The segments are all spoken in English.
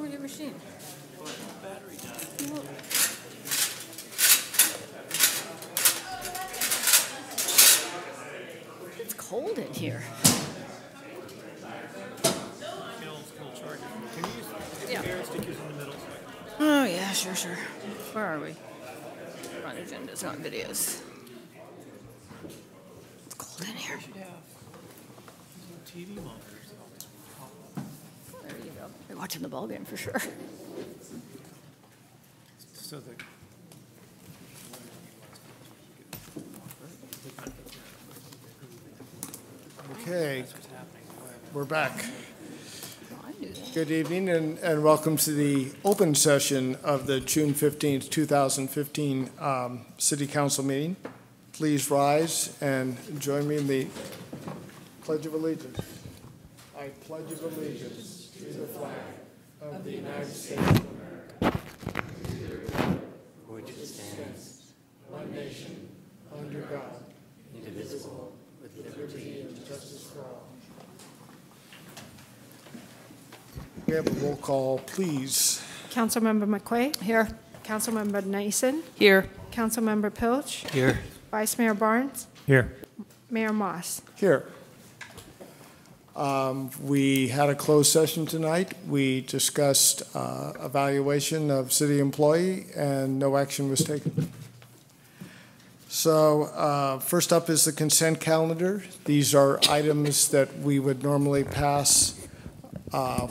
with your machine? Battery died. It's cold in here. Can you use stickers in the middle? Oh, yeah, sure. Where are we? We're on agendas, not videos. It's cold in here. TV monitors. There you go. You're watching the ball game for sure. So the Okay, we're back. Oh, I knew that. Good evening and welcome to the open session of the June 15th, 2015 City Council meeting. Please rise and join me in the Pledge of Allegiance. I pledge allegiance to the flag of the United States of America, which stands one nation, under God, indivisible, with liberty and justice for all. We have a roll call, please. Councilmember McQuay. Here. Councilmember Nason. Here. Councilmember Pilch. here. Vice Mayor Barnes. here. Mayor Moss. Here. We had a closed session tonight. We discussed evaluation of city employee, and no action was taken. So first up is the consent calendar. These are items that we would normally pass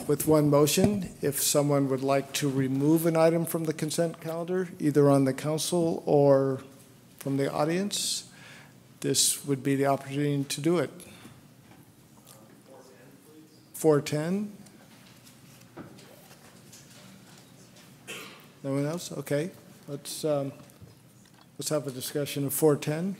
with one motion. If someone would like to remove an item from the consent calendar, either on the council or from the audience, this would be the opportunity to do it. 410. No one else? Okay. Let's have a discussion of 410.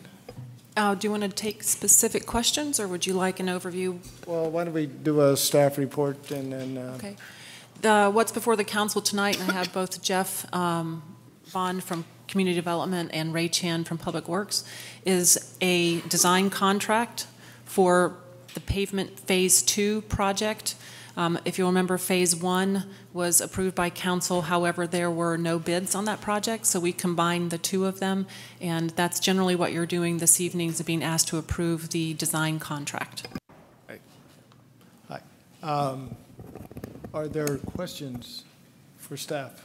Do you want to take specific questions, or would you like an overview? Well, why don't we do a staff report and then... Okay. What's before the council tonight, and I have both Jeff Vaughn from Community Development and Ray Chan from Public Works, is a design contract for the Pavement Phase 2 project. If you'll remember, Phase 1 was approved by council. However, there were no bids on that project, so we combined the two of them, and that's generally what you're doing this evening, is being asked to approve the design contract. Hi. Are there questions for staff?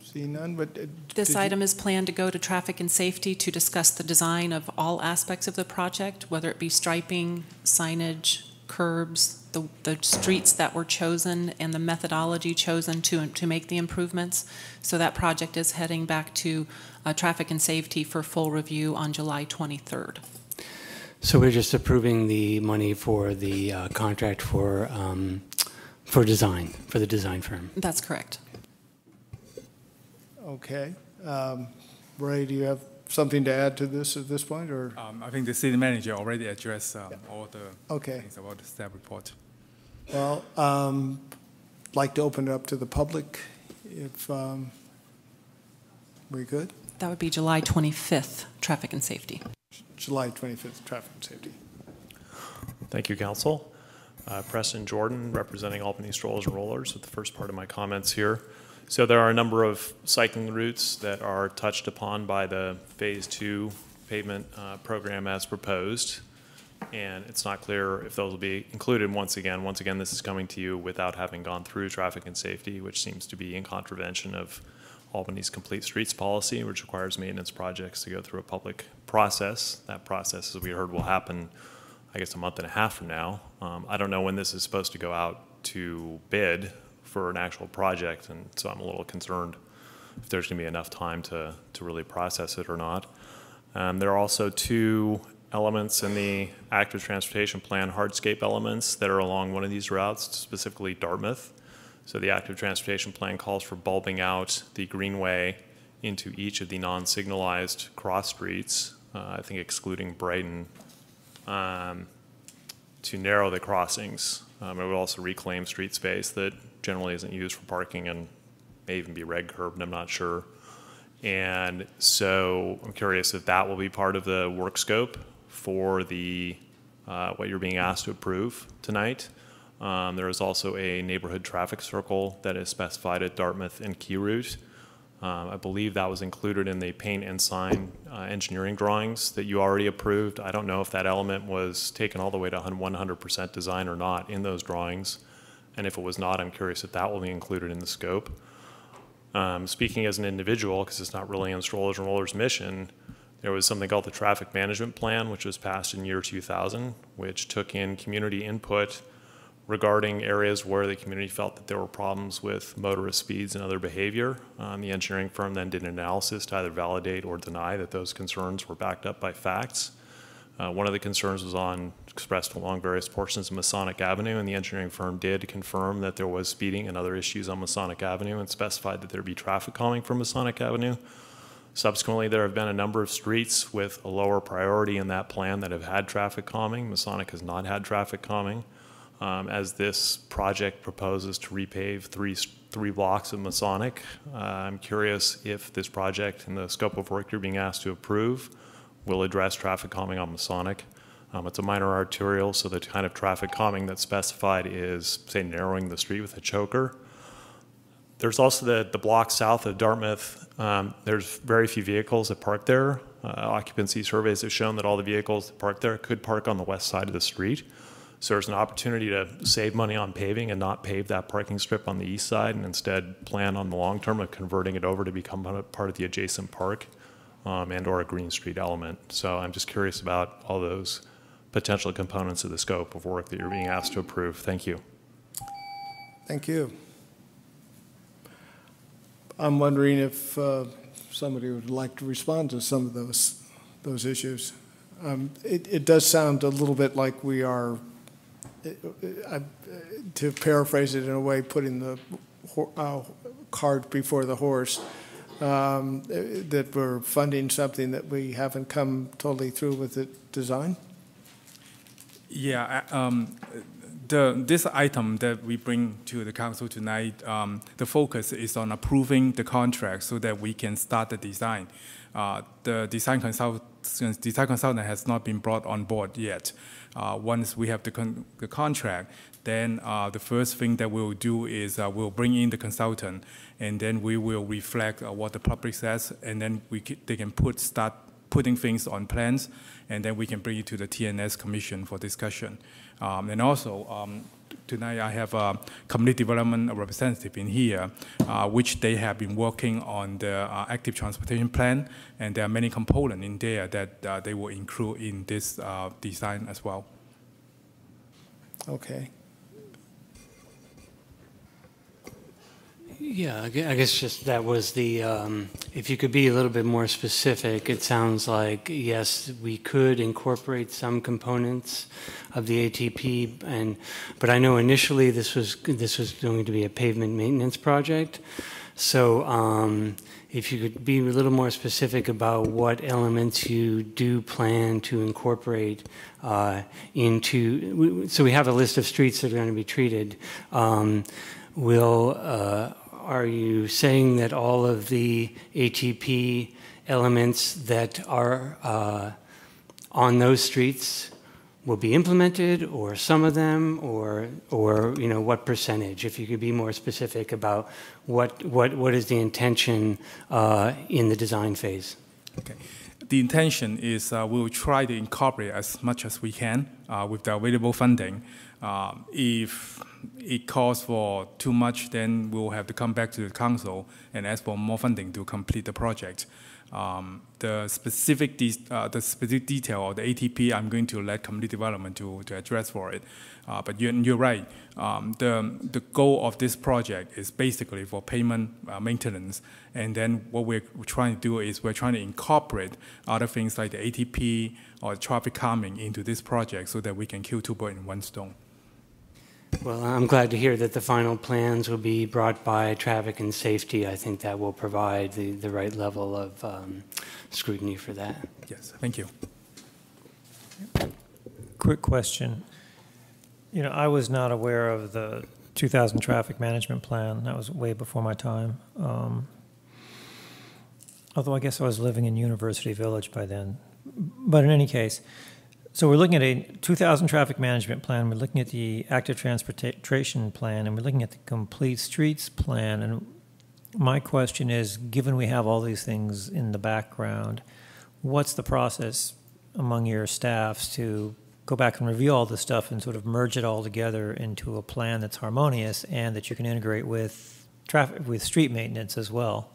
Seeing none, but... This item is planned to go to Traffic and Safety to discuss the design of all aspects of the project, whether it be striping, signage, curbs, the streets that were chosen, and the methodology chosen to make the improvements. So that project is heading back to Traffic and Safety for full review on July 23rd. So we're just approving the money for the contract for design, for the design firm. That's correct. Okay. Ray, do you have something to add to this at this point, or? I think the city manager already addressed all the things about the staff report. Well, like to open it up to the public, if we could. That would be July 25th, Traffic and Safety. July 25th, Traffic and Safety. Thank you, Council. Preston Jordan, representing Albany Strollers and Rollers, with the first part of my comments here. So there are a number of cycling routes that are touched upon by the Phase 2 pavement program as proposed, and it's not clear if those will be included once again. Once again, this is coming to you without having gone through Traffic and Safety, which seems to be in contravention of Albany's Complete Streets policy, which requires maintenance projects to go through a public process. That process, as we heard, will happen, I guess, a month and a half from now. I don't know when this is supposed to go out to bid for an actual project, and so I'm a little concerned if there's going to be enough time to really process it or not. There are also two elements in the active transportation plan, hardscape elements, that are along one of these routes, specifically Dartmouth. So the active transportation plan calls for bulbing out the greenway into each of the non-signalized cross streets, I think excluding Brighton, to narrow the crossings. It would also reclaim street space that generally isn't used for parking and may even be red curbed, I'm not sure. And so I'm curious if that will be part of the work scope for the what you're being asked to approve tonight. There is also a neighborhood traffic circle that is specified at Dartmouth and Key Route. I believe that was included in the paint and sign engineering drawings that you already approved. I don't know if that element was taken all the way to 100% design or not in those drawings. And if it was not, I'm curious if that will be included in the scope. Speaking as an individual, because it's not really in Strollers and Rollers' mission, there was something called the Traffic Management Plan, which was passed in year 2000, which took in community input regarding areas where the community felt that there were problems with motorist speeds and other behavior. The engineering firm then did an analysis to either validate or deny that those concerns were backed up by facts. One of the concerns was expressed along various portions of Masonic Avenue, and the engineering firm did confirm that there was speeding and other issues on Masonic Avenue and specified that there be traffic calming from Masonic Avenue. Subsequently, there have been a number of streets with a lower priority in that plan that have had traffic calming. Masonic has not had traffic calming. As this project proposes to repave three blocks of Masonic, I'm curious if this project and the scope of work you're being asked to approve will address traffic calming on Masonic. It's a minor arterial, so the kind of traffic calming that's specified is, say, narrowing the street with a choker. There's also the block south of Dartmouth. There's very few vehicles that park there. Occupancy surveys have shown that all the vehicles that park there could park on the west side of the street. So there's an opportunity to save money on paving and not pave that parking strip on the east side and instead plan on the long term of converting it over to become part of the adjacent park and or a Green Street element. So I'm just curious about all those potential components of the scope of work that you're being asked to approve. Thank you. Thank you. I'm wondering if somebody would like to respond to some of those issues. It does sound a little bit like we are, to paraphrase it in a way, putting the cart before the horse, that we're funding something that we haven't come totally through with the design? Yeah, this item that we bring to the council tonight, the focus is on approving the contract so that we can start the design. The design consultant has not been brought on board yet. Once we have the contract, then the first thing that we'll do is we'll bring in the consultant, and then we will reflect what the public says, and then they can start putting things on plans, and then we can bring it to the TNS Commission for discussion. And also, tonight I have a community development representative in here, which they have been working on the active transportation plan, and there are many components in there that they will include in this design as well. Okay. Yeah, I guess just that was the, if you could be a little bit more specific, it sounds like, yes, we could incorporate some components of the ATP, but I know initially this was going to be a pavement maintenance project. So if you could be a little more specific about what elements you do plan to incorporate into, so we have a list of streets that are going to be treated. Are you saying that all of the ATP elements that are on those streets will be implemented, or some of them, or you know, what percentage? If you could be more specific about what is the intention in the design phase? Okay. The intention is we'll try to incorporate as much as we can with the available funding. If it calls for too much, then we'll have to come back to the council and ask for more funding to complete the project. The specific detail of the ATP, I'm going to let community development to address for it. But you're right. The goal of this project is basically for pavement maintenance. And then what we're trying to do is we're trying to incorporate other things like the ATP or traffic calming into this project so that we can kill two birds in one stone. Well, I'm glad to hear that the final plans will be brought by traffic and safety. I think that will provide the right level of scrutiny for that. Yes, thank you. Quick question. You know, I was not aware of the 2000 traffic management plan. That was way before my time. Although I guess I was living in University Village by then. But in any case, So we're looking at a 2000 traffic management plan, we're looking at the active transportation plan, and we're looking at the complete streets plan. And my question is, given we have all these things in the background, what's the process among your staffs to go back and review all this stuff and sort of merge it all together into a plan that's harmonious and that you can integrate with traffic, with street maintenance as well?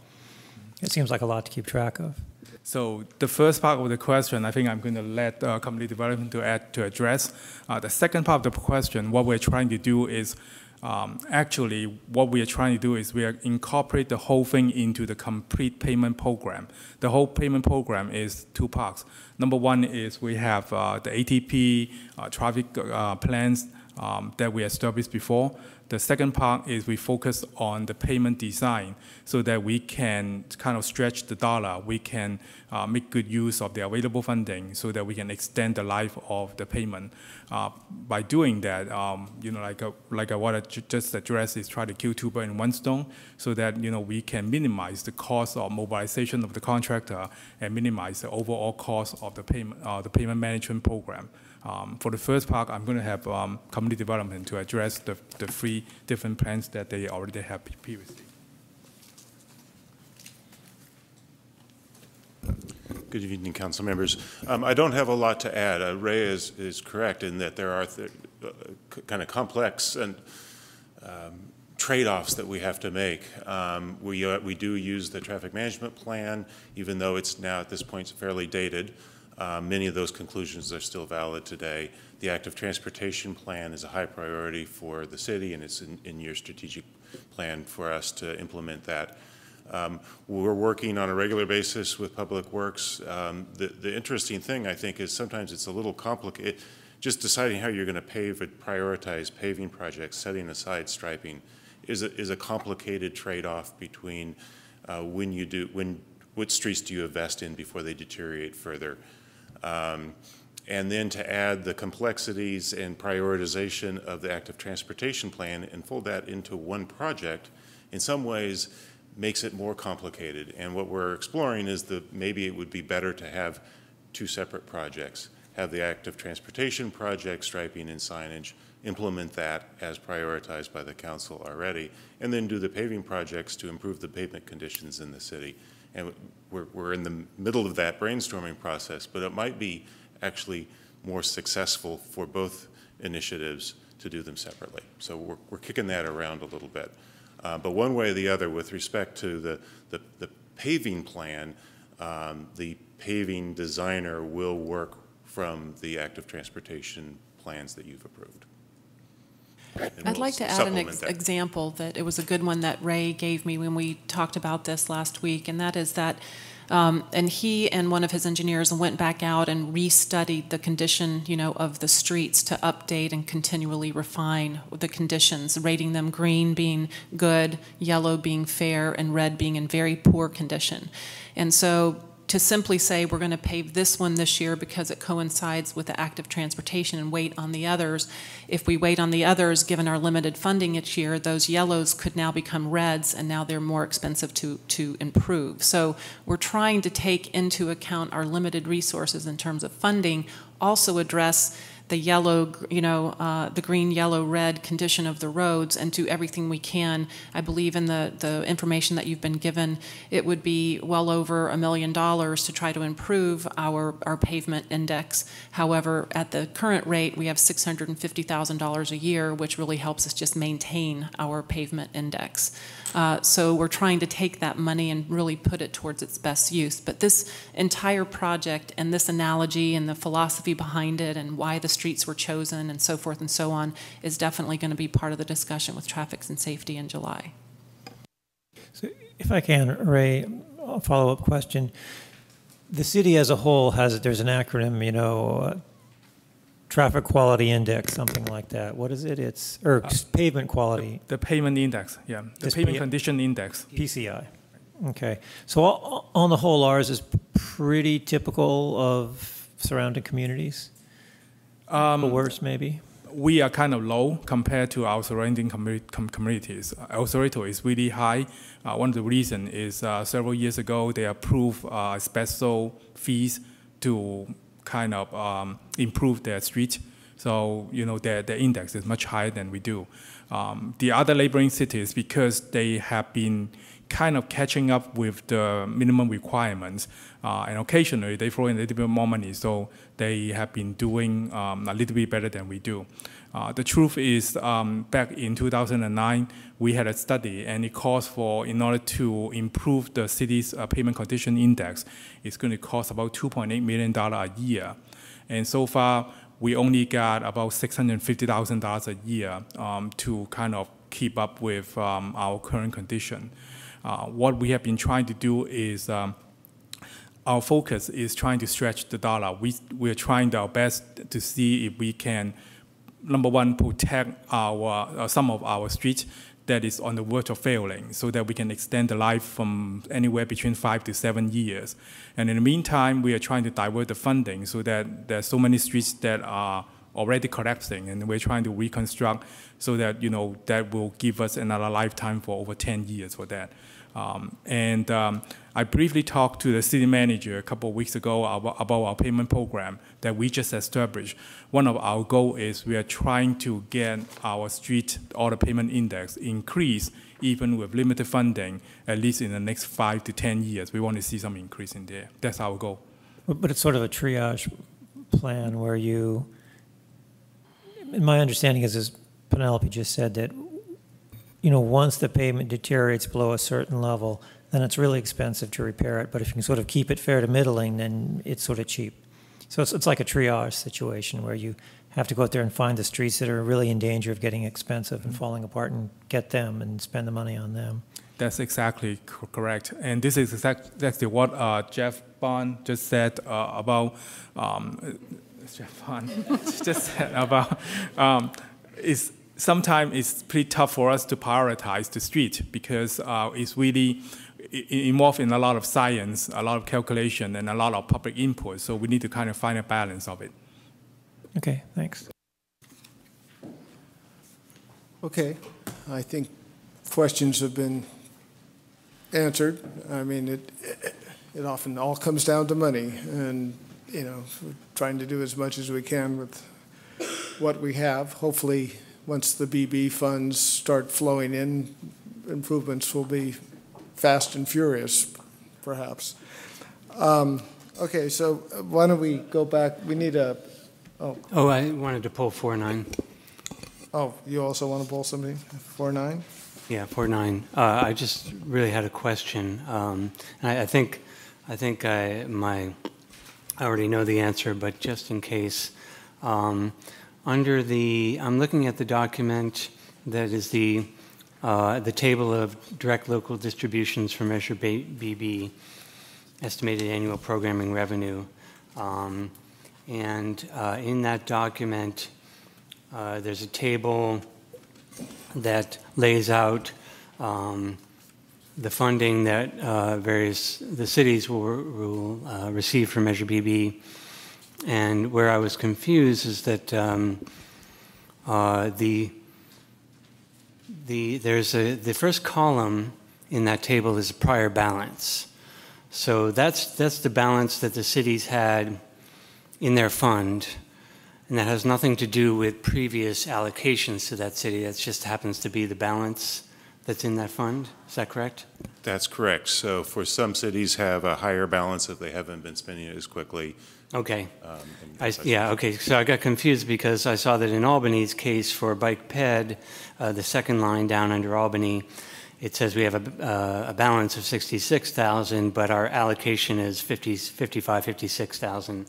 It seems like a lot to keep track of. So the first part of the question, I think I'm going to let community development to address. The second part of the question, what we're trying to do is, actually, what we are trying to do is we are incorporate the whole thing into the complete payment program. The whole payment program is two parts. Number one is we have the ATP traffic plans that we established before. The second part is we focus on the payment design so that we can kind of stretch the dollar. We can make good use of the available funding so that we can extend the life of the payment. By doing that, like what I just addressed, is try to kill two birds in one stone so that we can minimize the cost of mobilization of the contractor and minimize the overall cost of the payment management program. For the first part, I'm going to have community development to address the three different plans that they already have previously. Good evening, council members. I don't have a lot to add. Ray is correct in that there are kind of complex and trade-offs that we have to make. We do use the traffic management plan, even though it's now at this point fairly dated. Many of those conclusions are still valid today. The active transportation plan is a high priority for the city, and it's in your strategic plan for us to implement that. We're working on a regular basis with Public Works. The interesting thing, I think, is sometimes it's a little complicated. Just deciding how you're going to pave and prioritize paving projects, setting aside striping, is a complicated trade-off between what streets do you invest in before they deteriorate further. And then to add the complexities and prioritization of the active transportation plan and fold that into one project, in some ways makes it more complicated. And what we're exploring is maybe it would be better to have two separate projects, have the active transportation project, striping and signage, implement that as prioritized by the council already, and then do the paving projects to improve the pavement conditions in the city. And we're in the middle of that brainstorming process, but it might be actually more successful for both initiatives to do them separately. So we're kicking that around a little bit. But one way or the other, with respect to the paving plan, the paving designer will work from the active transportation plans that you've approved. I'd like to add an example that it was a good one that Ray gave me when we talked about this last week, and that is that, and he and one of his engineers went back out and restudied the condition, of the streets to update and continually refine the conditions, rating them green being good, yellow being fair, and red being in very poor condition. And so to simply say we're going to pave this one this year because it coincides with the active transportation and wait on the others, if we wait on the others, given our limited funding each year, those yellows could now become reds, and now they're more expensive to improve. So we're trying to take into account our limited resources in terms of funding, also address the yellow, the green, yellow, red condition of the roads, and do everything we can. I believe in the information that you've been given, it would be well over $1 million to try to improve our pavement index. However, at the current rate, we have $650,000 a year, which really helps us just maintain our pavement index. So we're trying to take that money and really put it towards its best use. But this entire project and this analogy and the philosophy behind it and why the streets were chosen and so forth and so on is definitely going to be part of the discussion with traffic and safety in July. So if I can, Ray, a follow-up question. The city as a whole there's an acronym, Traffic Quality Index, something like that. What is it? It's pavement quality. The pavement index, yeah. The pavement condition index. PCI. Okay. So on the whole, ours is pretty typical of surrounding communities? Or worse, maybe? We are kind of low compared to our surrounding communities. El Cerrito is really high. One of the reasons is several years ago they approved special fees to kind of improve their street. So, their index is much higher than we do. The other neighboring cities, because they have been kind of catching up with the minimum requirements, and occasionally they throw in a little bit more money, so they have been doing a little bit better than we do. The truth is, back in 2009, we had a study, and it cost in order to improve the city's payment condition index, it's going to cost about $2.8 million a year. And so far, we only got about $650,000 a year to kind of keep up with our current condition. What we have been trying to do is our focus is trying to stretch the dollar. We're trying our best to see if we can, number one, protect some of our streets that is on the verge of failing, so that we can extend the life from anywhere between 5 to 7 years. And in the meantime, we are trying to divert the funding so that there's so many streets that are already collapsing, and we're trying to reconstruct so that, that will give us another lifetime for over 10 years for that. I briefly talked to the city manager a couple of weeks ago about our payment program that we just established. One of our goals is we are trying to get our street order payment index increase, even with limited funding, at least in the next 5 to 10 years. We want to see some increase in there. That's our goal. But it's sort of a triage plan where my understanding is, as Penelope just said, that once the pavement deteriorates below a certain level, then it's really expensive to repair it. But if you can sort of keep it fair to middling, then it's sort of cheap. So it's like a triage situation where you have to go out there and find the streets that are really in danger of getting expensive and falling apart and get them and spend the money on them. That's exactly correct. And this is exactly what Jeff Bond just said about, sometimes it's pretty tough for us to prioritize the street because it's really involved in a lot of science, a lot of calculation, and a lot of public input. So we need to kind of find a balance of it. Okay, thanks. Okay, I think questions have been answered. I mean, it often all comes down to money, and we're trying to do as much as we can with what we have. Hopefully, once the BB funds start flowing in, improvements will be fast and furious, perhaps. Okay, so why don't we go back? We need a. Oh, I wanted to pull 4.9. Oh, you also want to pull something? 4.9? Yeah, 4.9. I just really had a question. And I think I already know the answer, but just in case, I'm looking at the document that is the table of direct local distributions for Measure BB, estimated annual programming revenue. And in that document, there's a table that lays out the funding that the cities will receive from Measure BB. And where I was confused is that the first column in that table is a prior balance. So that's the balance that the cities had in their fund, and that has nothing to do with previous allocations to that city. That just happens to be the balance that's in that fund. Is that correct? That's correct. So for some cities have a higher balance if they haven't been spending it as quickly. Okay. Okay. So I got confused because I saw that in Albany's case for bike ped, the second line down under Albany, it says we have a balance of $66,000, but our allocation is $56,000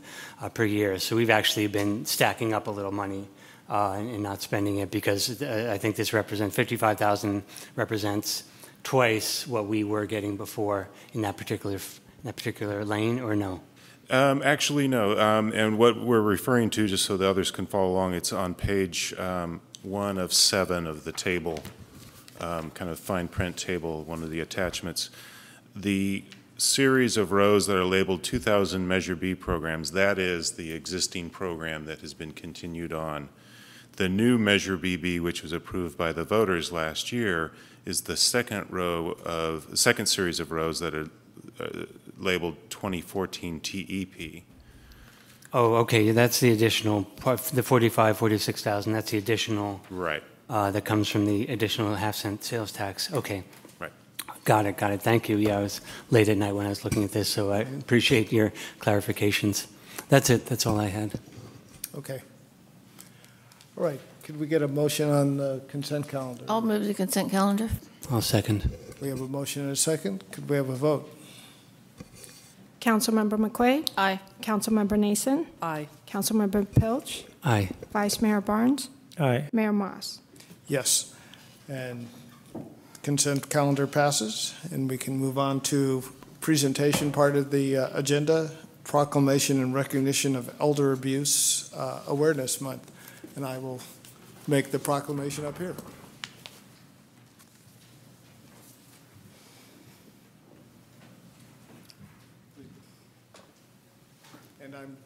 per year. So we've actually been stacking up a little money and not spending it because I think this represents $55,000 represents twice what we were getting before in that particular lane, or no? Actually, no. And what we're referring to, just so the others can follow along, it's on page 1 of 7 of the table. Kind of fine print table, one of the attachments. The series of rows that are labeled 2000 Measure B programs, that is the existing program that has been continued on. The new Measure BB, which was approved by the voters last year, is the second series of rows that are labeled 2014 TEP. Oh, okay, that's the additional, part, the 46,000, that's the additional. Right. That comes from the additional half-cent sales tax. Okay. Right. Got it. Thank you. Yeah, I was late at night when I was looking at this, so I appreciate your clarifications. That's it. That's all I had. Okay. All right. Could we get a motion on the consent calendar? I'll move the consent calendar. I'll second. We have a motion and a second. Could we have a vote? Councilmember McQuaid. Aye. Councilmember Nason. Aye. Councilmember Pilch. Aye. Vice Mayor Barnes. Aye. Mayor Moss. Yes. And consent calendar passes, and we can move on to presentation part of the agenda, Proclamation and Recognition of Elder Abuse Awareness Month. And I will make the proclamation up here. And I'm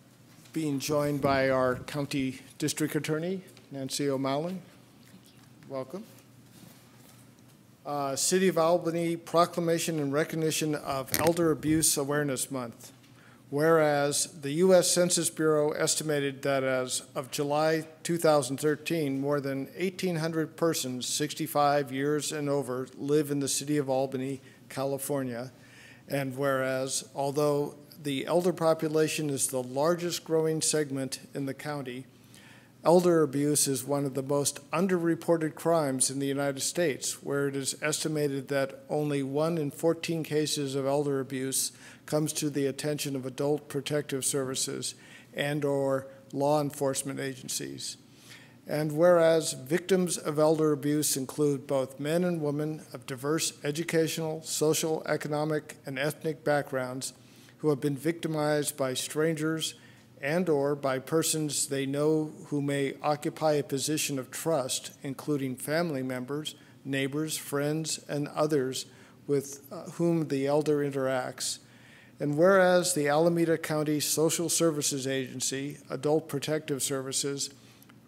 being joined by our County District Attorney, Nancy O'Malley. Welcome. City of Albany Proclamation and Recognition of Elder Abuse Awareness Month. Whereas the U.S. Census Bureau estimated that as of July 2013, more than 1,800 persons 65 years and over live in the city of Albany, California. And whereas, although the elder population is the largest growing segment in the county, elder abuse is one of the most underreported crimes in the United States, where it is estimated that only 1 in 14 cases of elder abuse comes to the attention of adult protective services and/or law enforcement agencies. And whereas victims of elder abuse include both men and women of diverse educational, social, economic, and ethnic backgrounds who have been victimized by strangers and/or by persons they know who may occupy a position of trust, including family members, neighbors, friends, and others with whom the elder interacts. And whereas the Alameda County Social Services Agency, Adult Protective Services,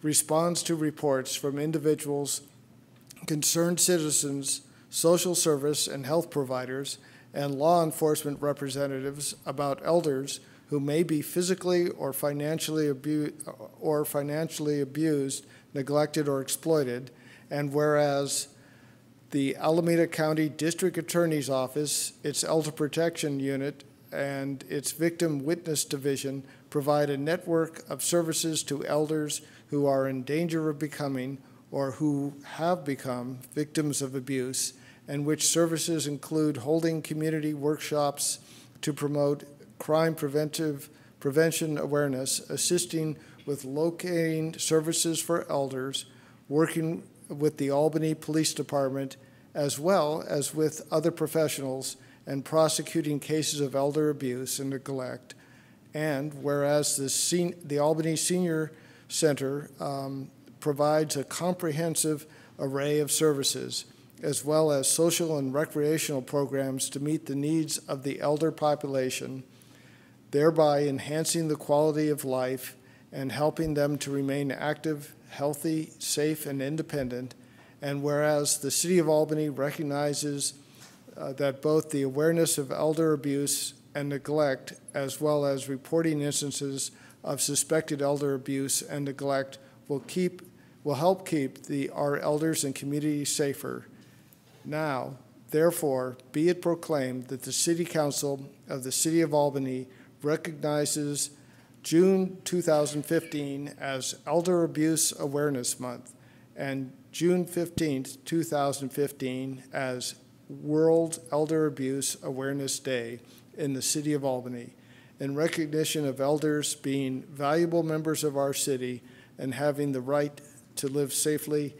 responds to reports from individuals, concerned citizens, social service and health providers, and law enforcement representatives about elders who may be physically or financially abused, neglected, or exploited. And whereas the Alameda County District Attorney's Office, its Elder Protection Unit, and its Victim Witness Division provide a network of services to elders who are in danger of becoming or who have become victims of abuse, and which services include holding community workshops to promote crime prevention awareness, assisting with locating services for elders, working with the Albany Police Department, as well as with other professionals, and prosecuting cases of elder abuse and neglect. And whereas the Albany Senior Center provides a comprehensive array of services, as well as social and recreational programs to meet the needs of the elder population, thereby enhancing the quality of life and helping them to remain active, healthy, safe, and independent. And whereas the City of Albany recognizes that both the awareness of elder abuse and neglect, as well as reporting instances of suspected elder abuse and neglect, will help keep our elders and community safer. Now, therefore, be it proclaimed that the City Council of the City of Albany recognizes June 2015 as Elder Abuse Awareness Month and June 15th, 2015 as World Elder Abuse Awareness Day in the City of Albany, in recognition of elders being valuable members of our city and having the right to live safely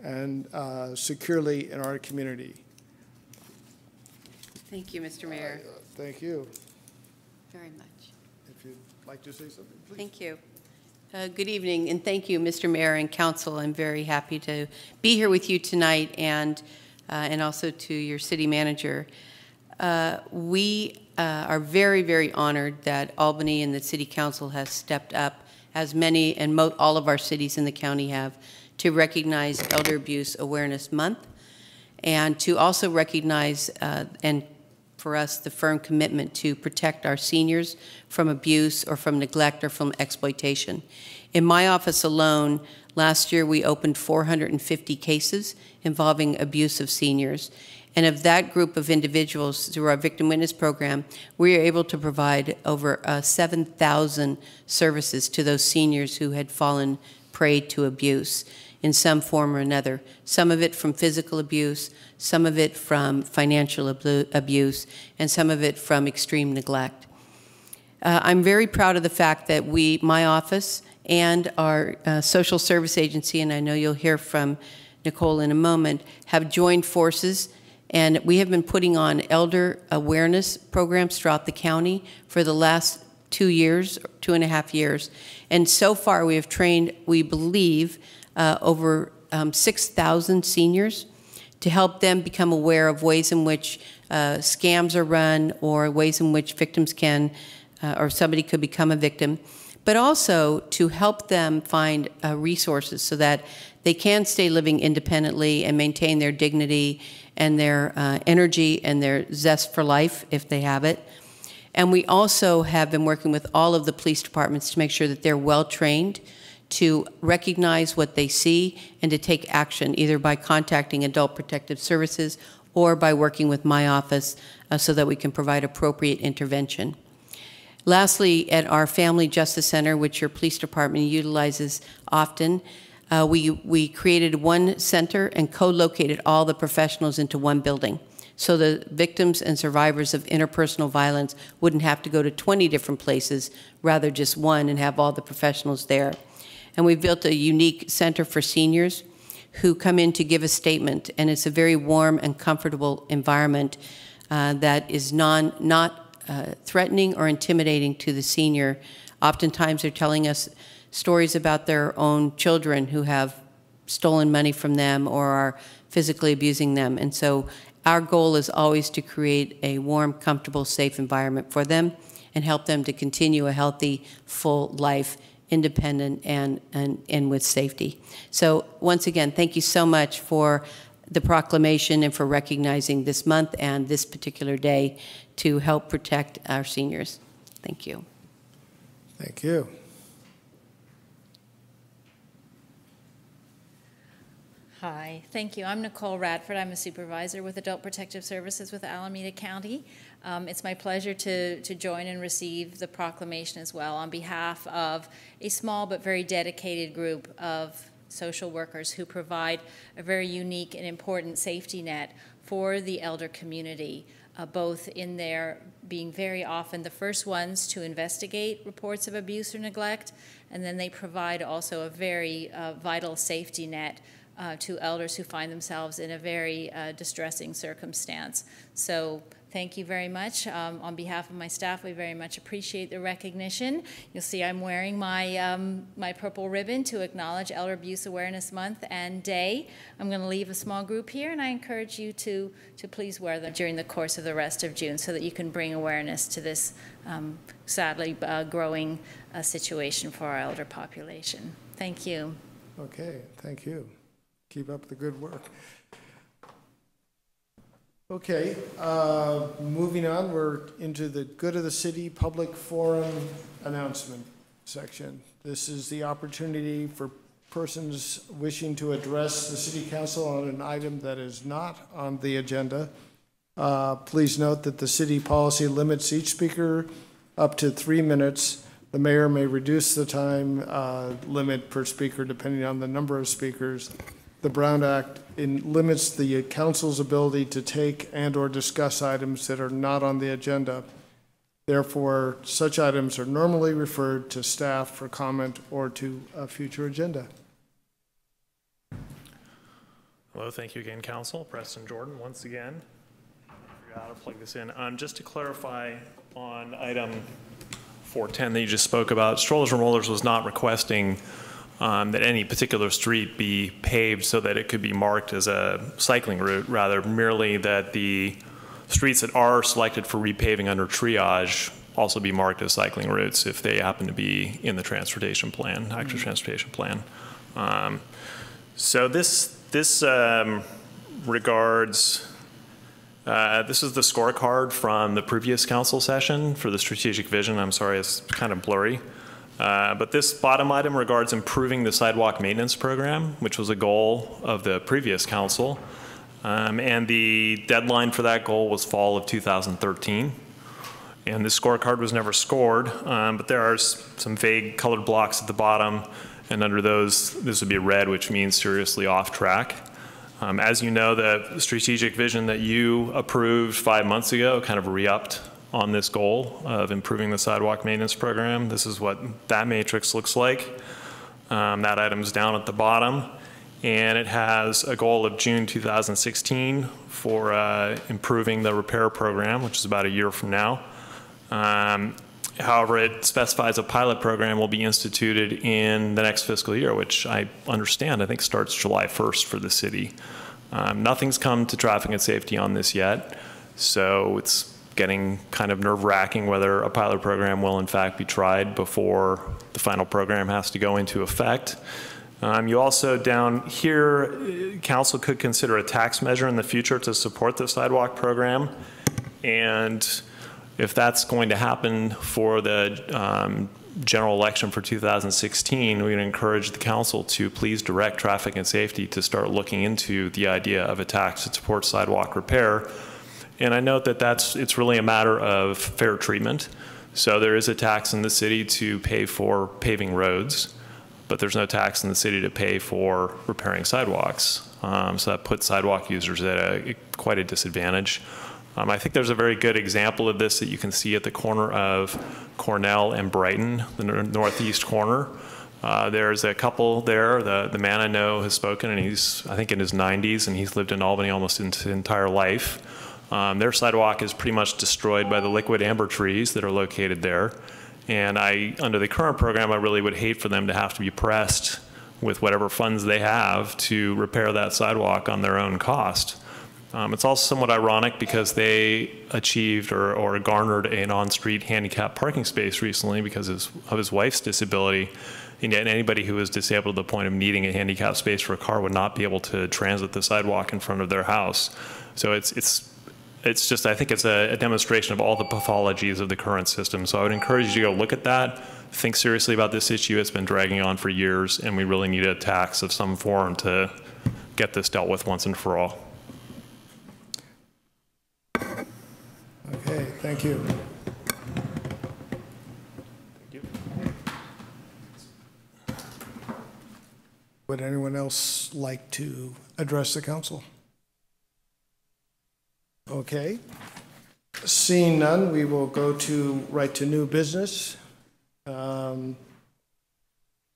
and securely in our community. Thank you, Mr. Mayor. Thank you. Very much. If you'd like to say something, please. Thank you. Good evening, and thank you, Mr. Mayor and Council. I'm very happy to be here with you tonight, and also to your city manager. We are very, very honored that Albany and the City Council has stepped up, as many and all of our cities in the county have, to recognize Elder Abuse Awareness Month, and to also recognize and for us the firm commitment to protect our seniors from abuse or from neglect or from exploitation. In my office alone, last year we opened 450 cases involving abuse of seniors. And of that group of individuals, through our Victim Witness Program, we are able to provide over 7,000 services to those seniors who had fallen prey to abuse in some form or another. Some of it from physical abuse, some of it from financial abuse, and some of it from extreme neglect. I'm very proud of the fact that my office and our social service agency, and I know you'll hear from Nicole in a moment, have joined forces. And we have been putting on elder awareness programs throughout the county for the last 2 years, 2.5 years. And so far we have trained, we believe, over 6,000 seniors to help them become aware of ways in which scams are run or ways in which victims can, or somebody could become a victim, but also to help them find resources so that they can stay living independently and maintain their dignity and their energy and their zest for life, if they have it. And we also have been working with all of the police departments to make sure that they're well trained to recognize what they see and to take action, either by contacting Adult Protective Services or by working with my office so that we can provide appropriate intervention. Lastly, at our Family Justice Center, which your police department utilizes often, we created one center and co-located all the professionals into one building. So the victims and survivors of interpersonal violence wouldn't have to go to 20 different places, rather just one, and have all the professionals there. And we've built a unique center for seniors who come in to give a statement, and it's a very warm and comfortable environment that is not threatening or intimidating to the senior. Oftentimes they're telling us stories about their own children who have stolen money from them or are physically abusing them. And so our goal is always to create a warm, comfortable, safe environment for them and help them to continue a healthy, full life, independent and with safety. So once again, thank you so much for the proclamation and for recognizing this month and this particular day to help protect our seniors. Thank you. Thank you. Hi, thank you. I'm Nicole Radford. I'm a supervisor with Adult Protective Services with Alameda County. It's my pleasure to join and receive the proclamation as well on behalf of a small but very dedicated group of social workers who provide a very unique and important safety net for the elder community, both in their being very often the first ones to investigate reports of abuse or neglect, and then they provide also a very vital safety net to elders who find themselves in a very distressing circumstance. So thank you very much. On behalf of my staff, we very much appreciate the recognition. You'll see I'm wearing my, my purple ribbon to acknowledge Elder Abuse Awareness Month and Day. I'm going to leave a small group here, and I encourage you to please wear them during the course of the rest of June so that you can bring awareness to this sadly growing situation for our elder population. Thank you. Okay, thank you. Keep up the good work. Okay, moving on, we're into the Good of the City Public Forum announcement section. This is the opportunity for persons wishing to address the City Council on an item that is not on the agenda. Please note that the city policy limits each speaker up to 3 minutes. The mayor may reduce the time limit per speaker depending on the number of speakers. The Brown Act limits the council's ability to take and or discuss items that are not on the agenda. Therefore, such items are normally referred to staff for comment or to a future agenda. Hello, thank you again, Council. Preston Jordan, once again. Figure out how to plug this in. Just to clarify on item 410 that you just spoke about, Strollers and Rollers was not requesting that any particular street be paved so that it could be marked as a cycling route, rather merely that the streets that are selected for repaving under triage also be marked as cycling routes if they happen to be in the transportation plan, active transportation plan. So this regards This is the scorecard from the previous council session for the strategic vision. I'm sorry, it's kind of blurry. But this bottom item regards improving the sidewalk maintenance program, which was a goal of the previous council. And the deadline for that goal was fall of 2013. And this scorecard was never scored, but there are some vague colored blocks at the bottom, and under those, this would be red, which means seriously off track. As you know, the strategic vision that you approved 5 months ago kind of re-upped on this goal of improving the sidewalk maintenance program. This is what that matrix looks like. That item's down at the bottom, and it has a goal of June 2016 for improving the repair program, which is about a year from now. However, it specifies a pilot program will be instituted in the next fiscal year, which I understand, I think starts July 1st for the city. Nothing's come to traffic and safety on this yet, so it's getting kind of nerve-wracking whether a pilot program will in fact be tried before the final program has to go into effect. You also down here, council could consider a tax measure in the future to support the sidewalk program, and if that's going to happen for the general election for 2016, we would encourage the council to please direct traffic and safety to start looking into the idea of a tax to support sidewalk repair. And I note that it's really a matter of fair treatment. So there is a tax in the city to pay for paving roads, but there's no tax in the city to pay for repairing sidewalks. So that puts sidewalk users at quite a disadvantage. I think there's a very good example of this that you can see at the corner of Cornell and Brighton, the northeast corner. There's a couple there. The man I know has spoken, and he's, I think, in his 90s, and he's lived in Albany almost his entire life. Their sidewalk is pretty much destroyed by the liquid amber trees that are located there. And under the current program, I really would hate for them to have to be pressed with whatever funds they have to repair that sidewalk on their own cost. It's also somewhat ironic because they achieved or garnered an on-street handicap parking space recently because of his wife's disability, and yet anybody who is disabled to the point of needing a handicap space for a car would not be able to transit the sidewalk in front of their house. So it's just, I think it's a demonstration of all the pathologies of the current system. So I would encourage you to go look at that, think seriously about this issue. It's been dragging on for years, and we really need a tax of some form to get this dealt with once and for all. Okay, thank you. Would anyone else like to address the council? Okay. Seeing none, we will go right to new business.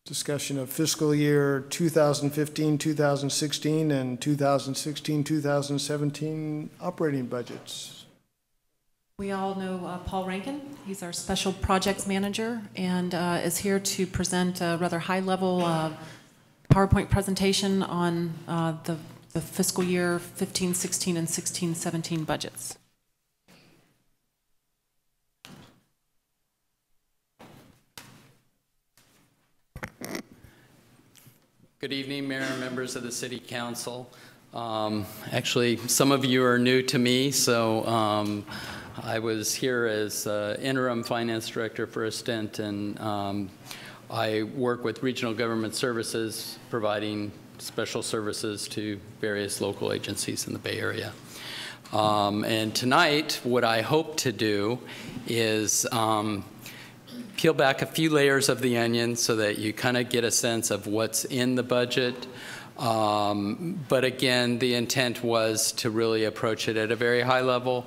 Discussion of fiscal year 2015, 2016, and 2016, 2017 operating budgets. We all know Paul Rankin. He's our special projects manager and is here to present a rather high-level PowerPoint presentation on the fiscal year 15, 16, and 16, 17 budgets. Good evening, Mayor and members of the City Council. Actually, some of you are new to me, so I was here as interim finance director for a stint, and I work with regional government services, providing special services to various local agencies in the Bay Area. And tonight, what I hope to do is peel back a few layers of the onion so that you kind of get a sense of what's in the budget. But again, the intent was to really approach it at a very high level.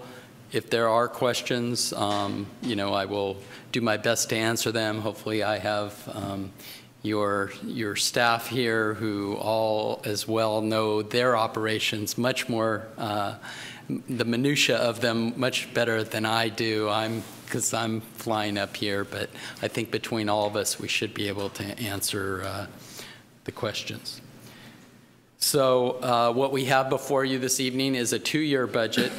If there are questions, you know, I will do my best to answer them. Hopefully I have your staff here who all as well know their operations much more, the minutia of them much better than I do. Because I'm flying up here, but I think between all of us we should be able to answer the questions. So what we have before you this evening is a 2-year budget.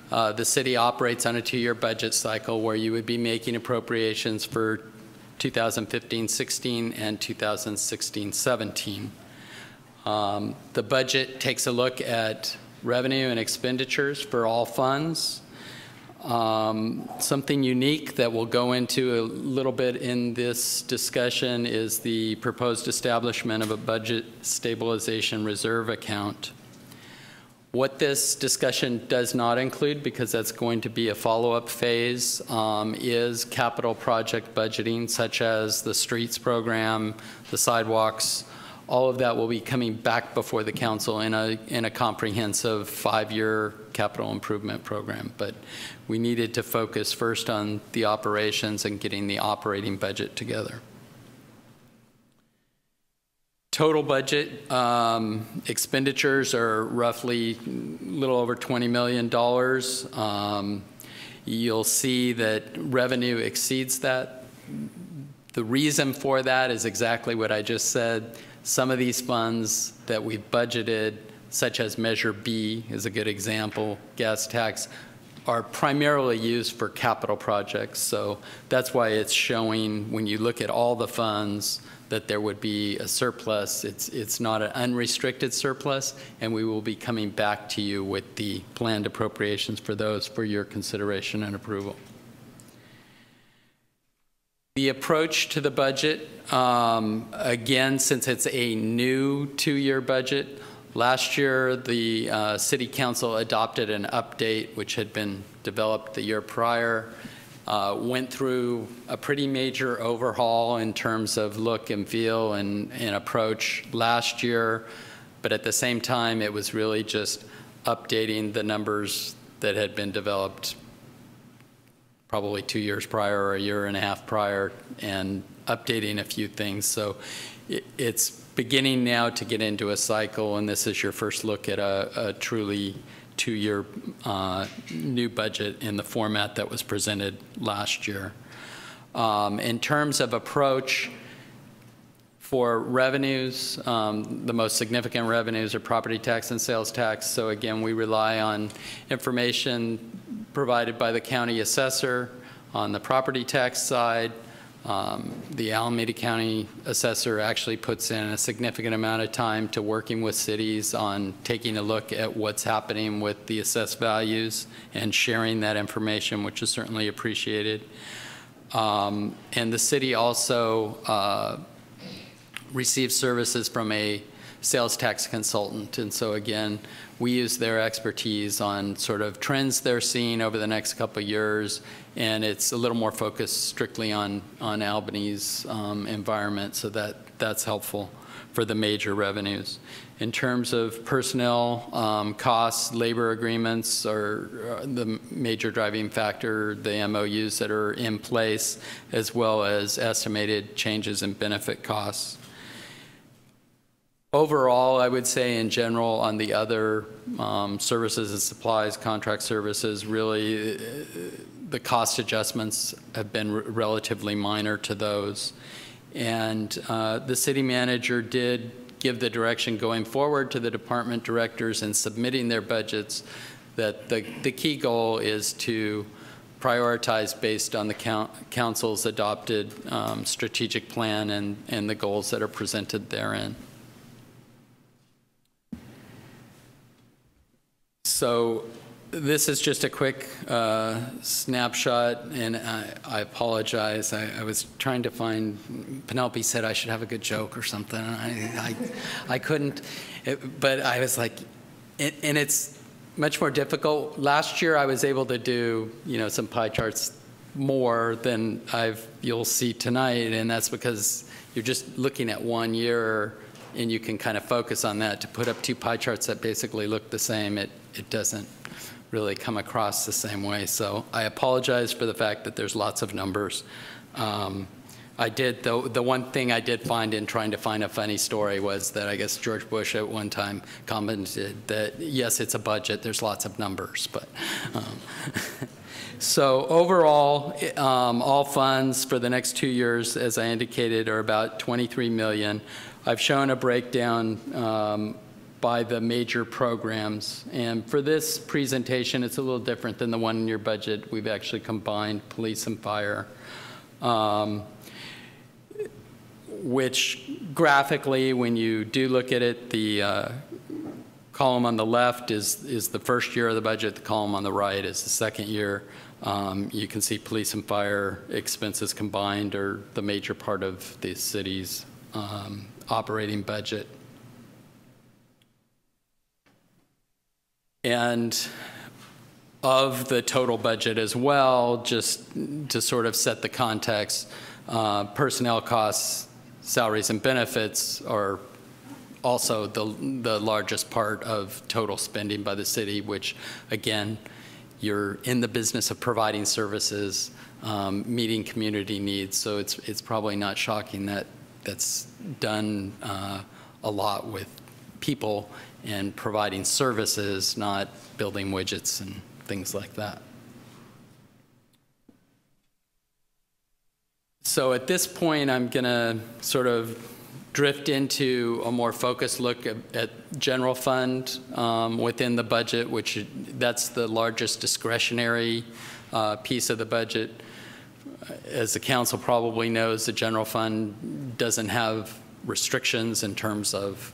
The city operates on a 2-year budget cycle where you would be making appropriations for 2015-16 and 2016-17. The budget takes a look at revenue and expenditures for all funds. Something unique that we'll go into a little bit in this discussion is the proposed establishment of a budget stabilization reserve account. What this discussion does not include, because that's going to be a follow-up phase, is capital project budgeting, such as the streets program, the sidewalks. All of that will be coming back before the council in a comprehensive 5-year capital improvement program. But we needed to focus first on the operations and getting the operating budget together. Total budget expenditures are roughly a little over $20 million. You'll see that revenue exceeds that. The reason for that is exactly what I just said. Some of these funds that we've budgeted, such as Measure B is a good example, gas tax, are primarily used for capital projects. So that's why it's showing, when you look at all the funds, that there would be a surplus. It's not an unrestricted surplus, and we will be coming back to you with the planned appropriations for those for your consideration and approval. The approach to the budget, again, since it's a new 2-year budget, last year the City Council adopted an update which had been developed the year prior, went through a pretty major overhaul in terms of look and feel and approach last year, but at the same time it was really just updating the numbers that had been developed probably 2 years prior or a year and a half prior, and updating a few things. So it's beginning now to get into a cycle, and this is your first look at a truly 2-year new budget in the format that was presented last year. In terms of approach for revenues, the most significant revenues are property tax and sales tax. So again, we rely on information provided by the county assessor on the property tax side. The Alameda County assessor actually puts in a significant amount of time to working with cities on taking a look at what's happening with the assessed values and sharing that information, which is certainly appreciated. And the city also receives services from a sales tax consultant. And so again, we use their expertise on sort of trends they're seeing over the next couple of years, and it's a little more focused strictly on Albany's environment, so that's helpful for the major revenues. In terms of personnel costs, labor agreements are the major driving factor, the MOUs that are in place, as well as estimated changes in benefit costs. Overall, I would say in general on the other services and supplies, contract services, really the cost adjustments have been relatively minor to those. And the city manager did give the direction going forward to the department directors in submitting their budgets that the key goal is to prioritize based on the council's adopted strategic plan and the goals that are presented therein. So this is just a quick snapshot, and I apologize. I was trying to find, Penelope said I should have a good joke or something. I couldn't, but I was like, and it's much more difficult. Last year I was able to do, some pie charts more than you'll see tonight, and that's because you're just looking at 1 year and you can kind of focus on that. To put up 2 pie charts that basically look the same, it doesn't really come across the same way. So I apologize for the fact that there's lots of numbers. The one thing I did find in trying to find a funny story was that I guess George Bush at one time commented that, yes, it's a budget, there's lots of numbers, but. So overall, all funds for the next 2 years, as I indicated, are about $23 million. I've shown a breakdown by the major programs. And for this presentation, it's a little different than the one in your budget. We've actually combined police and fire, which graphically, when you do look at it, the column on the left is the first year of the budget. The column on the right is the second year. You can see police and fire expenses combined are the major part of the city's operating budget. And of the total budget as well, just to sort of set the context, personnel costs, salaries and benefits are also the largest part of total spending by the city, which again, you're in the business of providing services, meeting community needs. So it's probably not shocking that that's done a lot with people and providing services, not building widgets and things like that. So at this point, I'm going to sort of drift into a more focused look at general fund within the budget, which that's the largest discretionary piece of the budget. As the council probably knows, the general fund doesn't have restrictions in terms of,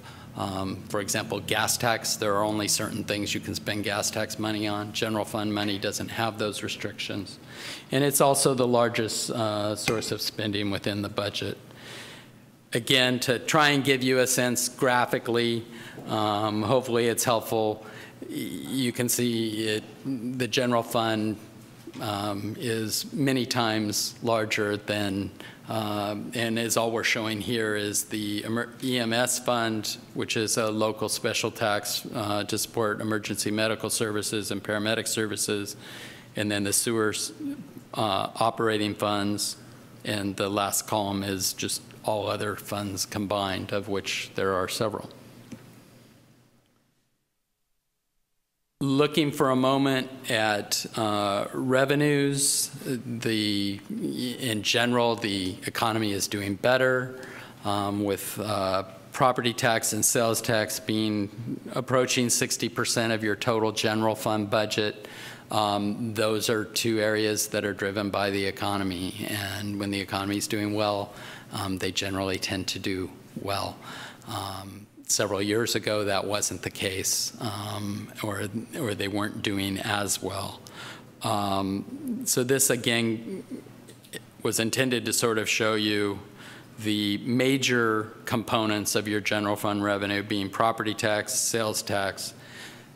for example, gas tax. There are only certain things you can spend gas tax money on. General fund money doesn't have those restrictions. And it's also the largest source of spending within the budget. Again, to try and give you a sense graphically, hopefully it's helpful. You can see the general fund is many times larger than, and as all we're showing here is the EMS fund, which is a local special tax to support emergency medical services and paramedic services, and then the sewers operating funds, and the last column is just all other funds combined, of which there are several. Looking for a moment at revenues, in general, the economy is doing better with property tax and sales tax approaching 60% of your total general fund budget. Those are two areas that are driven by the economy, and when the economy is doing well, they generally tend to do well. Several years ago, that wasn't the case, or they weren't doing as well. So this, again, was intended to sort of show you the major components of your general fund revenue being property tax, sales tax.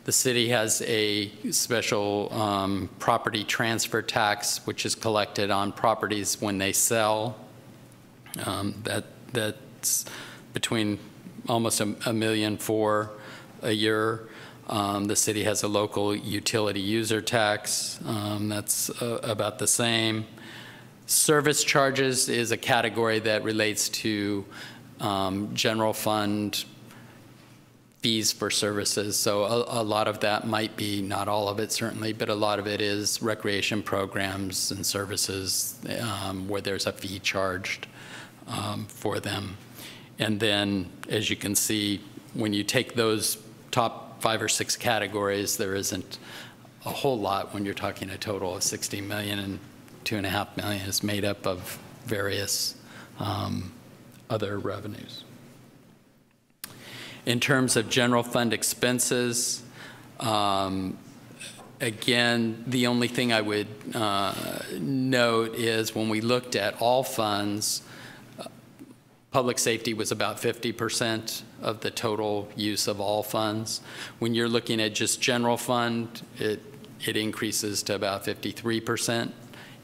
The city has a special property transfer tax, which is collected on properties when they sell. That's between almost $1.4 million a year. The city has a local utility user tax. That's about the same. Service charges is a category that relates to general fund fees for services. So a lot of that might be, not all of it certainly, but a lot of it is recreation programs and services where there's a fee charged for them. And then, as you can see, when you take those top 5 or 6 categories, there isn't a whole lot when you're talking a total of 60 million, and $2.5 million is made up of various other revenues. In terms of general fund expenses, again, the only thing I would note is when we looked at all funds, public safety was about 50% of the total use of all funds. When you're looking at just general fund, it increases to about 53%.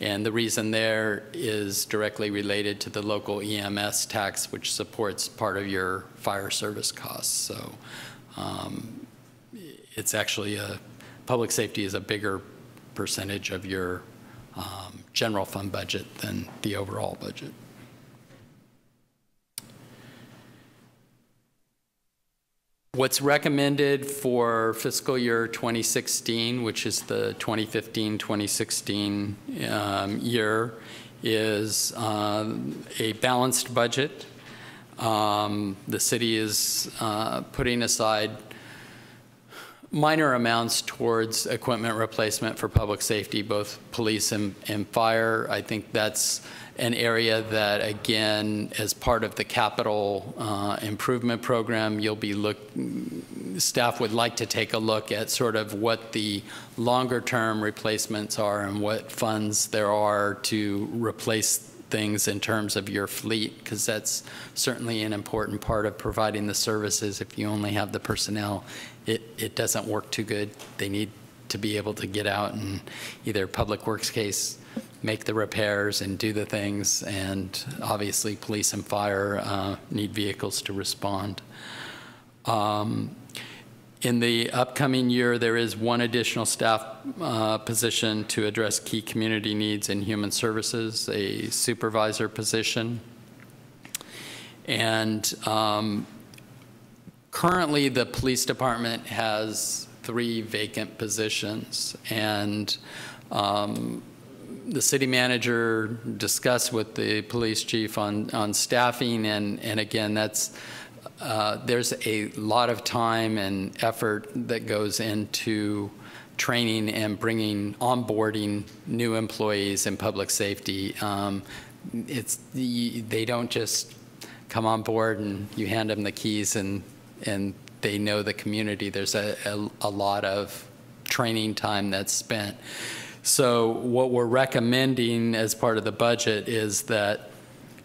And the reason there is directly related to the local EMS tax, which supports part of your fire service costs. So it's actually public safety is a bigger percentage of your general fund budget than the overall budget. What's recommended for fiscal year 2016, which is the 2015-2016 year, is a balanced budget. The city is putting aside minor amounts towards equipment replacement for public safety, both police and fire. I think that's an area that, again, as part of the capital improvement program, you'll be staff would like to take a look at sort of what the longer term replacements are and what funds there are to replace things in terms of your fleet, because that's certainly an important part of providing the services. If you only have the personnel, it doesn't work too good. They need to be able to get out and either Public Works case, make the repairs and do the things, and obviously police and fire need vehicles to respond. In the upcoming year, there is one additional staff position to address key community needs in human services, a supervisor position. And currently, the police department has 3 vacant positions, and the city manager discussed with the police chief on staffing, and again, that's there's a lot of time and effort that goes into training and onboarding new employees in public safety. They don't just come on board and you hand them the keys and they know the community. There's a lot of training time that's spent. So what we're recommending as part of the budget is that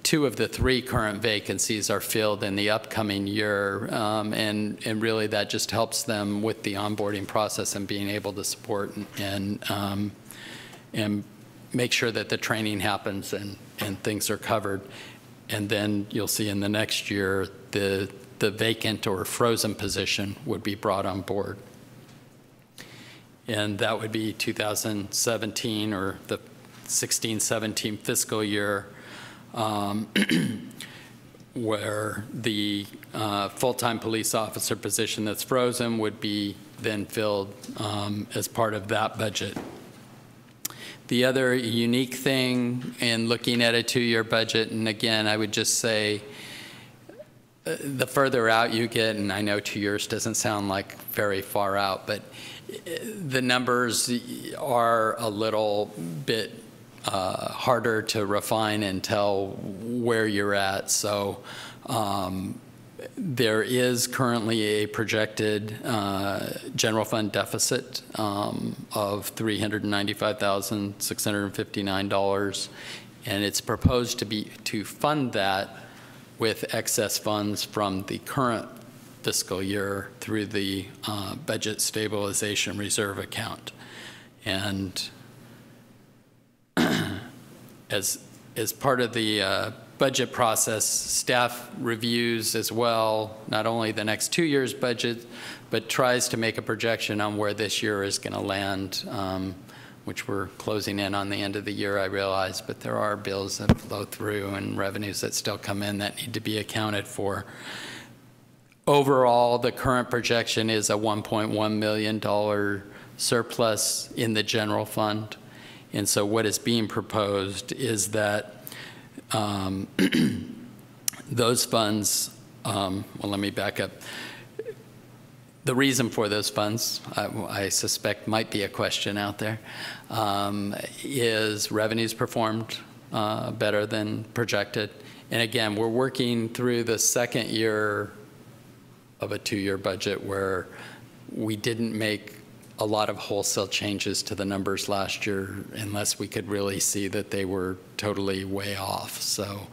2 of the 3 current vacancies are filled in the upcoming year, and really that just helps them with the onboarding process and being able to support and make sure that the training happens and things are covered. And then you'll see in the next year the vacant or frozen position would be brought on board. And that would be 2017 or the 16-17 fiscal year, where the full-time police officer position that's frozen would be then filled as part of that budget. The other unique thing in looking at a 2-year budget, and again, I would just say the further out you get, and I know 2 years doesn't sound like very far out, but the numbers are a little bit harder to refine and tell where you're at. So there is currently a projected general fund deficit of $395,659, and it's proposed to fund that with excess funds from the current fiscal year through the budget stabilization reserve account. And as part of the budget process, staff reviews as well, not only the next 2 years' budget, but tries to make a projection on where this year is going to land, which we're closing in on the end of the year, I realize, but there are bills that flow through and revenues that still come in that need to be accounted for. Overall, the current projection is a $1.1 million surplus in the general fund. And so what is being proposed is that those funds, well, let me back up. The reason for those funds, I suspect might be a question out there, is revenues performed better than projected. And again, we're working through the second year of a 2-year budget where we didn't make a lot of wholesale changes to the numbers last year unless we could really see that they were totally way off. So,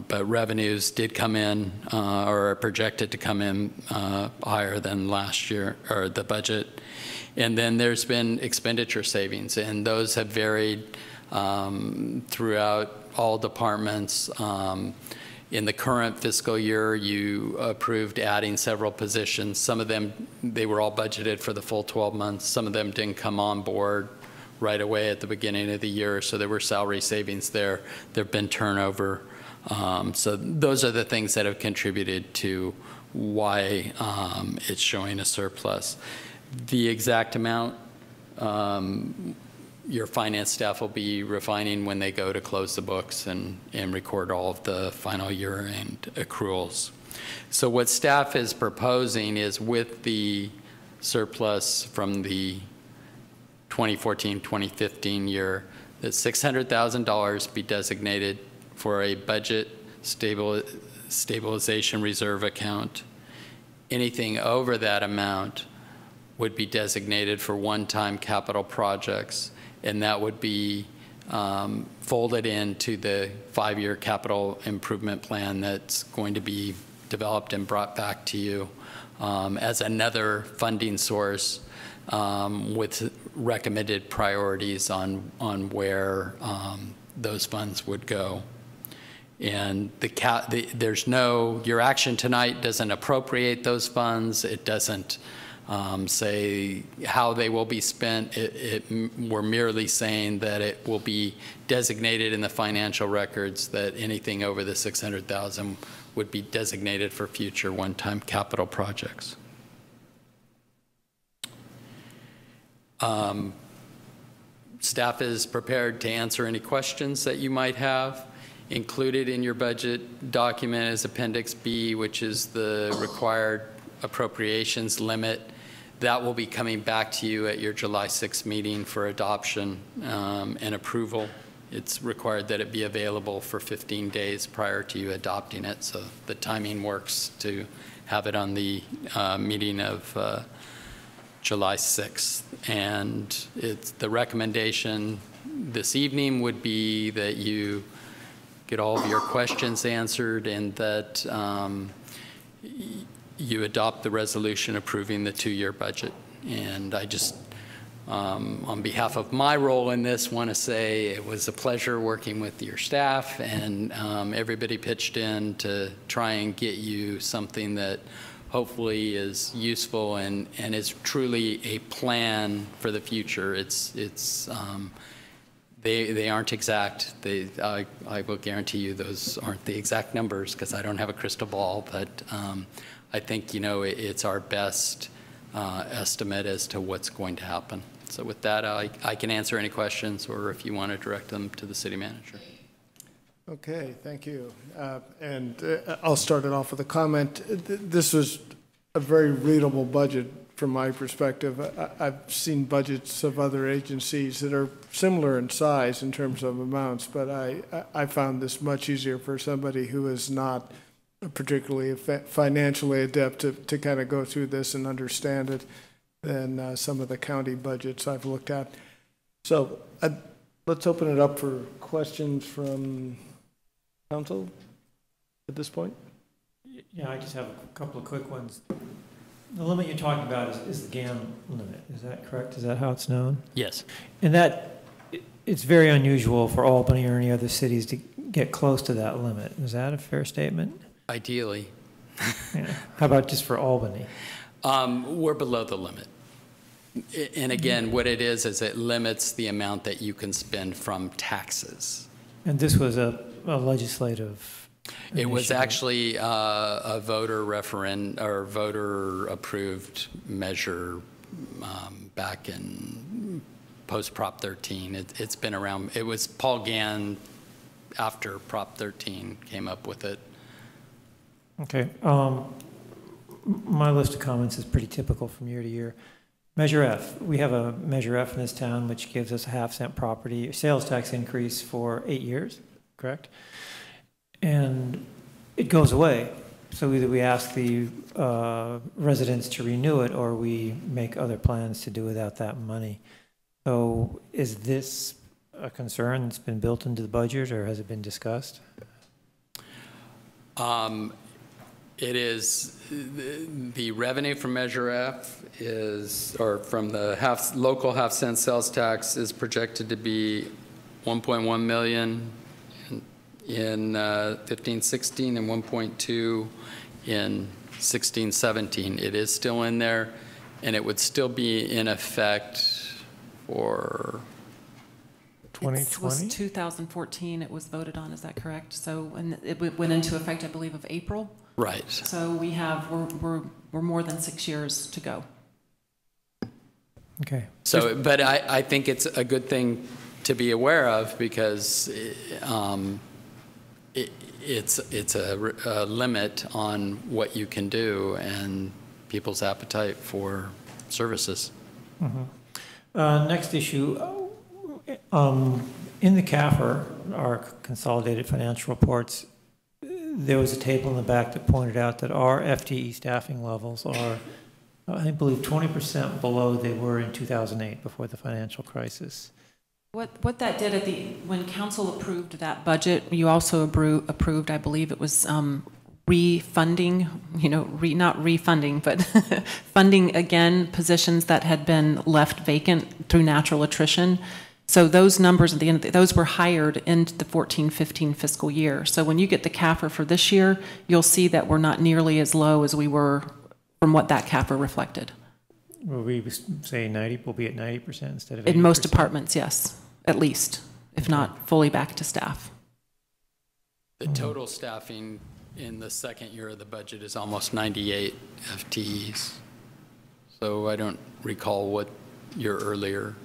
but revenues did come in or are projected to come in higher than last year or the budget. And then there's been expenditure savings, and those have varied throughout all departments. In the current fiscal year, you approved adding several positions. Some of them, they were all budgeted for the full 12 months. Some of them didn't come on board right away at the beginning of the year, so there were salary savings there. There have been turnover. So those are the things that have contributed to why it's showing a surplus. The exact amount, your finance staff will be refining when they go to close the books and record all of the final year-end accruals. So what staff is proposing is, with the surplus from the 2014-2015 year, that $600,000 be designated for a budget stabilization reserve account, anything over that amount would be designated for one-time capital projects, and that would be folded into the 5-year capital improvement plan that's going to be developed and brought back to you as another funding source with recommended priorities on where those funds would go. And there's no, your action tonight doesn't appropriate those funds. It doesn't say how they will be spent. We're merely saying that it will be designated in the financial records that anything over the $600,000 would be designated for future one-time capital projects. Staff is prepared to answer any questions that you might have. Included in your budget document is Appendix B, which is the required appropriations limit. That will be coming back to you at your July 6th meeting for adoption and approval. It's required that it be available for 15 days prior to you adopting it, so the timing works to have it on the meeting of July 6th. And it's the recommendation this evening would be that you get all of your questions answered and that you adopt the resolution approving the 2-year budget. And I just, on behalf of my role in this, want to say it was a pleasure working with your staff, and everybody pitched in to try and get you something that hopefully is useful and is truly a plan for the future. They aren't exact. I will guarantee you those aren't the exact numbers because I don't have a crystal ball, but I think, you know, it's our best estimate as to what's going to happen. So with that, I can answer any questions, or if you want to direct them to the city manager. Okay, thank you. I'll start it off with a comment. This was a very readable budget from my perspective. I've seen budgets of other agencies that are similar in size in terms of amounts, but I found this much easier for somebody who is not particularly financially adept to kind of go through this and understand it than some of the county budgets I've looked at. So let's open it up for questions from council at this point. Yeah, I just have a couple of quick ones. The limit you're talking about is the GAM limit. Is that correct? Is that how it's known? Yes. And it's very unusual for Albany or any other cities to get close to that limit. Is that a fair statement? Ideally. Yeah. How about just for Albany? We're below the limit. And again, what it is it limits the amount that you can spend from taxes. And this was a legislative initiative. It was actually a voter referendum or voter approved measure back in post Prop 13. It's been around. It was Paul Gann after Prop 13 came up with it. Okay. My list of comments is pretty typical from year to year. Measure F. We have a Measure F in this town, which gives us a half-cent property sales tax increase for 8 years, correct? And it goes away. So either we ask the residents to renew it, or we make other plans to do without that money. So is this a concern that's been built into the budget, or has it been discussed? It is, the revenue from Measure F or from the local half-cent sales tax is projected to be 1.1 million in 15-16 and 1.2 in 16-17. It is still in there, and it would still be in effect for 2020? It was 2014 it was voted on, is that correct? So and it went into effect, I believe, of April? Right. So we're more than 6 years to go. Okay. So, but I think it's a good thing to be aware of, because it's a limit on what you can do and people's appetite for services. Mm-hmm. Next issue, in the CAFR, our consolidated financial reports, there was a table in the back that pointed out that our FTE staffing levels are, I believe, 20% below they were in 2008 before the financial crisis. What that did when council approved that budget, you also approved, I believe it was refunding, not refunding, but funding again positions that had been left vacant through natural attrition. So those numbers at the end, those were hired into the 14-15 fiscal year. So when you get the CAFR for this year, you'll see that we're not nearly as low as we were from what that CAFR reflected. Will we say 90? We'll be at 90% instead of 80%? In most departments, yes, at least, if not fully back to staff. The total staffing in the second year of the budget is almost 98 FTEs. So I don't recall what year earlier.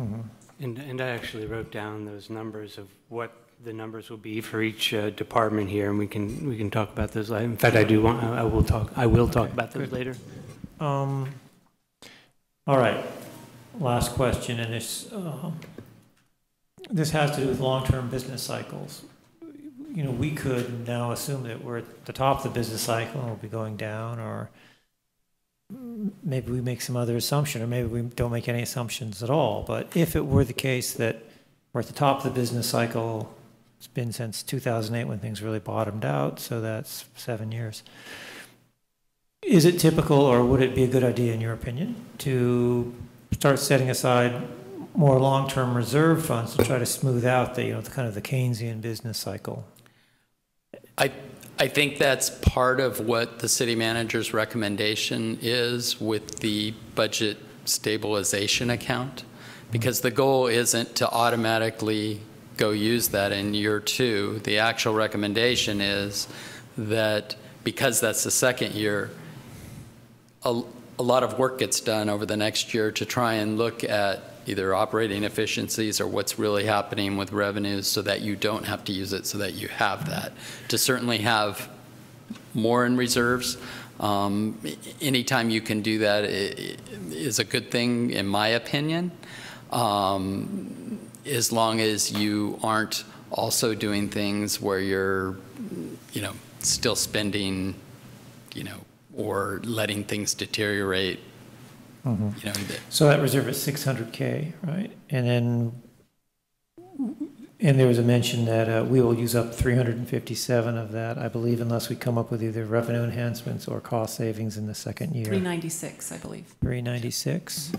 Mm-hmm. And I actually wrote down those numbers of what the numbers will be for each department here, and we can talk about those later. In fact, I will talk about those later. All right, last question, and this has to do with long-term business cycles. We could now assume that we're at the top of the business cycle and we'll be going down, or maybe we make some other assumption, or maybe we don't make any assumptions at all. But if it were the case that we're at the top of the business cycle, it's been since 2008 when things really bottomed out, so that's 7 years. Is it typical, or would it be a good idea, in your opinion, to start setting aside more long-term reserve funds to try to smooth out the, the kind of the Keynesian business cycle? I think that's part of what the city manager's recommendation is with the budget stabilization account, because the goal isn't to automatically go use that in year 2. The actual recommendation is that because that's the second year, a lot of work gets done over the next year to try and look at either operating efficiencies or what's really happening with revenues, so that you don't have to use it, so that you have that. To certainly have more in reserves, anytime you can do that is a good thing, in my opinion, as long as you aren't also doing things where you're, still spending, or letting things deteriorate. Mm-hmm. So that reserve is $600K, right? And there was a mention that we will use up 357 of that, I believe, unless we come up with either revenue enhancements or cost savings in the second year. 396, I believe. 396.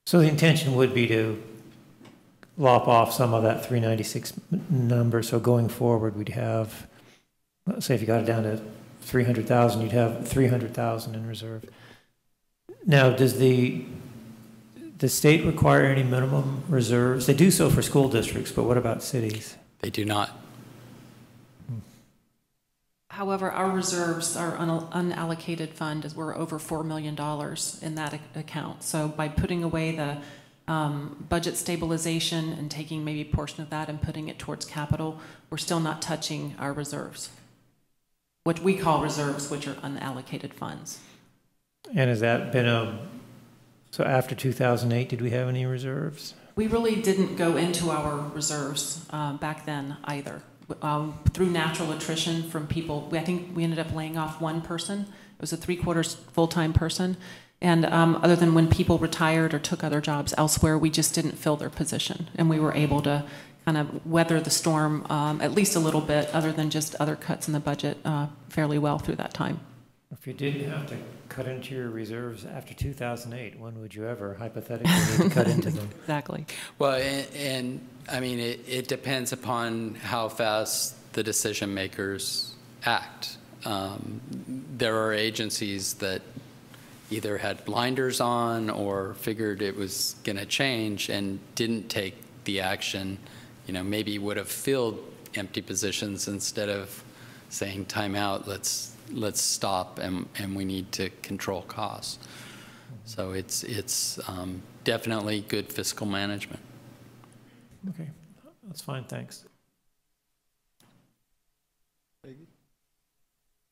So the intention would be to lop off some of that 396 number. So going forward, we'd have, let's say if you got it down to 300,000, you'd have 300,000 in reserve. Now, does the state require any minimum reserves? They do so for school districts, but what about cities? They do not. However, our reserves, our unallocated fund, is we're over $4 million in that account. So by putting away the budget stabilization and taking maybe a portion of that and putting it towards capital, we're still not touching our reserves, what we call reserves, which are unallocated funds. And has that been so after 2008, did we have any reserves? We really didn't go into our reserves back then either. Through natural attrition from people, I think we ended up laying off one person. It was a 3/4 full-time person. And other than when people retired or took other jobs elsewhere, we just didn't fill their position. And we were able to kind of weather the storm at least a little bit, other than just other cuts in the budget, fairly well through that time. If you didn't have to cut into your reserves after 2008, when would you ever hypothetically need to cut into them? Exactly. Well, and I mean, it depends upon how fast the decision makers act. There are agencies that either had blinders on or figured it was going to change and didn't take the action. Maybe would have filled empty positions instead of saying time out, let's stop and we need to control costs. So it's definitely good fiscal management. Okay, that's fine, thanks.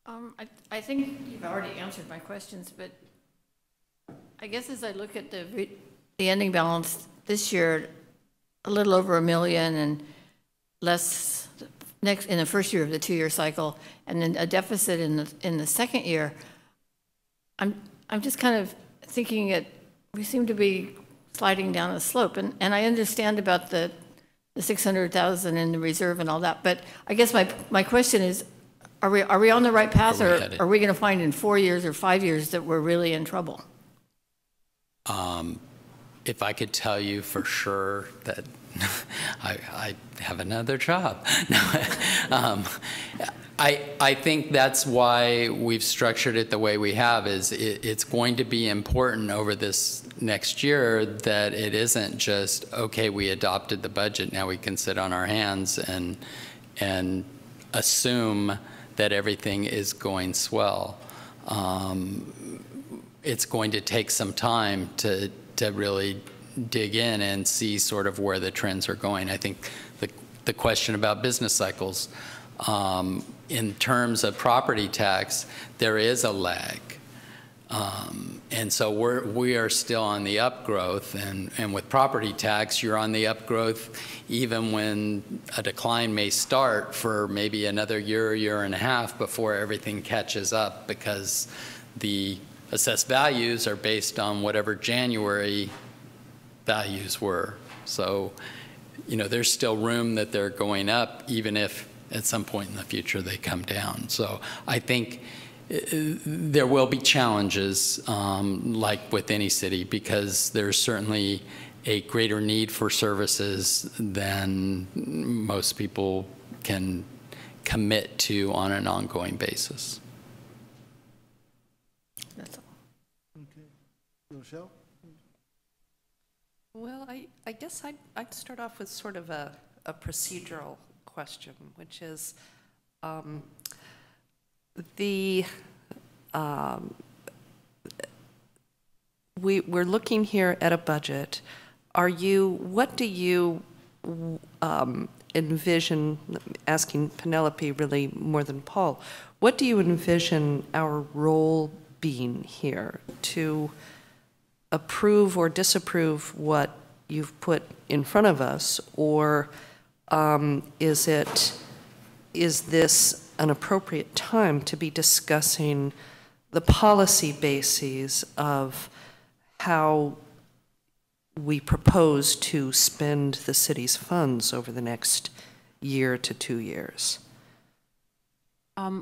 I think you've already answered my questions, but I guess as I look at the ending balance this year, a little over $1 million and less, in the first year of the 2-year cycle, and then a deficit in the second year, I'm just kind of thinking we seem to be sliding down a slope, and I understand about the 600,000 in the reserve and all that, but I guess my question is, are we on the right path, or are we going to find in 4 years or 5 years that we're really in trouble? If I could tell you for sure that I have another job. I think that's why we've structured it the way we have, is it's going to be important over this next year that it isn't just, okay, we adopted the budget, now we can sit on our hands and assume that everything is going swell. It's going to take some time to really dig in and see sort of where the trends are going. I think the question about business cycles, in terms of property tax, there is a lag. And so we are still on the upgrowth, and with property tax, you're on the upgrowth even when a decline may start for maybe another year and a half before everything catches up, because the assessed values are based on whatever January values were. So, you know, there's still room that they're going up, even if at some point in the future they come down. So I think there will be challenges, like with any city, because there's certainly a greater need for services than most people can commit to on an ongoing basis. That's all. Okay. Rochelle? Well, I guess I'd start off with sort of a procedural question, which is we're looking here at a budget. What do you envision, asking Penelope really more than Paul, what do you envision our role being here? To approve or disapprove what you've put in front of us, or is this an appropriate time to be discussing the policy bases of how we propose to spend the city's funds over the next year to 2 years?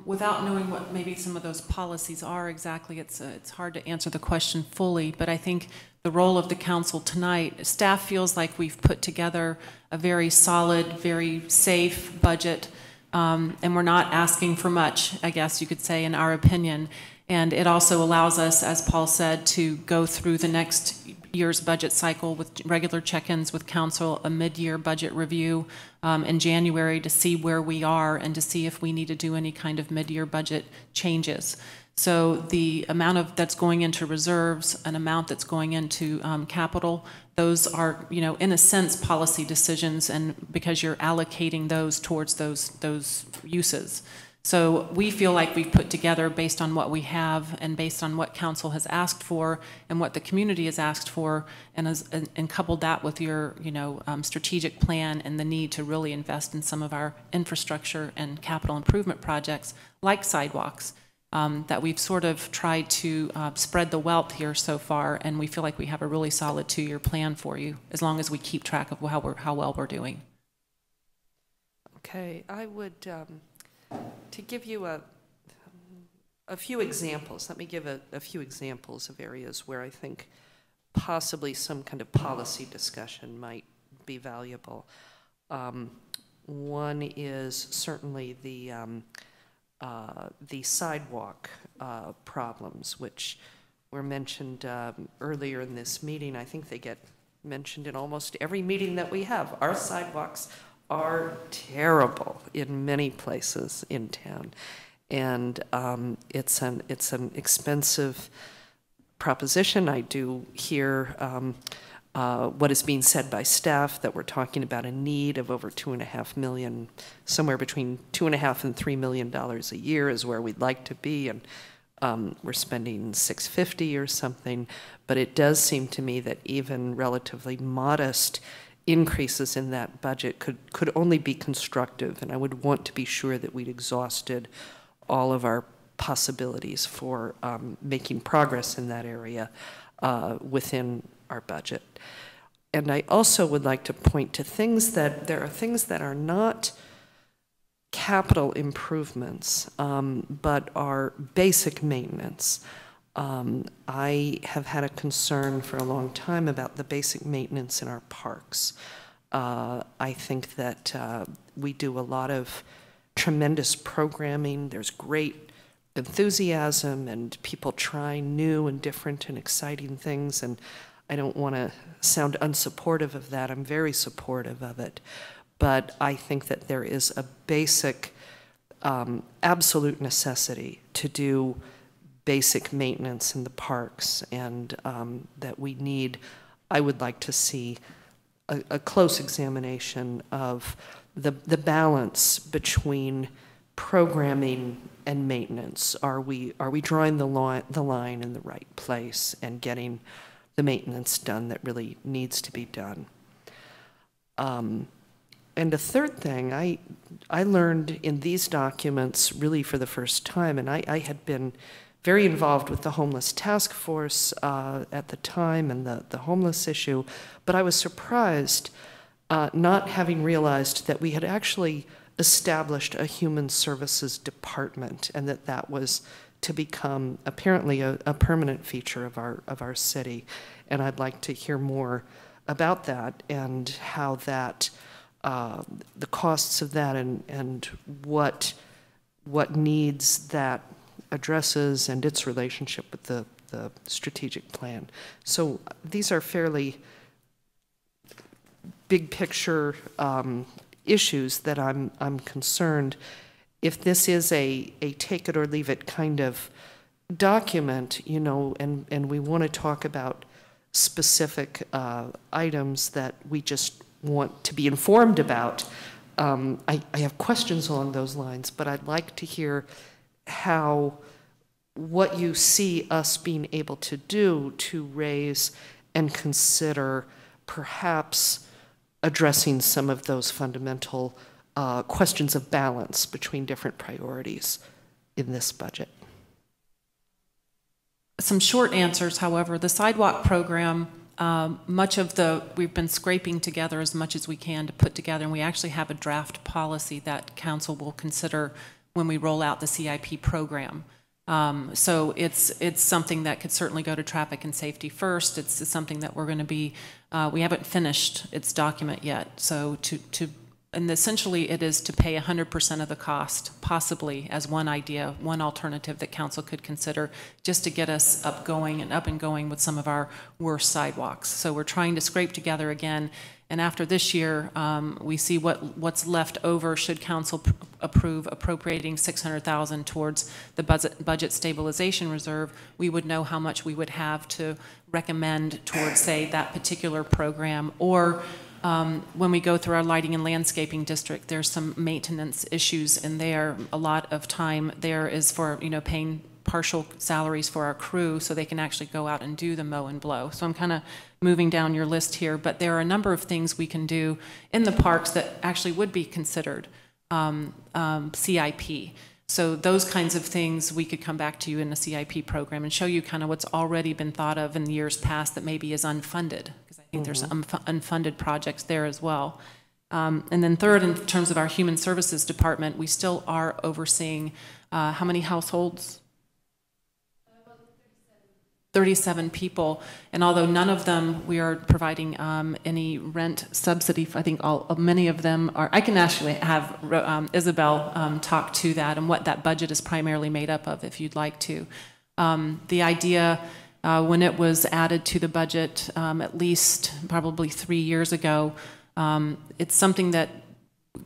Without knowing what maybe some of those policies are exactly, it's hard to answer the question fully, but I think the role of the council tonight, staff feels like we've put together a very solid, very safe budget, and we're not asking for much, I guess you could say, in our opinion. And it also allows us, as Paul said, to go through the next year's budget cycle with regular check-ins with council, a mid-year budget review in January to see where we are and to see if we need to do any kind of mid-year budget changes. So the amount that's going into reserves, an amount that's going into capital, those are, you know, in a sense, policy decisions, and because you're allocating those towards those uses. So we feel like we've put together, based on what we have and based on what council has asked for and what the community has asked for, and coupled that with your, you know, strategic plan and the need to really invest in some of our infrastructure and capital improvement projects like sidewalks, that we've sort of tried to spread the wealth here so far, and we feel like we have a really solid 2-year plan for you, as long as we keep track of how well we're doing. Okay, I would, to give you a few examples, let me give a few examples of areas where I think possibly some kind of policy discussion might be valuable. One is certainly the sidewalk problems, which were mentioned earlier in this meeting. I think they get mentioned in almost every meeting that we have. Our sidewalks are terrible in many places in town, and it's an expensive proposition. I do hear what is being said by staff, that we're talking about a need of over $2.5 million, somewhere between $2.5 and $3 million a year is where we'd like to be, and we're spending $650 or something. But it does seem to me that even relatively modest increases in that budget could only be constructive, and I would want to be sure that we'd exhausted all of our possibilities for making progress in that area within our budget. And I also would like to point to there are things that are not capital improvements, but are basic maintenance. I have had a concern for a long time about the basic maintenance in our parks. I think that we do a lot of tremendous programming. There's great enthusiasm and people trying new and different and exciting things, and I don't want to sound unsupportive of that. I'm very supportive of it. But I think that there is a basic, absolute necessity to do basic maintenance in the parks, and that we need, I would like to see a close examination of the balance between programming and maintenance. Are we drawing the line in the right place and getting the maintenance done that really needs to be done? And the third thing, I learned in these documents really for the first time, and I had been very involved with the homeless task force at the time and the homeless issue, but I was surprised not having realized that we had actually established a human services department, and that was to become apparently a permanent feature of our city. And I'd like to hear more about that and how that the costs of that and what needs that addresses and its relationship with the strategic plan. So these are fairly big picture issues that I'm concerned. If this is a take it or leave it kind of document, you know, and we want to talk about specific items that we just want to be informed about, I have questions along those lines, but I'd like to hear what you see us being able to do to raise and consider perhaps addressing some of those fundamental questions of balance between different priorities in this budget. Some short answers, however. The sidewalk program, we've been scraping together as much as we can to put together, and we actually have a draft policy that council will consider when we roll out the CIP program. So it's something that could certainly go to traffic and safety first. It's something that we're going to be, we haven't finished its document yet. So and essentially it is to pay 100% of the cost, possibly as one idea, one alternative that council could consider, just to get us up and going with some of our worst sidewalks. So we're trying to scrape together again. And after this year, we see what's left over should council approve appropriating $600,000 towards the budget stabilization reserve. We would know how much we would have to recommend towards, say, that particular program. Or when we go through our lighting and landscaping district, there's some maintenance issues in there. A lot of time there is for, paying partial salaries for our crew so they can actually go out and do the mow and blow. So I'm kind of moving down your list here, but there are a number of things we can do in the parks that actually would be considered CIP. So those kinds of things we could come back to you in the CIP program and show you kind of what's already been thought of in years past that maybe is unfunded, because I think there's some unfunded projects there as well. And then third, in terms of our human services department, we still are overseeing how many households? 37 people, and although none of them we are providing any rent subsidy, I think many of them are. I can actually have Isabel talk to that and what that budget is primarily made up of, if you'd like to. The idea when it was added to the budget at least probably 3 years ago, it's something that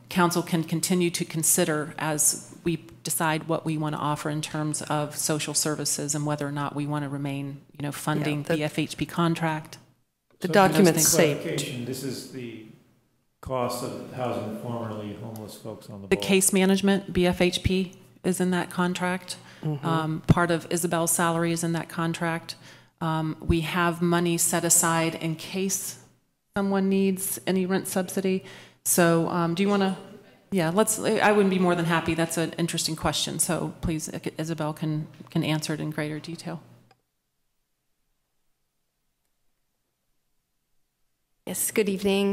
council can continue to consider as we decide what we want to offer in terms of social services and whether or not we want to remain, funding the FHP contract. The documents say this is the cost of housing formerly homeless folks on the The case management, BFHP, is in that contract. Part of Isabel's salary is in that contract. We have money set aside in case someone needs any rent subsidy. So do you want to, yeah, I would be more than happy. That's an interesting question. So please, Isabel can answer it in greater detail. Yes, good evening.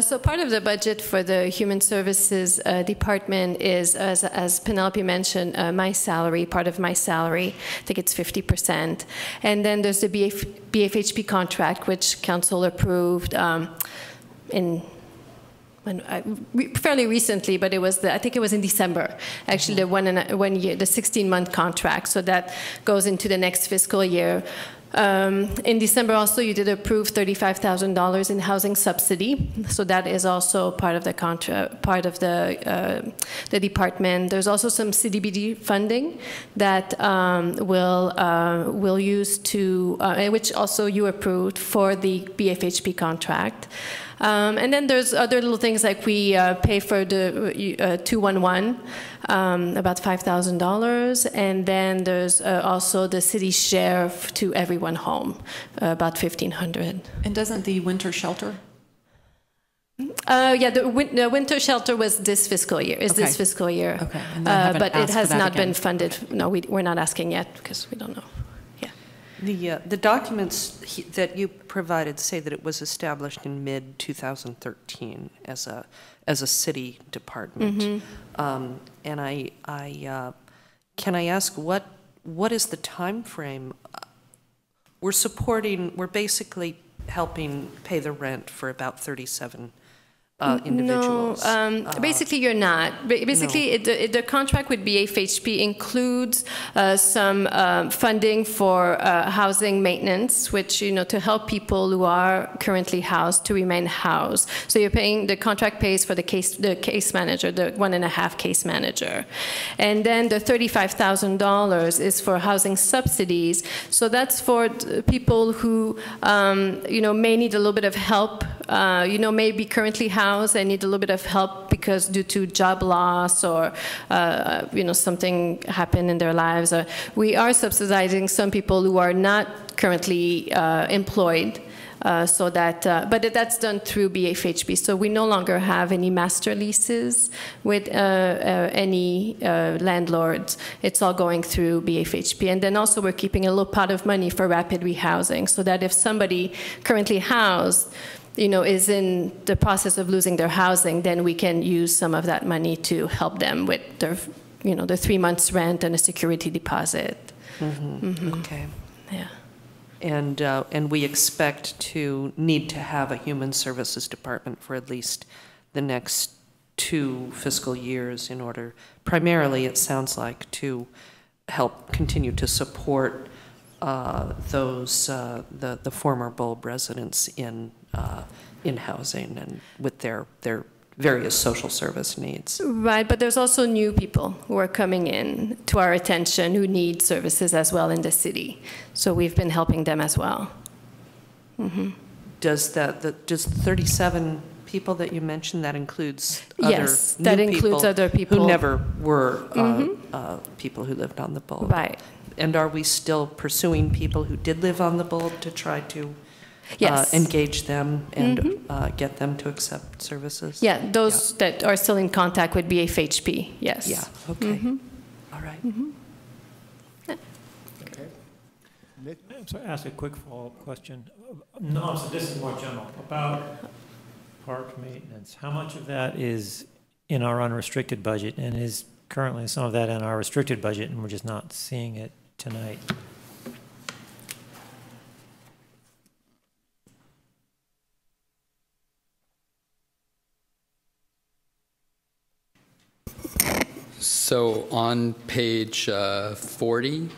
So part of the budget for the Human Services Department is, as Penelope mentioned, my salary, part of my salary. I think it's 50%. And then there's the BFHP contract, which Council approved fairly recently, but it was I think it was in December, actually, the 1 year, the 16-month contract. So that goes into the next fiscal year. In December also, you did approve $35,000 in housing subsidy, so that is also part of the part of the department. There's also some CDBG funding that we'll use to, which also you approved for the BFHP contract. And then there's other little things like we pay for the 211, about $5,000, and then there's also the city share to everyone home, about $1,500. And doesn't the winter shelter? Yeah, the winter shelter was this fiscal year. This fiscal year? Okay, but it has not been funded. No, we're not asking yet because we don't know. The documents that you provided say that it was established in mid-2013 as a city department. Mm-hmm. And can I ask what is the time frame? We're basically helping pay the rent for about 37 individuals. No, basically you're not. Basically, no. The contract with BFHP includes some funding for housing maintenance, which, to help people who are currently housed to remain housed. So you're paying, the contract pays for the case manager, the 1.5 case manager. And then the $35,000 is for housing subsidies. So that's for people who, may need a little bit of help, may be currently housed and need a little bit of help because due to job loss or something happened in their lives. We are subsidizing some people who are not currently employed, so that but that's done through BFHP. So we no longer have any master leases with any landlords. It's all going through BFHP. And then also we're keeping a little pot of money for rapid rehousing, so that if somebody currently housed is in the process of losing their housing, then we can use some of that money to help them with their, the 3 months rent and a security deposit. Mm-hmm. Mm-hmm. Okay. Yeah. And we expect to need to have a human services department for at least the next 2 fiscal years in order, primarily it sounds like, to help continue to support those the former Bulb residents in housing and with their various social service needs. Right, but there's also new people who are coming in to our attention who need services as well in the city. So we've been helping them as well. Mm-hmm. Does the 37 people that you mentioned, that includes yes, that includes other people who never were people who lived on the Bulb? Right. And are we still pursuing people who did live on the Bulb to try to yes. Engage them and get them to accept services? Yeah, those that are still in contact with BFHP, yes. Yeah, okay. Mm-hmm. All right. Mm-hmm. Okay. Nick? I'm sorry, ask a quick follow-up question. No, so this is more general. About park maintenance, how much of that is in our unrestricted budget and is currently some of that in our restricted budget and we're just not seeing it tonight? So on page 40,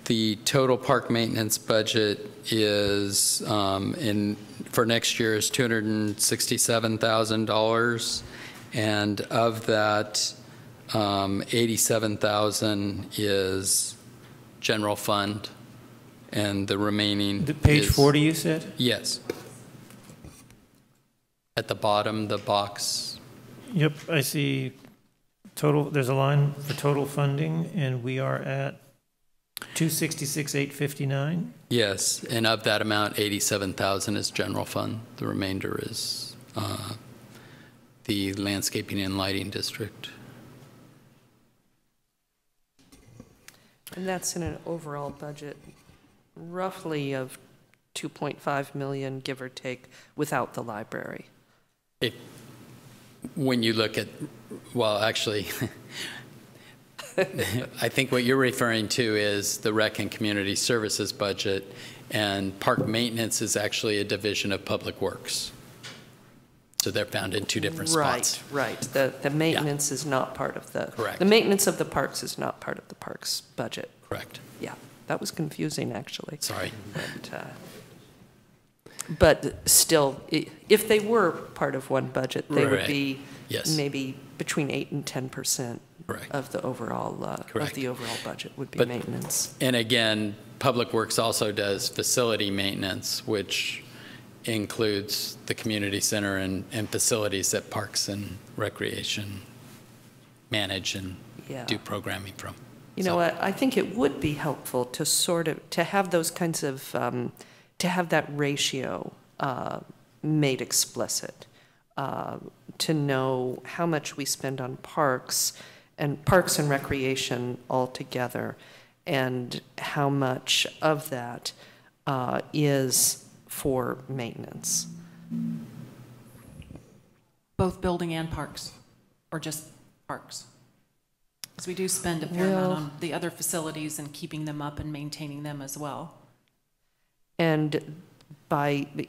the total park maintenance budget is for next year is $267,000, and of that, $87,000 is general fund, and the remaining. Page 40, you said? Yes. At the bottom, the box. Yep, I see. Total, there's a line for total funding, and we are at 266,859. Yes, and of that amount, 87,000 is general fund. The remainder is the landscaping and lighting district. And that's in an overall budget roughly of 2.5 million, give or take, without the library. When you look at, well, actually, I think what you're referring to is the rec and community services budget, and park maintenance is actually a division of public works. So they're found in two different spots. Right. The maintenance is not part of the. Correct. The maintenance of the parks is not part of the parks budget. Correct. Yeah, that was confusing, actually. Sorry. But still, if they were part of one budget, they would be maybe between 8 and 10% of the overall budget would be maintenance. And again, Public Works also does facility maintenance, which includes the community center and facilities that Parks and Recreation manage and do programming from. You know what? I think it would be helpful to to have those kinds of to have that ratio made explicit, to know how much we spend on parks and recreation altogether, and how much of that is for maintenance. Both building and parks, or just parks? Because we do spend a fair amount on the other facilities and keeping them up and maintaining them as well. And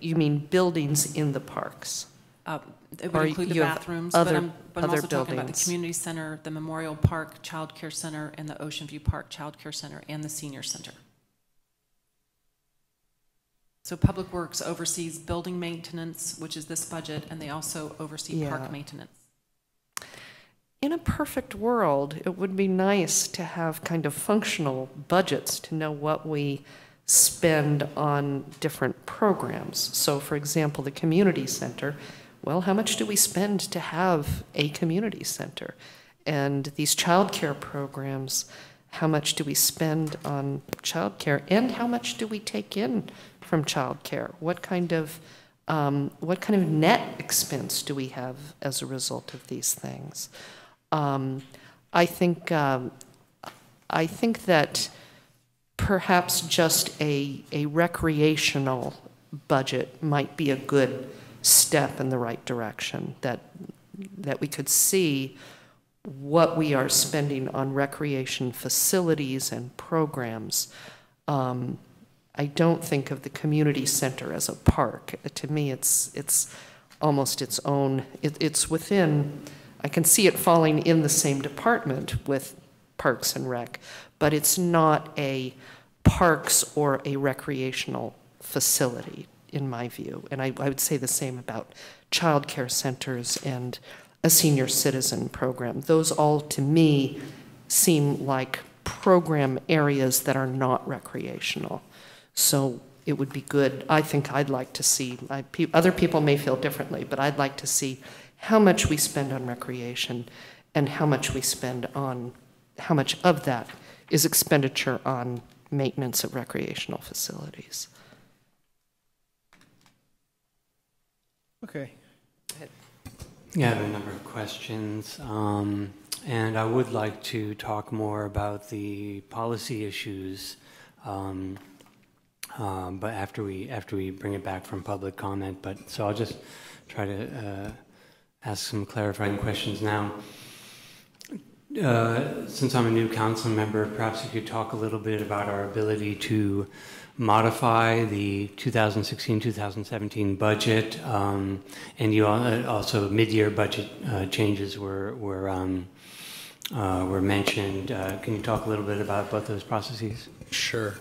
you mean buildings in the parks? It would include the bathrooms, but I'm also talking about the community center, the Memorial Park Child Care Center, and the Ocean View Park Child Care Center, and the Senior Center. So Public Works oversees building maintenance, which is this budget, and they also oversee park maintenance. In a perfect world, it would be nice to have kind of functional budgets to know what we spend on different programs. So, for example, the community center, well, how much do we spend to have a community center? And these child care programs, how much do we spend on child care, and how much do we take in from child care? What kind of net expense do we have as a result of these things? I think that perhaps just a recreational budget might be a good step in the right direction, that we could see what we are spending on recreation facilities and programs. I don't think of the community center as a park. To me, it's almost its own, it's within, I can see it falling in the same department with Parks and Rec, but it's not a parks or a recreational facility, in my view. And I would say the same about child care centers and a senior citizen program. Those all, to me, seem like program areas that are not recreational. So it would be good, I think I'd like to see, other people may feel differently, but I'd like to see how much we spend on recreation and how much we spend on, how much of that is expenditure on maintenance of recreational facilities. Okay. Yeah, I have a number of questions. And I would like to talk more about the policy issues, but after we bring it back from public comment. But so I'll just try to ask some clarifying questions now. Since I'm a new council member, perhaps you could talk a little bit about our ability to modify the 2016-2017 budget, and you also mid-year budget changes were mentioned. Can you talk a little bit about both those processes? Sure.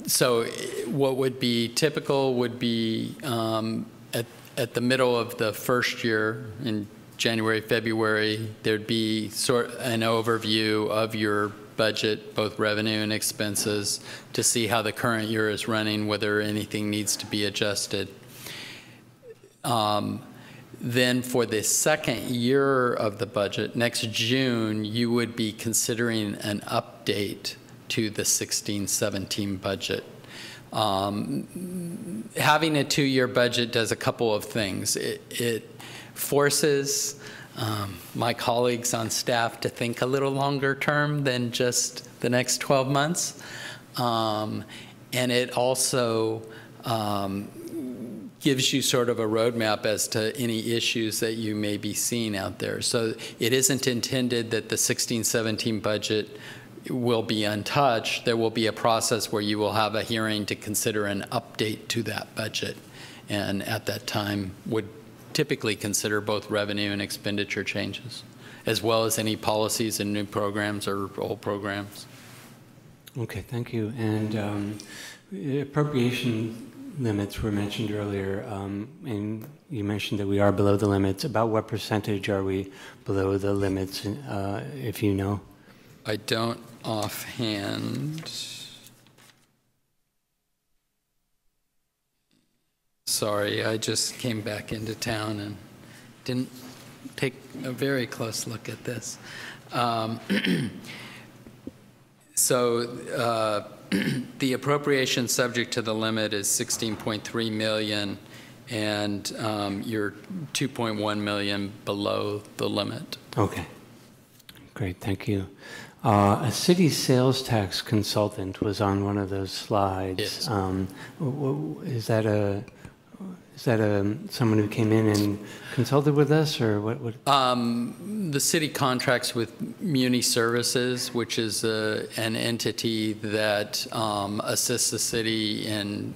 So what would be typical would be at the middle of the first year in January, February, there'd be sort of an overview of your budget, both revenue and expenses, to see how the current year is running, whether anything needs to be adjusted. Then for the second year of the budget, next June, you would be considering an update to the 16-17 budget. Having a 2-year budget does a couple of things. It forces my colleagues on staff to think a little longer term than just the next 12 months. And it also gives you sort of a roadmap as to any issues that you may be seeing out there. So it isn't intended that the 16-17 budget will be untouched. There will be a process where you will have a hearing to consider an update to that budget. And at that time would typically consider both revenue and expenditure changes, as well as any policies and new programs or old programs. Okay, thank you. And appropriation limits were mentioned earlier, and you mentioned that we are below the limits. About what percentage are we below the limits, if you know? I don't offhand. Sorry, I just came back into town and didn't take a very close look at this. The appropriation subject to the limit is $16.3 million, and you're $2.1 million below the limit. Okay, great, thank you. A city sales tax consultant was on one of those slides. Yes. Is that someone who came in and consulted with us, or what? The city contracts with Muni Services, which is an entity that assists the city in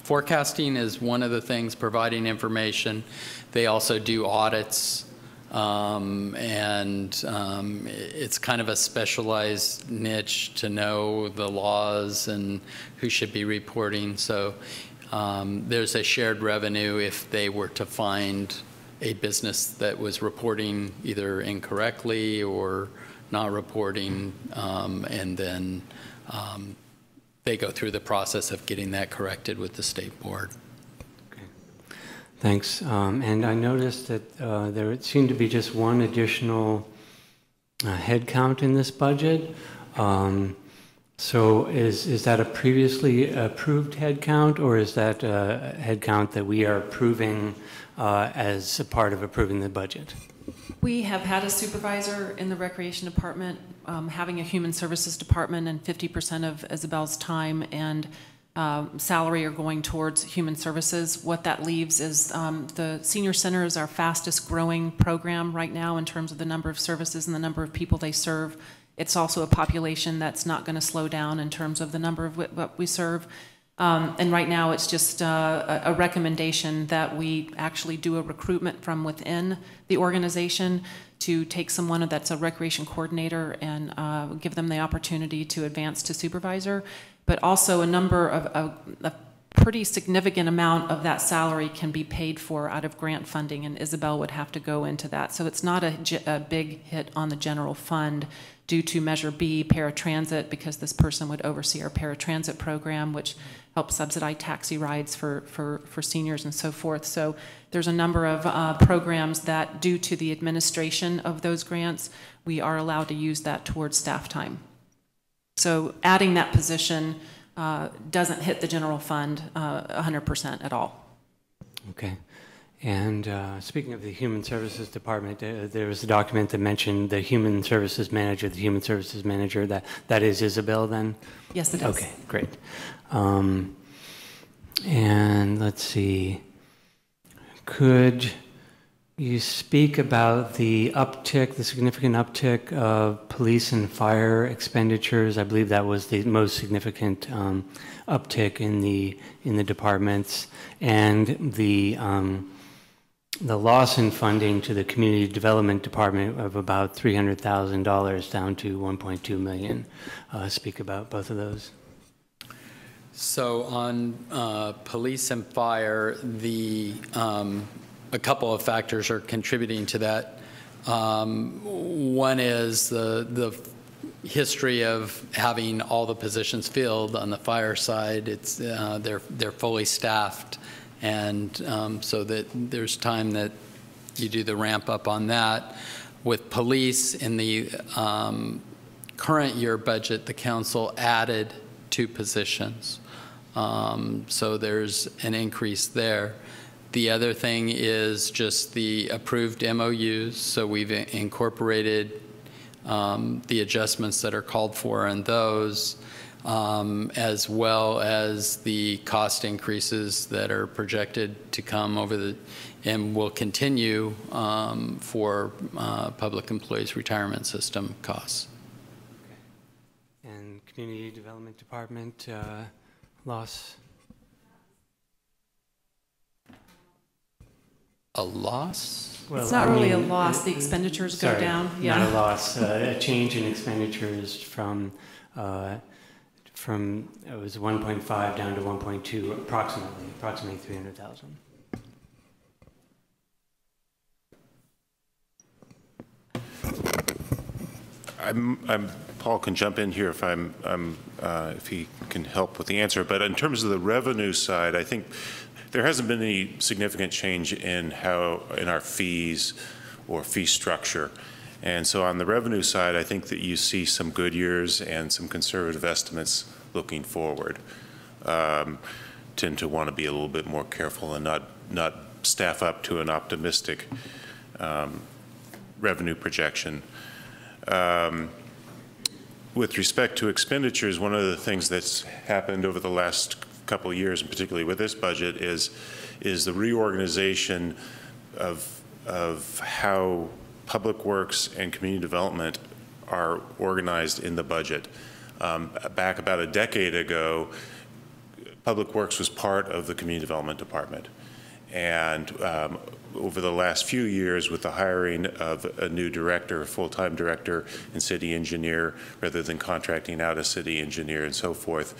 forecasting is one of the things, providing information. They also do audits, and it's kind of a specialized niche to know the laws and who should be reporting. So there's a shared revenue if they were to find a business that was reporting either incorrectly or not reporting, and then they go through the process of getting that corrected with the state board. Okay. Thanks. And I noticed that there seemed to be just one additional head count in this budget. So is that a previously approved head count, or is that a head count that we are approving as a part of approving the budget? We have had a supervisor in the Recreation Department, having a Human Services Department, and 50% of Isabel's time and salary are going towards Human Services. What that leaves is the Senior Center is our fastest growing program right now in terms of the number of services and the number of people they serve. It's also a population that's not going to slow down in terms of the number of what we serve. And right now it's just a recommendation that we actually do a recruitment from within the organization to take someone that's a recreation coordinator and give them the opportunity to advance to supervisor. But also a pretty significant amount of that salary can be paid for out of grant funding, and Isabel would have to go into that. So it's not a big hit on the general fund due to Measure B, paratransit, because this person would oversee our paratransit program, which helps subsidize taxi rides for seniors and so forth. So there's a number of programs that, due to the administration of those grants, we are allowed to use that towards staff time. So adding that position doesn't hit the general fund 100% at all. Okay. And speaking of the Human Services Department, there was a document that mentioned the Human Services Manager, that is Isabel then? Yes, it is. Okay, great. And let's see, could you speak about the uptick, the significant uptick of police and fire expenditures? I believe that was the most significant uptick in the departments, and the loss in funding to the Community Development Department of about $300,000 down to $1.2 million. Speak about both of those. So on police and fire, a couple of factors are contributing to that. One is the history of having all the positions filled on the fire side. It's they're fully staffed, and so that there's time that you do the ramp up on that. With police in the current year budget, the council added 2 positions. So there's an increase there. The other thing is just the approved MOUs. So we've incorporated the adjustments that are called for in those, as well as the cost increases that are projected to come over the and will continue for public employees retirement system costs. Okay. And Community Development Department loss? A loss? Well, it's not really a loss. The expenditures go down. Yeah. Not a loss. A change in expenditures from it was 1.5 down to 1.2, approximately 300,000. Paul can jump in here if he can help with the answer. But in terms of the revenue side, I think there hasn't been any significant change in our fees or fee structure. And so on the revenue side, I think that you see some good years and some conservative estimates looking forward. Tend to want to be a little bit more careful and not staff up to an optimistic revenue projection. With respect to expenditures, one of the things that's happened over the last couple of years, and particularly with this budget, is the reorganization of how public works and community development are organized in the budget. Back about a decade ago, public works was part of the community development department. And over the last few years, with the hiring of a new director, a full-time director and city engineer, rather than contracting out a city engineer and so forth,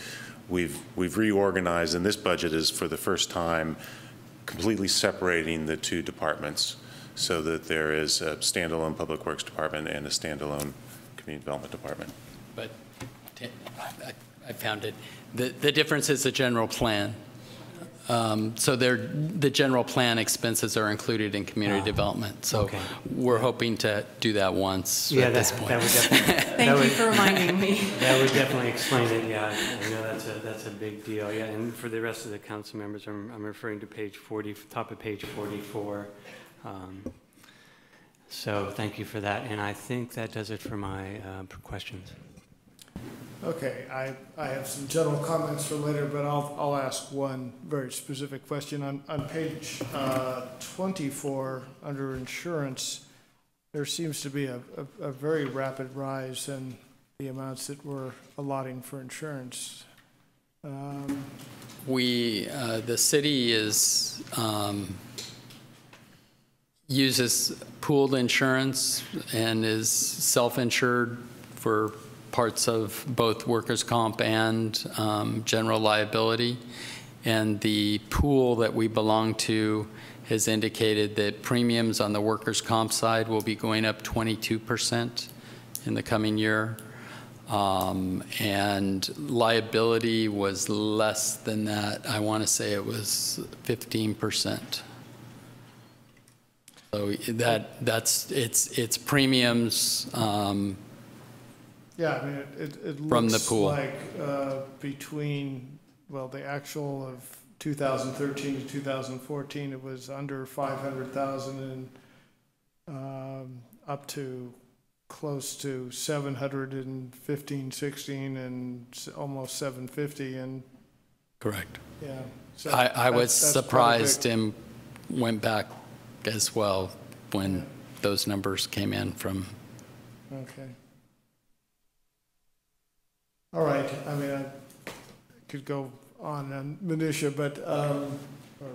we've reorganized, and this budget is for the first time completely separating the 2 departments so that there is a standalone public works department and a standalone community development department. But I found it. The difference is the general plan. So the general plan expenses are included in community development. So we're hoping to do that once at this point. That would definitely, Thank you for reminding me. That would definitely explain it. Yeah, I know that's a big deal. Yeah, and for the rest of the council members, I'm referring to page 40, top of page 44. So thank you for that. And I think that does it for my questions. Okay, I have some general comments for later, but I'll ask one very specific question. On page 24, under insurance, there seems to be a very rapid rise in the amounts that we're allotting for insurance. The city uses pooled insurance and is self-insured for parts of both workers' comp and general liability. And the pool that we belong to has indicated that premiums on the workers' comp side will be going up 22% in the coming year. And liability was less than that. I want to say it was 15%. So it's premiums. Yeah, I mean, it from looks the pool. like between, well, the actual of 2013 to 2014, it was under 500,000 and up to close to 715, 16, and almost 750. And correct. Yeah. So I was surprised and went back as well when those numbers came in from. Okay. All right. I mean, I could go on minutia, but or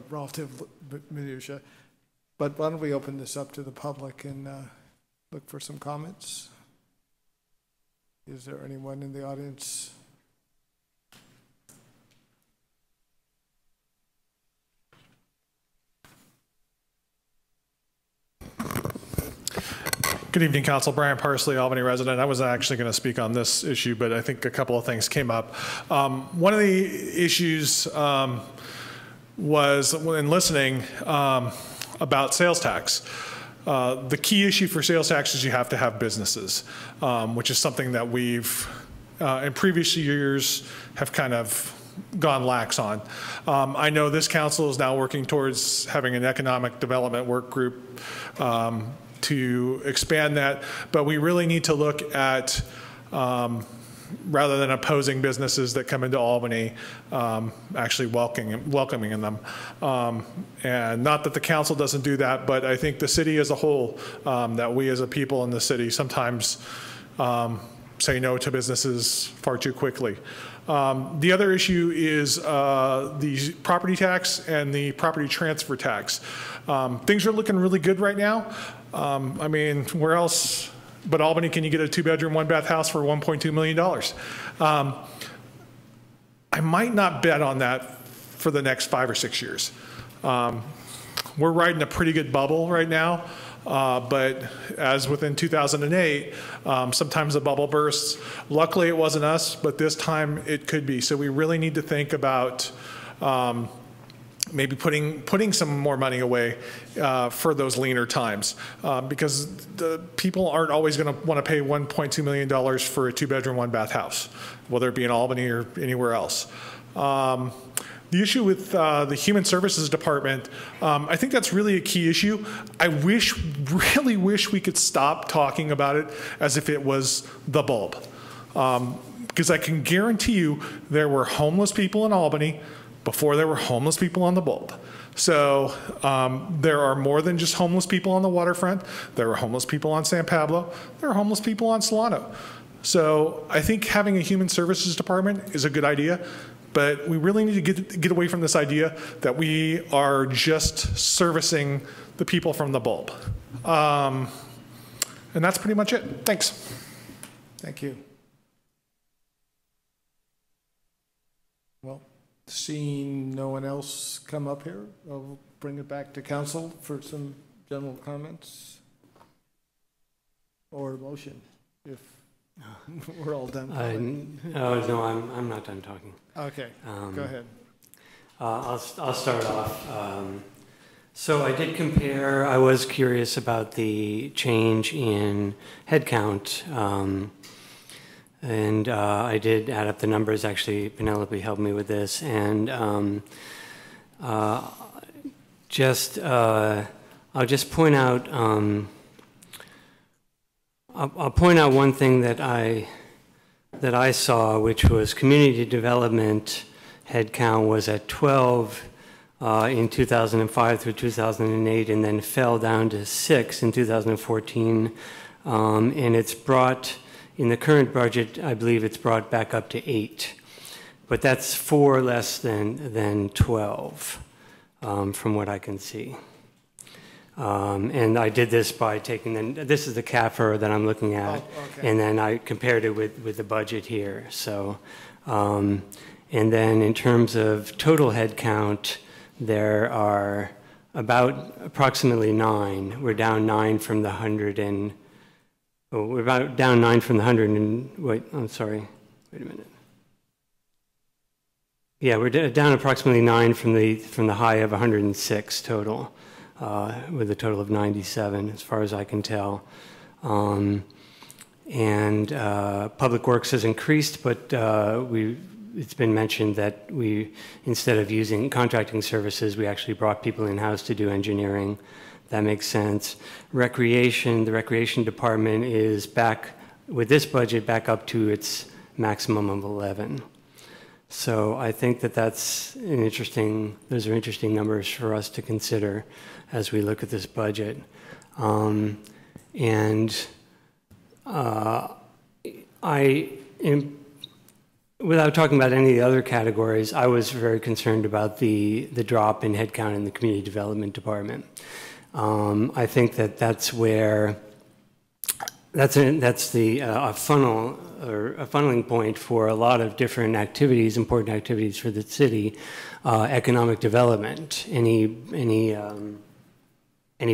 relative minutia. But why don't we open this up to the public and look for some comments? Is there anyone in the audience? Good evening, Council. Brian Parsley, Albany resident. I was actually going to speak on this issue, but I think a couple of things came up. One of the issues was, when listening, about sales tax. The key issue for sales tax is you have to have businesses, which is something that we've, in previous years, have kind of gone lax on. I know this council is now working towards having an economic development work group to expand that, but we really need to look at, rather than opposing businesses that come into Albany, actually welcoming them. And not that the council doesn't do that, but I think the city as a whole, that we as a people in the city sometimes say no to businesses far too quickly. The other issue is the property tax and the property transfer tax. Things are looking really good right now. I mean, where else but Albany can you get a 2-bedroom, 1-bath house for $1.2 million? I might not bet on that for the next 5 or 6 years. We're riding a pretty good bubble right now. But as within 2008, sometimes the bubble bursts. Luckily, it wasn't us, but this time it could be. So we really need to think about maybe putting some more money away for those leaner times, because the people aren't always going to want to pay $1.2 million for a 2-bedroom, 1-bath house, whether it be in Albany or anywhere else. The issue with the Human Services Department, I think that's really a key issue. I really wish we could stop talking about it as if it was the bulb. Because I can guarantee you there were homeless people in Albany before there were homeless people on the bulb. So there are more than just homeless people on the waterfront. There are homeless people on San Pablo. There are homeless people on Solano. So I think having a Human Services Department is a good idea. But we really need to get away from this idea that we are just servicing the people from the bulb. And that's pretty much it. Thanks. Thank you. Well, seeing no one else come up here, I'll bring it back to council for some general comments or motion, if we're all done. Oh, no, I'm not done talking. Okay, go ahead. I'll start off. So I did compare, I was curious about the change in headcount. And I did add up the numbers. Actually, Penelope helped me with this. And I'll just point out, I'll point out one thing that I saw, which was community development headcount was at 12 in 2005 through 2008, and then fell down to 6 in 2014. And it's brought, in the current budget, I believe it's brought back up to 8. But that's 4 less than 12, from what I can see. And I did this by taking, this is the CAFR that I'm looking at, and then I compared it with the budget here. So, and then in terms of total head count, there are about approximately 9. We're down 9 from the 100 and, oh, we're about down 9 from the 100 and, wait, I'm sorry, wait a minute. Yeah, we're down approximately 9 from the high of 106 total. With a total of 97, as far as I can tell. And Public Works has increased, but it's been mentioned that we, instead of using contracting services, we actually brought people in-house to do engineering. That makes sense. Recreation, the Recreation Department is back, with this budget, back up to its maximum of 11. So I think that those are interesting numbers for us to consider as we look at this budget. Without talking about any of the other categories, I was very concerned about the drop in headcount in the Community Development Department. I think that's where, that's a funnel, or a funneling point for a lot of different activities, important activities for the city. Economic development, any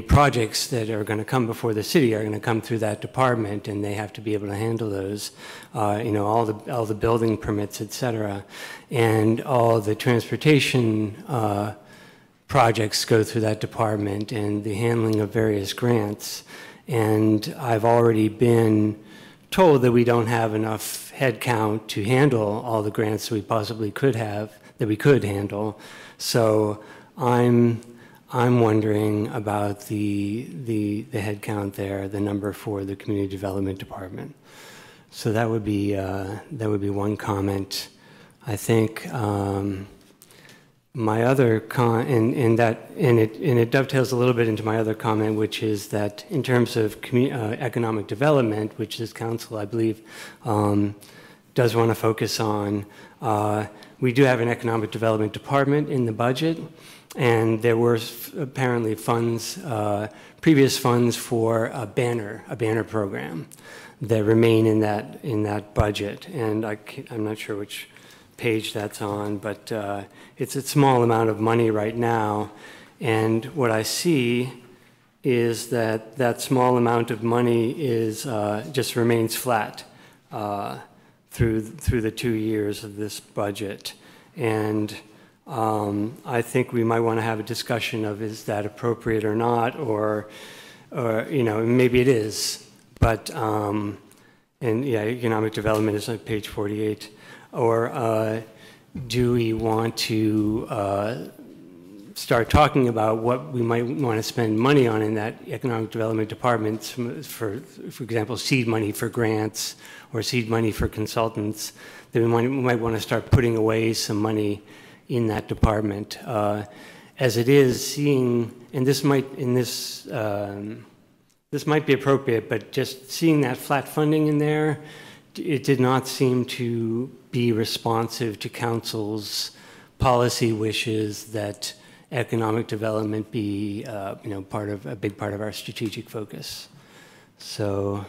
projects that are going to come before the city are going to come through that department, and they have to be able to handle those. All the building permits, et cetera, and all the transportation projects go through that department and the handling of various grants. And I've already been told that we don't have enough headcount to handle all the grants we possibly could have, that we could handle. So I'm wondering about the headcount there, the number for the community development department. So that would be one comment. I think my other and it dovetails a little bit into my other comment, which is that in terms of economic development, which this council, I believe, does want to focus on, we do have an economic development department in the budget, and there were apparently funds, previous funds for a banner program that remain in that budget, and I'm not sure which page that's on, but it's a small amount of money right now, and what I see is that that small amount of money is just remains flat through the 2 years of this budget, and I think we might want to have a discussion of is that appropriate or not, or maybe it is, but and yeah, economic development is on page 48. Or do we want to start talking about what we might want to spend money on in that economic development department, for example, seed money for grants or seed money for consultants, that we might want to start putting away some money in that department. As it is, seeing, and this might be appropriate, but just seeing that flat funding in there, it did not seem to be responsive to council's policy wishes that economic development be a big part of our strategic focus. So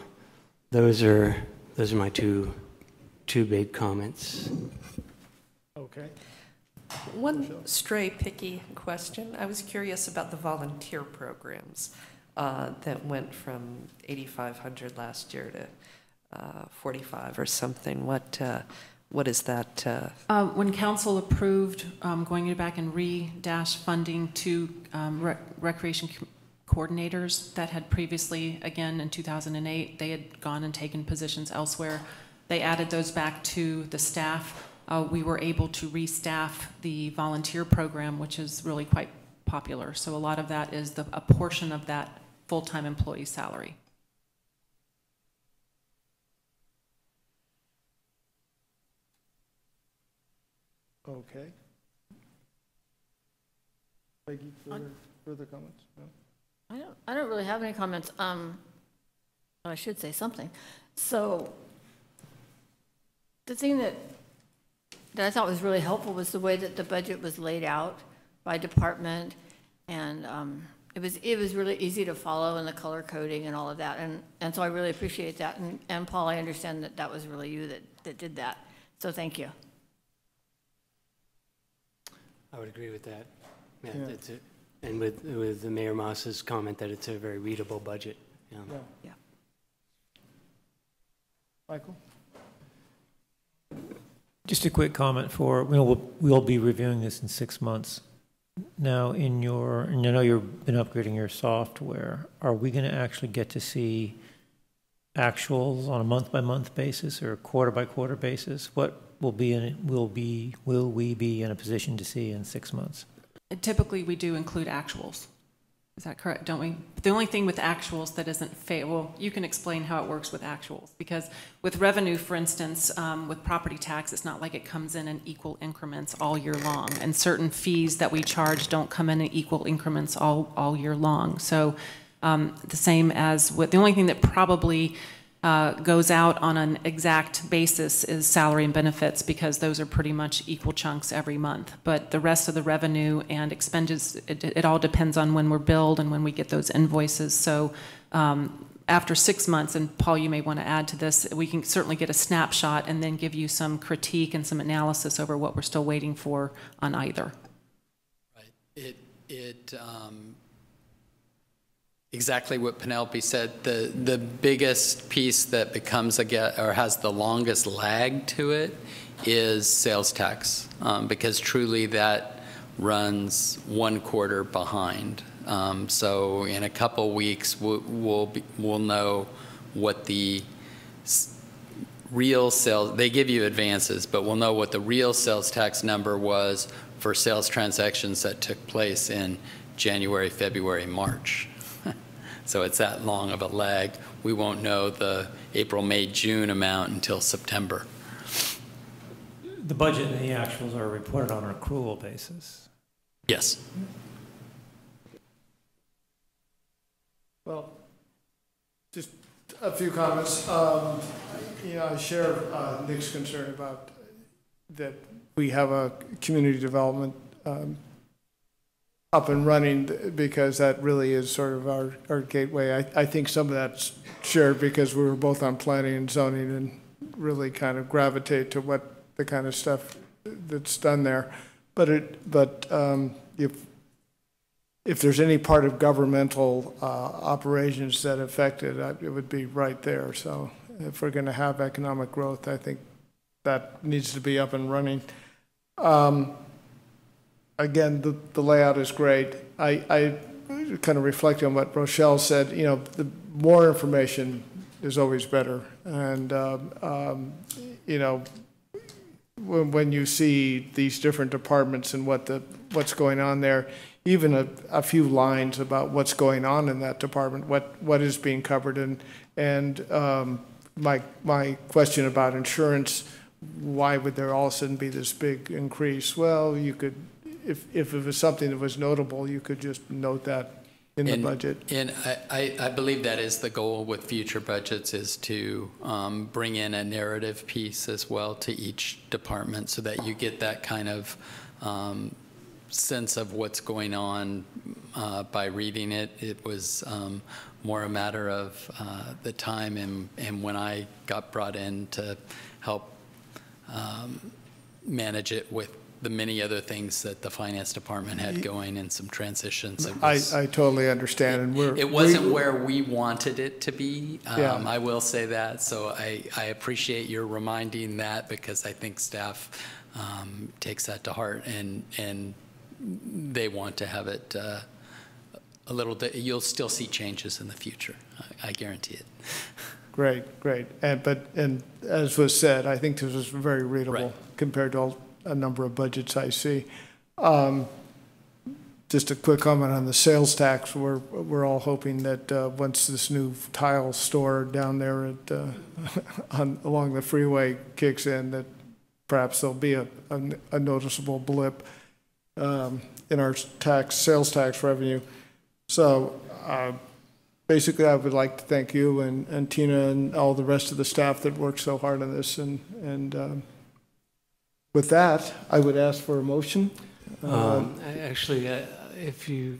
those are my two big comments. Okay. One stray picky question. I was curious about the volunteer programs that went from 8,500 last year to 45 or something. What is that? When council approved going back and re-dash funding to recreation coordinators that had previously, again in 2008, they had gone and taken positions elsewhere. They added those back to the staff. We were able to restaff the volunteer program, which is really quite popular. So a lot of that is a portion of that full-time employee salary. Okay. Peggy, further comments? No? I don't really have any comments. I should say something. So the thing that I thought was really helpful was the way that the budget was laid out by department, and it was really easy to follow, and the color coding and all of that, and so I really appreciate that. And Paul, I understand that was really you that did that. So thank you. I would agree with that. Yeah. And with the Mayor Moss's comment that it's a very readable budget. Yeah. Michael? Just a quick comment we'll be reviewing this in 6 months. Now, and I know you've been upgrading your software. Are we going to actually get to see actuals on a month-by-month basis or a quarter-by-quarter basis? What will we be in a position to see in 6 months? Typically, we do include actuals. Is that correct? Don't we? The only thing with actuals that isn't fair, well, you can explain how it works with actuals, because with revenue, for instance, with property tax, it's not like it comes in equal increments all year long, and certain fees that we charge don't come in equal increments all year long. So the same as with, the only thing that probably goes out on an exact basis is salary and benefits, because those are pretty much equal chunks every month. But the rest of the revenue and expenses, it all depends on when we're billed and when we get those invoices. So after 6 months, and Paul, you may want to add to this, we can certainly get a snapshot and then give you some critique and some analysis over what we're still waiting for on either. Right. Exactly what Penelope said. The biggest piece that becomes or has the longest lag to it is sales tax, because truly that runs 1 quarter behind. So in a couple weeks, we'll know what the real sales, they give you advances, but we'll know what the real sales tax number was for sales transactions that took place in January, February, March. So it's that long of a lag. We won't know the April, May, June amount until September. The budget and the actuals are reported on an accrual basis. Yes. Well, just a few comments. I share Nick's concern about that we have a community development up and running, because that really is sort of our gateway. I think some of that's shared because we were both on planning and zoning and really kind of gravitate to what the kind of stuff that's done there. But if there's any part of governmental operations that affected, it would be right there. So if we're going to have economic growth, I think that needs to be up and running. Again, the layout is great. I kind of reflect on what Rochelle said. The more information is always better. And, when you see these different departments and what's going on there, even a few lines about what's going on in that department, what is being covered, and my question about insurance, why would there all of a sudden be this big increase? Well, you could, if it was something that was notable, you could just note that in the budget. And I believe that is the goal with future budgets, is to bring in a narrative piece as well to each department, so that you get that kind of sense of what's going on by reading it. It was more a matter of the time and when I got brought in to help manage it with the many other things that the finance department had going and some transitions. I totally understand. And it wasn't where we wanted it to be. Yeah. I will say that. So I appreciate your reminding that, because I think staff takes that to heart, and they want to have it a little, you'll still see changes in the future. I guarantee it. Great. And as was said, I think this was very readable, right, compared to a number of budgets I see. Just a quick comment on the sales tax. We're all hoping that once this new tile store down there along the freeway kicks in, that perhaps there'll be a noticeable blip in our sales tax revenue. So basically, I would like to thank you and Tina and all the rest of the staff that worked so hard on this. And with that, I would ask for a motion. Actually, if you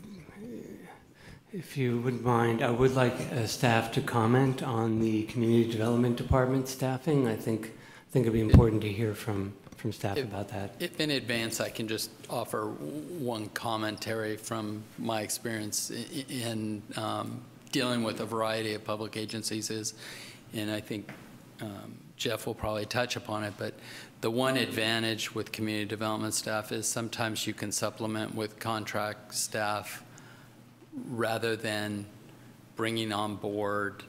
wouldn't mind, I would like staff to comment on the Community Development Department staffing. I think it'd be important to hear from staff about that. If in advance, I can just offer one commentary from my experience in dealing with a variety of public agencies and I think Jeff will probably touch upon it, but the one advantage with community development staff is sometimes you can supplement with contract staff rather than bringing on board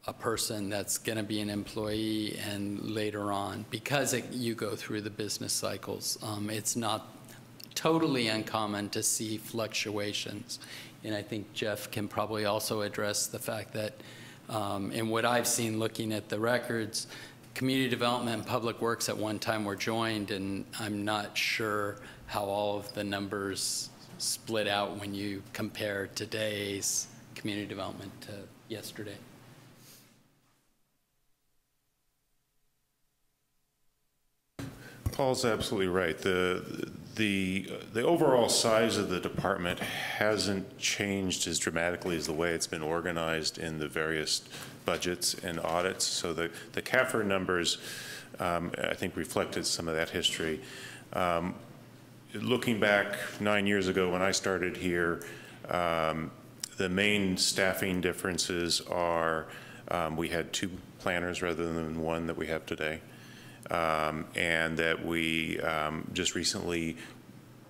a person that's going to be an employee and later on, because you go through the business cycles. It's not totally uncommon to see fluctuations. And I think Jeff can probably also address the fact that in what I've seen looking at the records, community development and public works at one time were joined, and I'm not sure how all of the numbers split out when you compare today's community development to yesterday. Paul's absolutely right. The overall size of the department hasn't changed as dramatically as the way it's been organized in the various budgets and audits. So the CAFR numbers, I think, reflected some of that history. Looking back 9 years ago when I started here, the main staffing differences are we had 2 planners rather than 1 that we have today. And that we just recently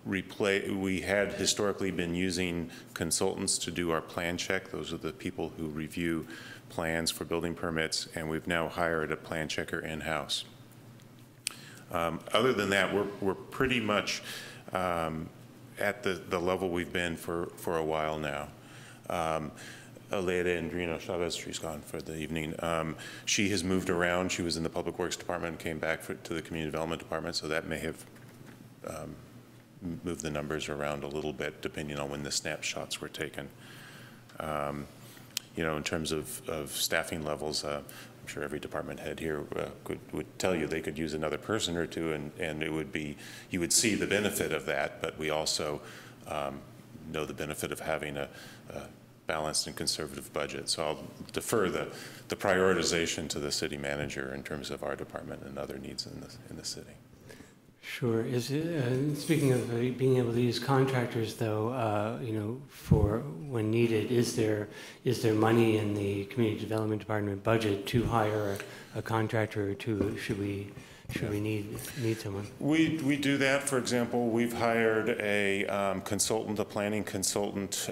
we had historically been using consultants to do our plan check. Those are the people who review plans for building permits, and we've now hired a plan checker in-house. Other than that, we're pretty much at the level we've been for a while now. Aleida Andrino Chavez, she's gone for the evening. She has moved around. She was in the Public Works Department and came back to the Community Development Department, so that may have moved the numbers around a little bit depending on when the snapshots were taken. You know, in terms of staffing levels, I'm sure every department head here would tell you they could use another person or two, and it would be, you would see the benefit of that, but we also know the benefit of having a balanced and conservative budget. So I'll defer the prioritization to the city manager in terms of our department and other needs in the city. Sure. Is it, speaking of being able to use contractors, though, you know, for when needed, is there money in the Community Development Department budget to hire a contractor or two? Should we need someone? We do that. For example, we've hired a consultant, a planning consultant,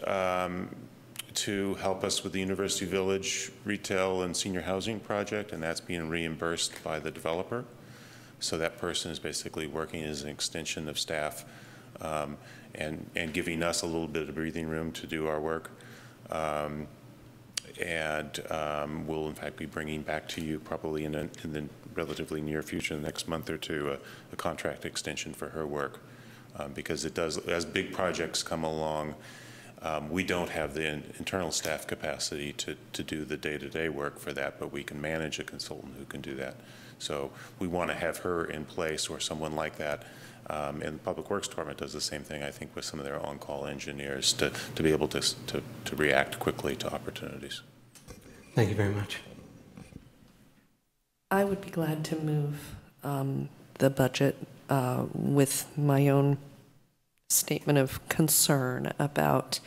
to help us with the University Village retail and senior housing project, and that's being reimbursed by the developer. So that person is basically working as an extension of staff and giving us a little bit of breathing room to do our work. We'll in fact be bringing back to you probably in the relatively near future, the next month or two, a contract extension for her work, because it does, as big projects come along, we don't have the internal staff capacity to do the day-to-day work for that, but we can manage a consultant who can do that. So we want to have her in place or someone like that. And the Public Works Department does the same thing, I think, with some of their on-call engineers to be able to react quickly to opportunities. Thank you very much. I would be glad to move the budget with my own statement of concern about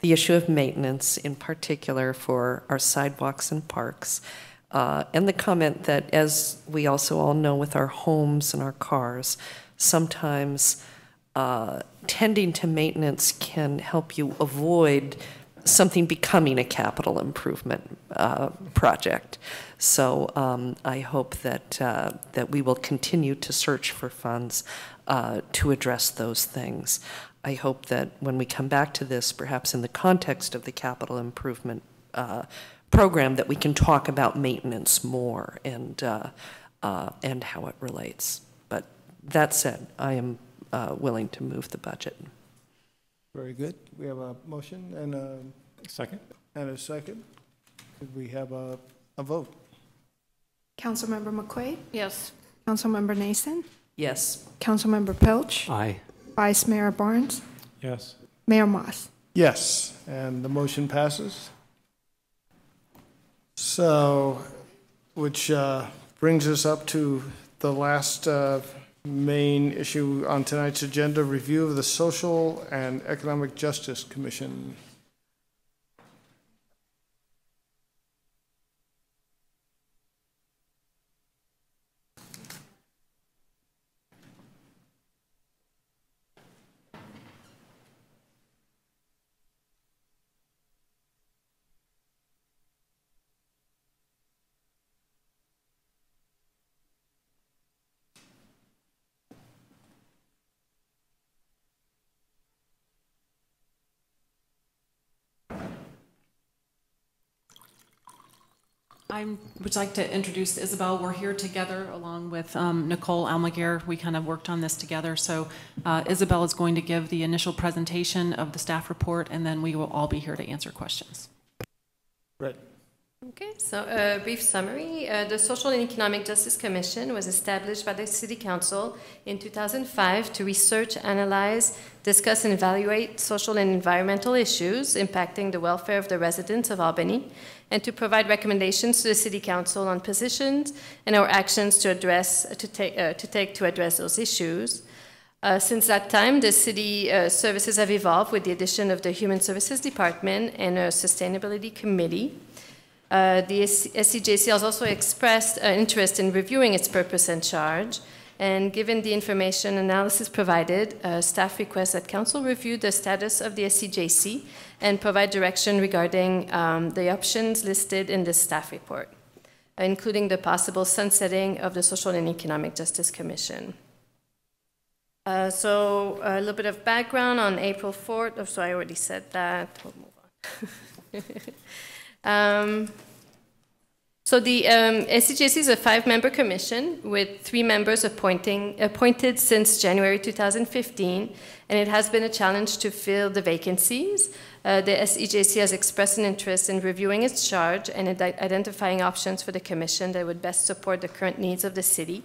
the issue of maintenance, in particular for our sidewalks and parks, and the comment that, as we also all know with our homes and our cars, sometimes tending to maintenance can help you avoid something becoming a capital improvement project. So I hope that we will continue to search for funds to address those things. I hope that when we come back to this, perhaps in the context of the capital improvement program, that we can talk about maintenance more and how it relates. But that said, I am willing to move the budget. Very good. We have a motion and a second. And a second. Could we have a vote? Councilmember McQuaid? Yes. Councilmember Nason? Yes. Councilmember Pilch? Aye. Vice Mayor Barnes? Yes. Mayor Moss? Yes, and the motion passes. So, which brings us up to the last main issue on tonight's agenda, review of the Social and Economic Justice Commission. I would like to introduce Isabel. We're here together along with Nicole Almaguer. We kind of worked on this together. So Isabel is going to give the initial presentation of the staff report, and then we will all be here to answer questions. Right. Okay, so a brief summary. The Social and Economic Justice Commission was established by the City Council in 2005 to research, analyze, discuss, and evaluate social and environmental issues impacting the welfare of the residents of Albany, and to provide recommendations to the City Council on positions and our actions to take to address those issues. Since that time, the city services have evolved with the addition of the Human Services Department and a Sustainability Committee. The SCJC has also expressed interest in reviewing its purpose and charge, And given the information analysis provided, staff requests that council review the status of the SCJC and provide direction regarding the options listed in the staff report, including the possible sunsetting of the Social and Economic Justice Commission. So a little bit of background on April 4th. Oh, so I already said that. We'll move on. So the SCJC is a 5-member commission with 3 members appointed since January 2015, and it has been a challenge to fill the vacancies. The SCJC has expressed an interest in reviewing its charge and identifying options for the commission that would best support the current needs of the city.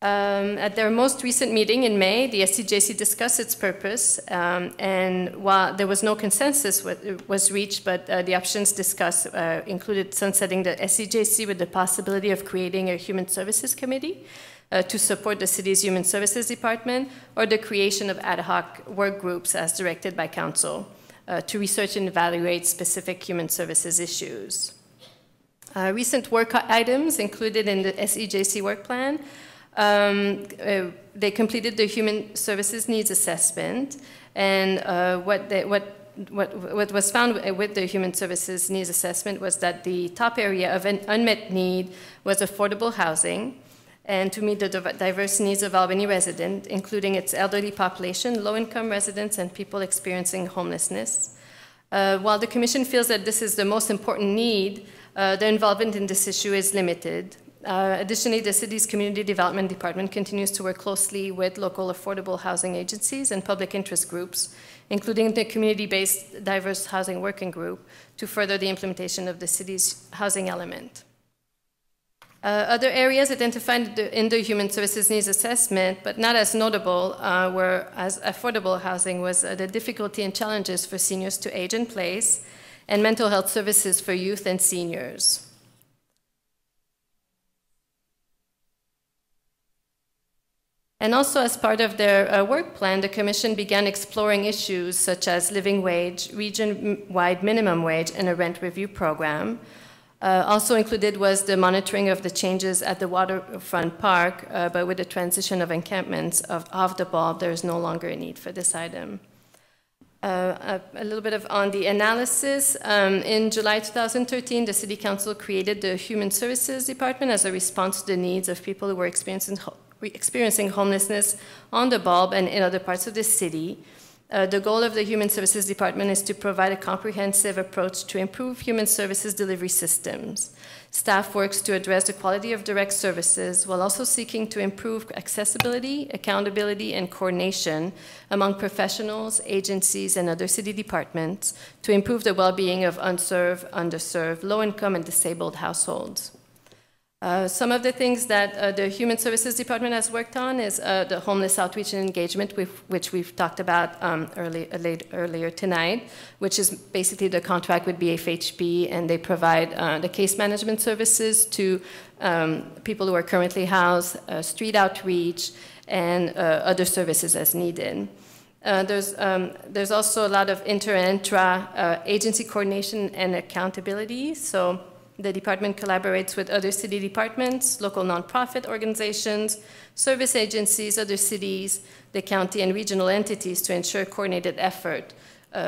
At their most recent meeting in May, the SCJC discussed its purpose, and while there was no consensus was reached, but the options discussed included sunsetting the SCJC with the possibility of creating a Human Services Committee to support the city's Human Services Department, or the creation of ad hoc work groups as directed by Council to research and evaluate specific human services issues. Recent work items included in the SCJC work plan. They completed the Human Services Needs Assessment, and what was found with the Human Services Needs Assessment was that the top area of an unmet need was affordable housing, and to meet the diverse needs of Albany residents, including its elderly population, low-income residents, and people experiencing homelessness. While the Commission feels that this is the most important need, their involvement in this issue is limited. Additionally, the city's Community Development Department continues to work closely with local affordable housing agencies and public interest groups, including the community-based diverse housing working group, to further the implementation of the city's housing element. Other areas identified in the Human Services Needs Assessment, but not as notable, were as affordable housing was the difficulty and challenges for seniors to age in place, and mental health services for youth and seniors. And also, as part of their work plan, the Commission began exploring issues such as living wage, region-wide minimum wage, and a rent review program. Also included was the monitoring of the changes at the waterfront park, but with the transition of encampments off the bulb, there is no longer a need for this item. A little bit on the analysis. In July 2013, the City Council created the Human Services Department as a response to the needs of people who were experiencing homelessness on the bulb and in other parts of the city. The goal of the Human Services Department is to provide a comprehensive approach to improve human services delivery systems. Staff works to address the quality of direct services while also seeking to improve accessibility, accountability, and coordination among professionals, agencies, and other city departments to improve the well-being of unserved, underserved, low-income, and disabled households. Some of the things that the Human Services Department has worked on is the homeless outreach and engagement, which we've talked about earlier tonight, which is basically the contract with BFHB, and they provide the case management services to people who are currently housed, street outreach, and other services as needed. There's also a lot of inter and intra-agency coordination and accountability. So the department collaborates with other city departments, local nonprofit organizations, service agencies, other cities, the county and regional entities to ensure coordinated effort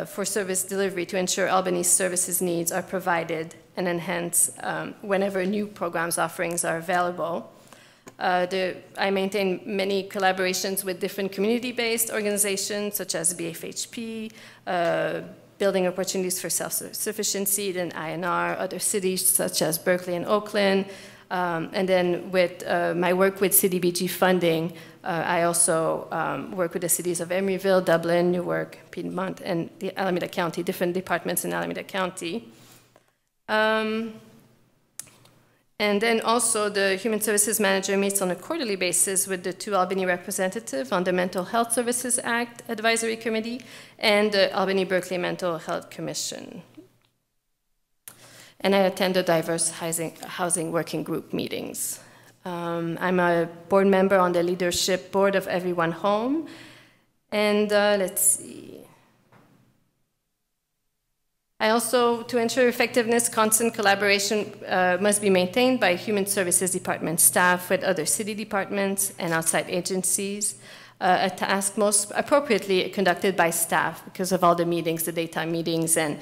for service delivery to ensure Albany's services needs are provided and enhanced whenever new programs offerings are available. I maintain many collaborations with different community-based organizations such as BFHP, Building Opportunities for Self-Sufficiency in INR, other cities such as Berkeley and Oakland, and then with my work with CDBG funding, I also work with the cities of Emeryville, Dublin, Newark, Piedmont, and the Alameda County, different departments in Alameda County. And then also the Human Services Manager meets on a quarterly basis with the 2 Albany representatives on the Mental Health Services Act Advisory Committee and the Albany-Berkeley Mental Health Commission. And I attend the diverse housing working group meetings. I'm a board member on the leadership board of Everyone Home. And let's see. I also, to ensure effectiveness, constant collaboration must be maintained by Human Services Department staff with other city departments and outside agencies, a task most appropriately conducted by staff because of all the meetings, the daytime meetings, and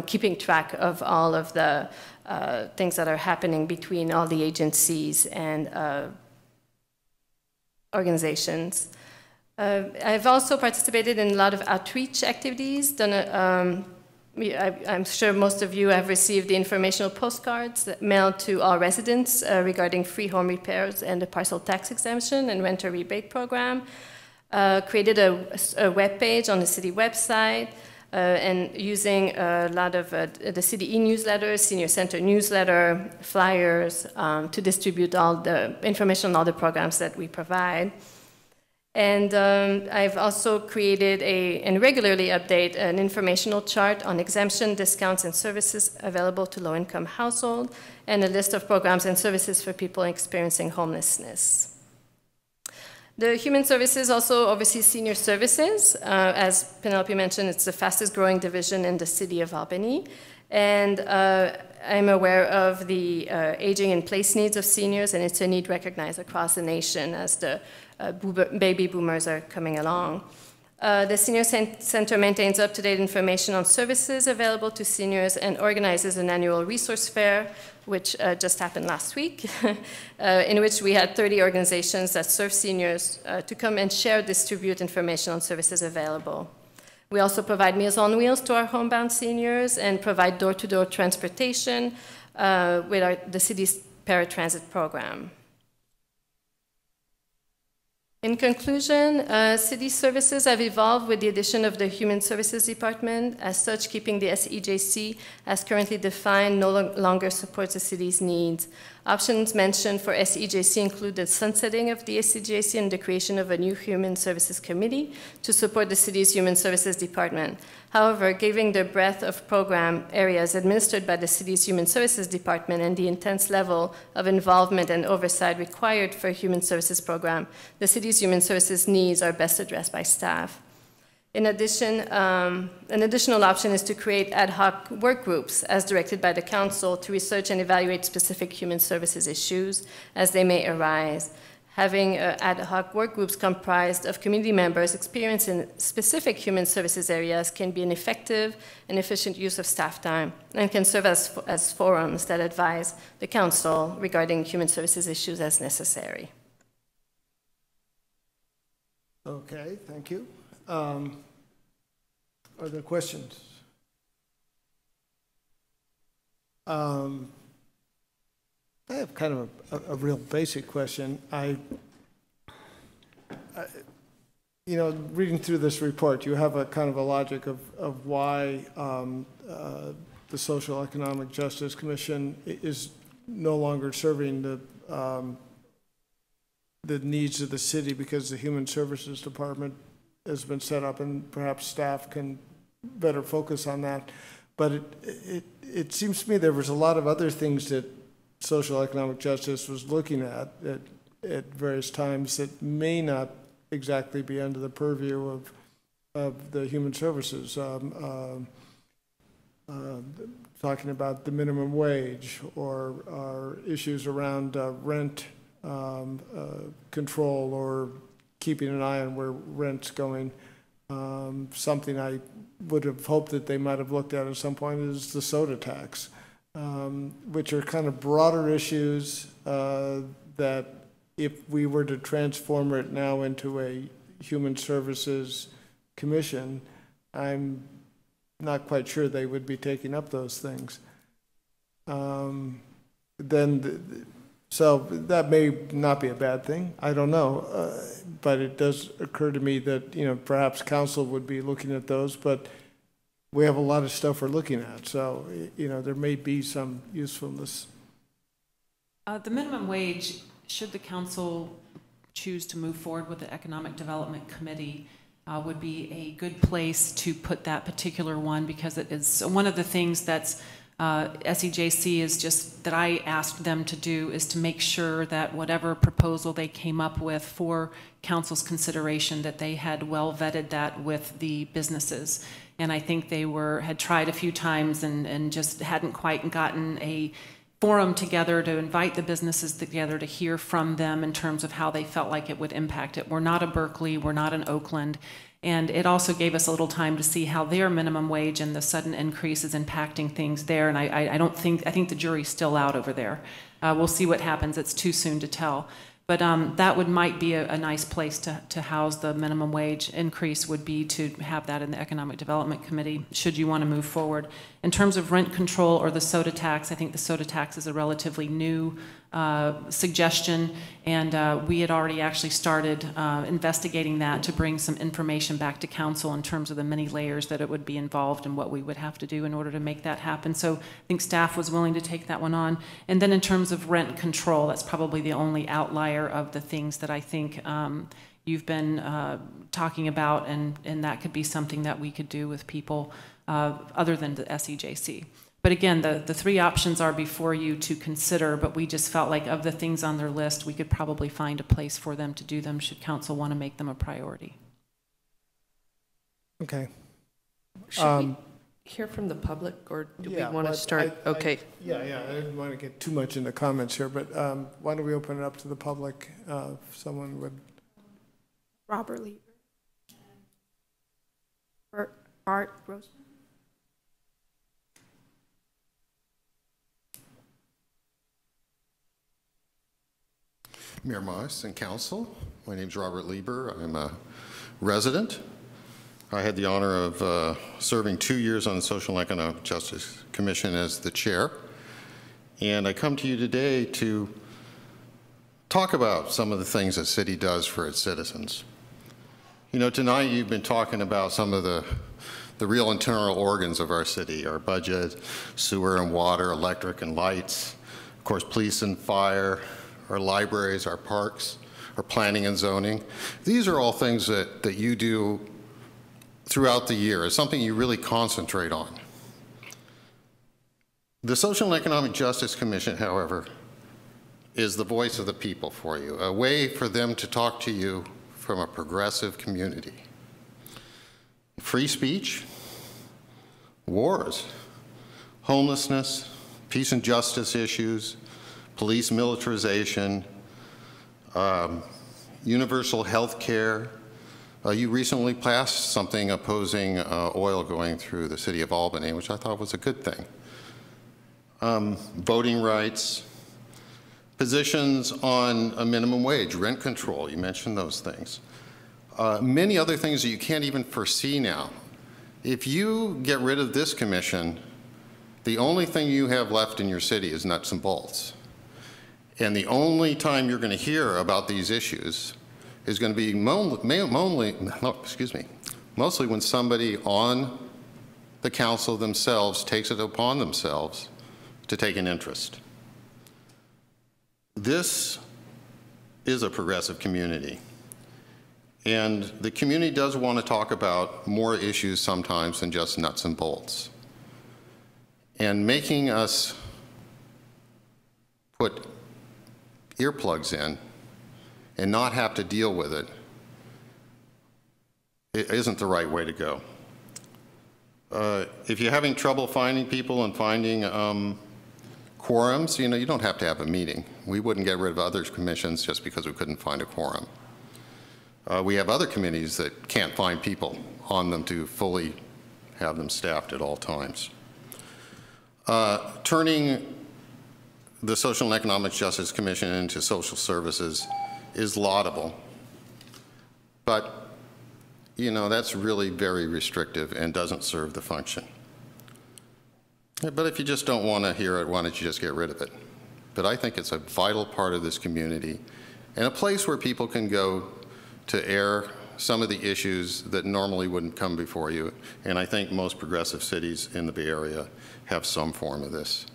keeping track of all of the things that are happening between all the agencies and organizations. I've also participated in a lot of outreach activities. I'm sure most of you have received the informational postcards mailed to all residents regarding free home repairs and the parcel tax exemption and renter rebate program. Created a web page on the city website and using a lot of the city e-newsletter, senior center newsletter, flyers to distribute all the information on all the programs that we provide. And I've also created and regularly update an informational chart on exemption, discounts, and services available to low-income households, and a list of programs and services for people experiencing homelessness. The Human Services also oversees senior services. As Penelope mentioned, it's the fastest growing division in the city of Albany. And I'm aware of the aging in place needs of seniors, and it's a need recognized across the nation as the baby boomers are coming along. The Senior Center maintains up-to-date information on services available to seniors and organizes an annual resource fair, which just happened last week, in which we had 30 organizations that serve seniors to come and share, distribute information on services available. We also provide Meals on Wheels to our homebound seniors and provide door-to-door transportation with the city's paratransit program. In conclusion, city services have evolved with the addition of the Human Services Department. As such, keeping the SEJC as currently defined no longer supports the city's needs. Options mentioned for SEJC include the sunsetting of the SEJC and the creation of a new Human Services Committee to support the city's Human Services Department. However, given the breadth of program areas administered by the city's Human Services Department and the intense level of involvement and oversight required for a human services program, the city's human services needs are best addressed by staff. In addition, an additional option is to create ad hoc work groups as directed by the council to research and evaluate specific human services issues as they may arise. Having ad hoc work groups comprised of community members experienced in specific human services areas can be an effective and efficient use of staff time and can serve as forums that advise the council regarding human services issues as necessary. Okay, thank you. Are there questions? I have kind of a real basic question. Reading through this report, you have a kind of a logic of why the Social Economic Justice Commission is no longer serving the needs of the city because the Human Services Department has been set up, and perhaps staff can better focus on that. But it seems to me there was a lot of other things that social economic justice was looking at various times that may not exactly be under the purview of the human services. Talking about the minimum wage or issues around rent control or keeping an eye on where rent's going. Something I would have hoped that they might have looked at some point is the soda tax, which are kind of broader issues that if we were to transform it now into a human services commission, I'm not quite sure they would be taking up those things. So that may not be a bad thing. I don't know, but it does occur to me that perhaps council would be looking at those. But we have a lot of stuff we're looking at, so there may be some usefulness. The minimum wage, should the council choose to move forward with the Economic Development Committee, would be a good place to put that particular one, because it is one of the things that's SEJC is just, that I asked them to do, is to make sure that whatever proposal they came up with for council's consideration, that they had well vetted that with the businesses. And I think they had tried a few times and just hadn't quite gotten a forum together to invite the businesses together to hear from them in terms of how they felt like it would impact it. We're not a Berkeley, we're not an Oakland. And it also gave us a little time to see how their minimum wage and the sudden increase is impacting things there. And I think the jury's still out over there. We'll see what happens. It's too soon to tell. But that might be a nice place to house the minimum wage increase, would be to have that in the Economic Development Committee, should you want to move forward. In terms of rent control or the soda tax, I think the soda tax is a relatively new suggestion, and we had already actually started investigating that to bring some information back to council in terms of the many layers that it would be involved and what we would have to do in order to make that happen. So I think staff was willing to take that one on. And then in terms of rent control, that's probably the only outlier of the things that I think you've been talking about, and that could be something that we could do with people other than the SEJC. But again, the three options are before you to consider, but we just felt like of the things on their list, we could probably find a place for them to do them should council want to make them a priority. Okay. Should we hear from the public, or do we want to start? Okay. I didn't want to get too much into comments here, but why don't we open it up to the public? If someone would. Robert Lee. Art Rose. Mayor Moss and Council, my name is Robert Lieber. I'm a resident. I had the honor of serving 2 years on the Social and Economic Justice Commission as the chair. And I come to you today to talk about some of the things that city does for its citizens. You know, tonight you've been talking about some of the real internal organs of our city, our budget, sewer and water, electric and lights, of course, police and fire, our libraries, our parks, our planning and zoning. These are all things that you do throughout the year. It's something you really concentrate on. The Social and Economic Justice Commission, however, is the voice of the people for you, a way for them to talk to you from a progressive community. Free speech, wars, homelessness, peace and justice issues, police militarization, universal health care. You recently passed something opposing oil going through the city of Albany, which I thought was a good thing. Voting rights, positions on a minimum wage, rent control, you mentioned those things. Many other things that you can't even foresee now. If you get rid of this commission, the only thing you have left in your city is nuts and bolts. And the only time you're going to hear about these issues is going to be mostly when somebody on the council themselves takes it upon themselves to take an interest. This is a progressive community. And the community does want to talk about more issues sometimes than just nuts and bolts. And making us put earplugs in and not have to deal with it, it isn't the right way to go. If you're having trouble finding people and finding quorums, you know, you don't have to have a meeting. We wouldn't get rid of other commissions just because we couldn't find a quorum. We have other committees that can't find people on them to fully have them staffed at all times. Turning the Social and Economic Justice Commission into social services is laudable, but you know, that's really very restrictive and doesn't serve the function. But if you just don't want to hear it, why don't you just get rid of it? But I think it's a vital part of this community and a place where people can go to air some of the issues that normally wouldn't come before you. And I think most progressive cities in the Bay Area have some form of this.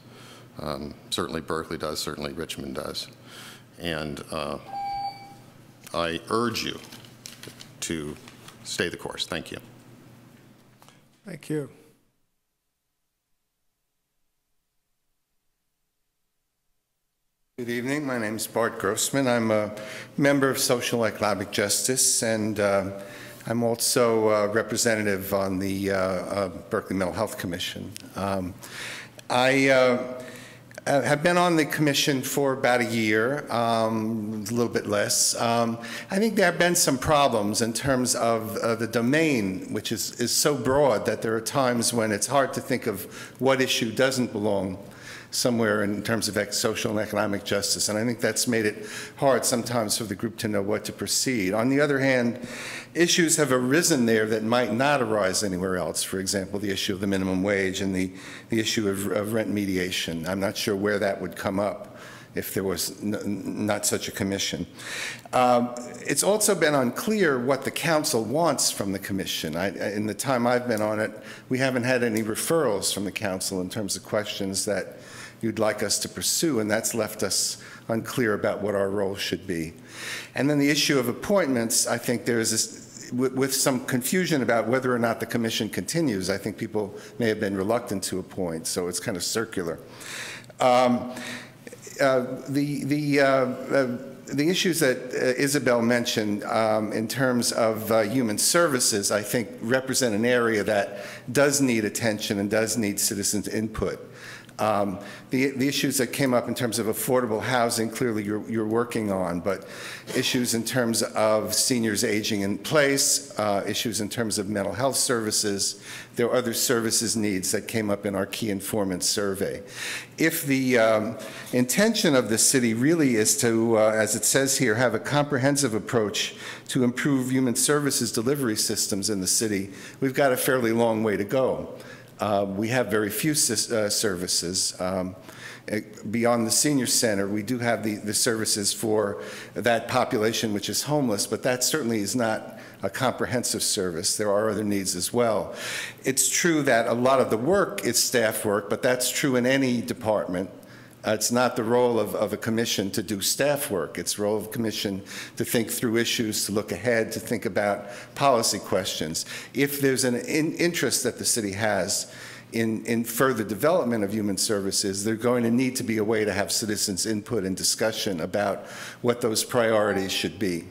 Certainly Berkeley does, certainly Richmond does. And I urge you to stay the course. Thank you. Thank you. Good evening. My name is Bart Grossman. I'm a member of Social Economic Justice, and I'm also a representative on the Berkeley Mental Health Commission. I have been on the commission for about a year, a little bit less. I think there have been some problems in terms of the domain, which is so broad that there are times when it's hard to think of what issue doesn't belong somewhere in terms of social and economic justice. And I think that's made it hard sometimes for the group to know what to proceed. On the other hand, issues have arisen there that might not arise anywhere else. For example, the issue of the minimum wage and the issue of rent mediation. I'm not sure where that would come up if there was not such a commission. It's also been unclear what the council wants from the commission. In the time I've been on it, we haven't had any referrals from the council in terms of questions that you'd like us to pursue, and that's left us unclear about what our role should be. And then the issue of appointments, I think there's this, with some confusion about whether or not the commission continues. I think people may have been reluctant to appoint, so it's kind of circular. The issues that Isabel mentioned in terms of human services, I think, represent an area that does need attention and does need citizens' input. The issues that came up in terms of affordable housing, clearly you're working on, but issues in terms of seniors aging in place, issues in terms of mental health services, there are other services needs that came up in our key informant survey. If the intention of the city really is to, as it says here, have a comprehensive approach to improve human services delivery systems in the city, we've got a fairly long way to go. We have very few services. Beyond the senior center, we do have the services for that population which is homeless, but that certainly is not a comprehensive service. There are other needs as well. It's true that a lot of the work is staff work, but that's true in any department. It's not the role of a commission to do staff work. It's the role of a commission to think through issues, to look ahead, to think about policy questions. If there's an interest that the city has in further development of human services, there's going to need to be a way to have citizens' input and discussion about what those priorities should be.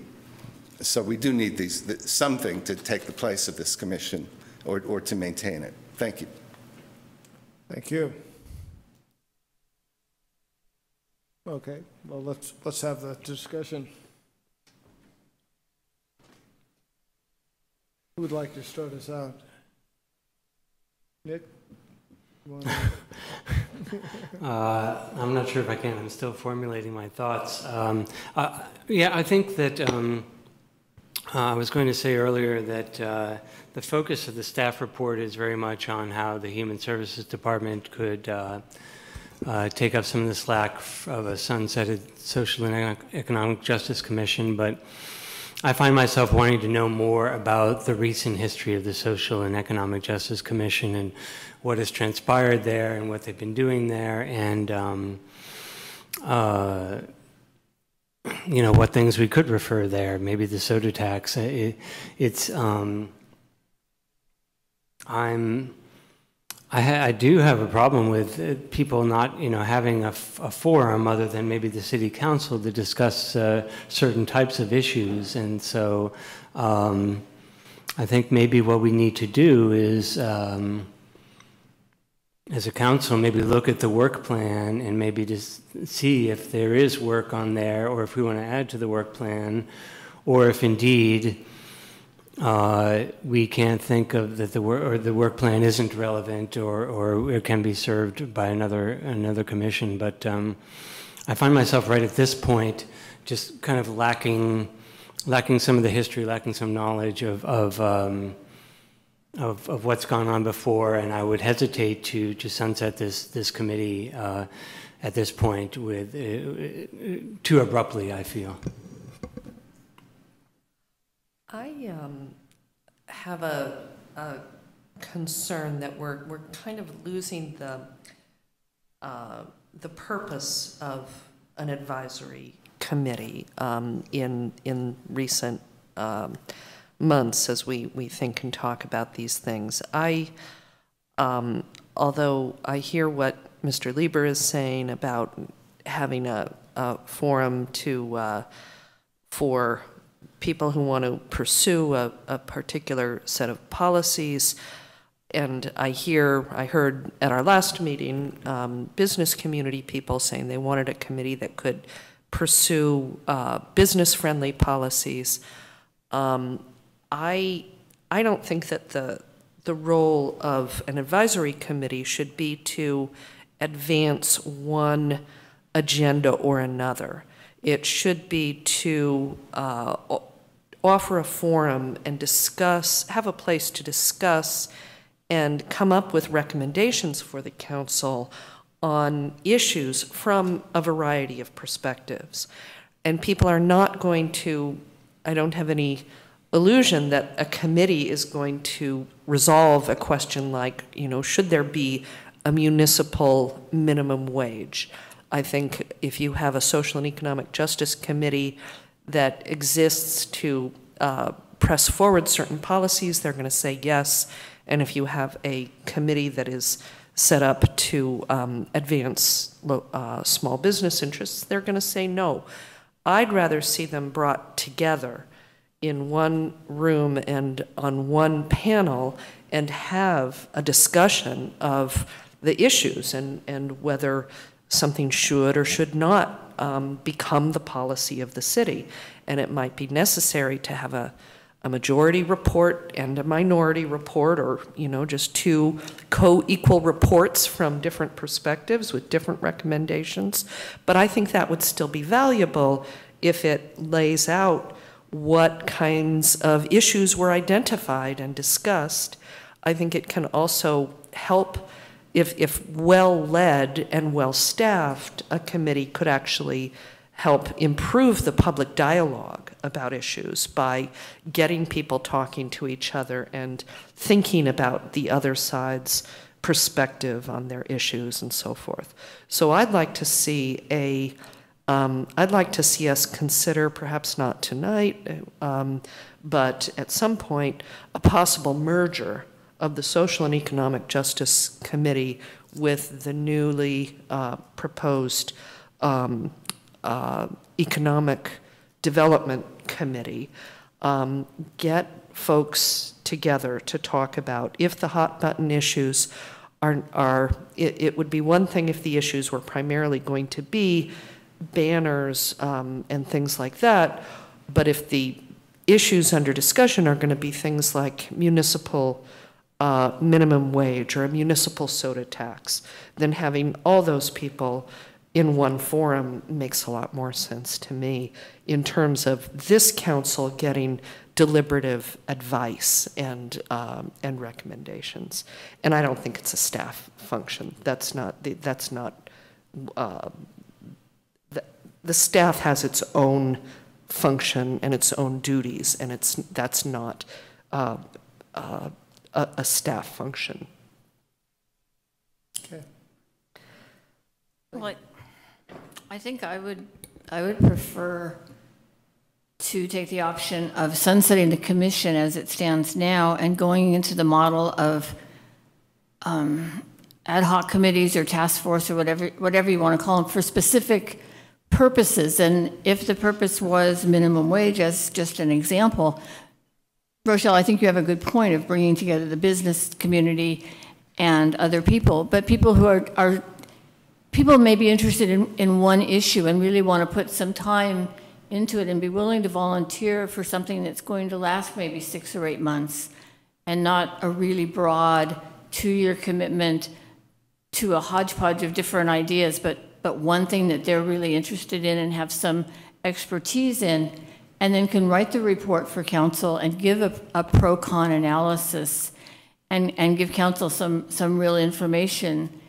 So we do need something to take the place of this commission or to maintain it. Thank you. Thank you. Okay, well, let's have that discussion. Who would like to start us out? Nick? I'm not sure if I can. I'm still formulating my thoughts. Yeah, I think that I was going to say earlier that the focus of the staff report is very much on how the Human Services Department could take up some of the slack of a sunsetted Social and Economic Justice Commission, but I find myself wanting to know more about the recent history of the Social and Economic Justice Commission and what has transpired there and what they've been doing there, and you know, what things we could refer there, maybe the soda tax. I do have a problem with people not, you know, having a forum other than maybe the city council to discuss certain types of issues. And so I think maybe what we need to do is, as a council, maybe look at the work plan and maybe just see if there is work on there, or if we want to add to the work plan, or if indeed we can't think of that the work plan isn't relevant, or it can be served by another commission. But I find myself right at this point just kind of lacking some of the history, lacking some knowledge of what's gone on before, and I would hesitate to sunset this committee at this point with too abruptly, I feel. I have a concern that we're kind of losing the purpose of an advisory committee in recent months as we think and talk about these things. Although I hear what Mr. Lieber is saying about having a a forum for people who want to pursue a particular set of policies. And I heard at our last meeting, business community people saying they wanted a committee that could pursue business-friendly policies. I don't think that the role of an advisory committee should be to advance one agenda or another. It should be to offer a forum and have a place to discuss and come up with recommendations for the council on issues from a variety of perspectives. And people are not going to, I don't have any illusion that a committee is going to resolve a question like, should there be a municipal minimum wage? I think if you have a social and economic justice committee that exists to press forward certain policies, they're going to say yes. And if you have a committee that is set up to advance small business interests, they're going to say no. I'd rather see them brought together in one room and on one panel and have a discussion of the issues and whether something should or should not become the policy of the city. And it might be necessary to have a majority report and a minority report, or just two co-equal reports from different perspectives with different recommendations. But I think that would still be valuable if it lays out what kinds of issues were identified and discussed. I think it can also help, if well-led and well-staffed, a committee could actually help improve the public dialogue about issues by getting people talking to each other and thinking about the other side's perspective on their issues and so forth. So I'd like to see us consider, perhaps not tonight, but at some point, a possible merger of the Social and Economic Justice Committee with the newly proposed Economic Development Committee. Get folks together to talk about if the hot button issues it would be one thing if the issues were primarily going to be banners and things like that, but if the issues under discussion are going to be things like municipal minimum wage or a municipal soda tax, then having all those people in one forum makes a lot more sense to me in terms of this council getting deliberative advice and recommendations. And I don't think it's a staff function. The staff has its own function and its own duties, and that's not a staff function. Okay. Well, I think I would prefer to take the option of sunsetting the commission as it stands now and going into the model of ad hoc committees or task force or whatever you want to call them for specific purposes. And if the purpose was minimum wage, as just an example, Rochelle, I think you have a good point of bringing together the business community and other people, but people who are people may be interested in one issue and really want to put some time into it and be willing to volunteer for something that's going to last maybe 6 or 8 months and not a really broad 2-year commitment to a hodgepodge of different ideas, but one thing that they're really interested in and have some expertise in, and then can write the report for council and give a pro-con analysis and give council some real information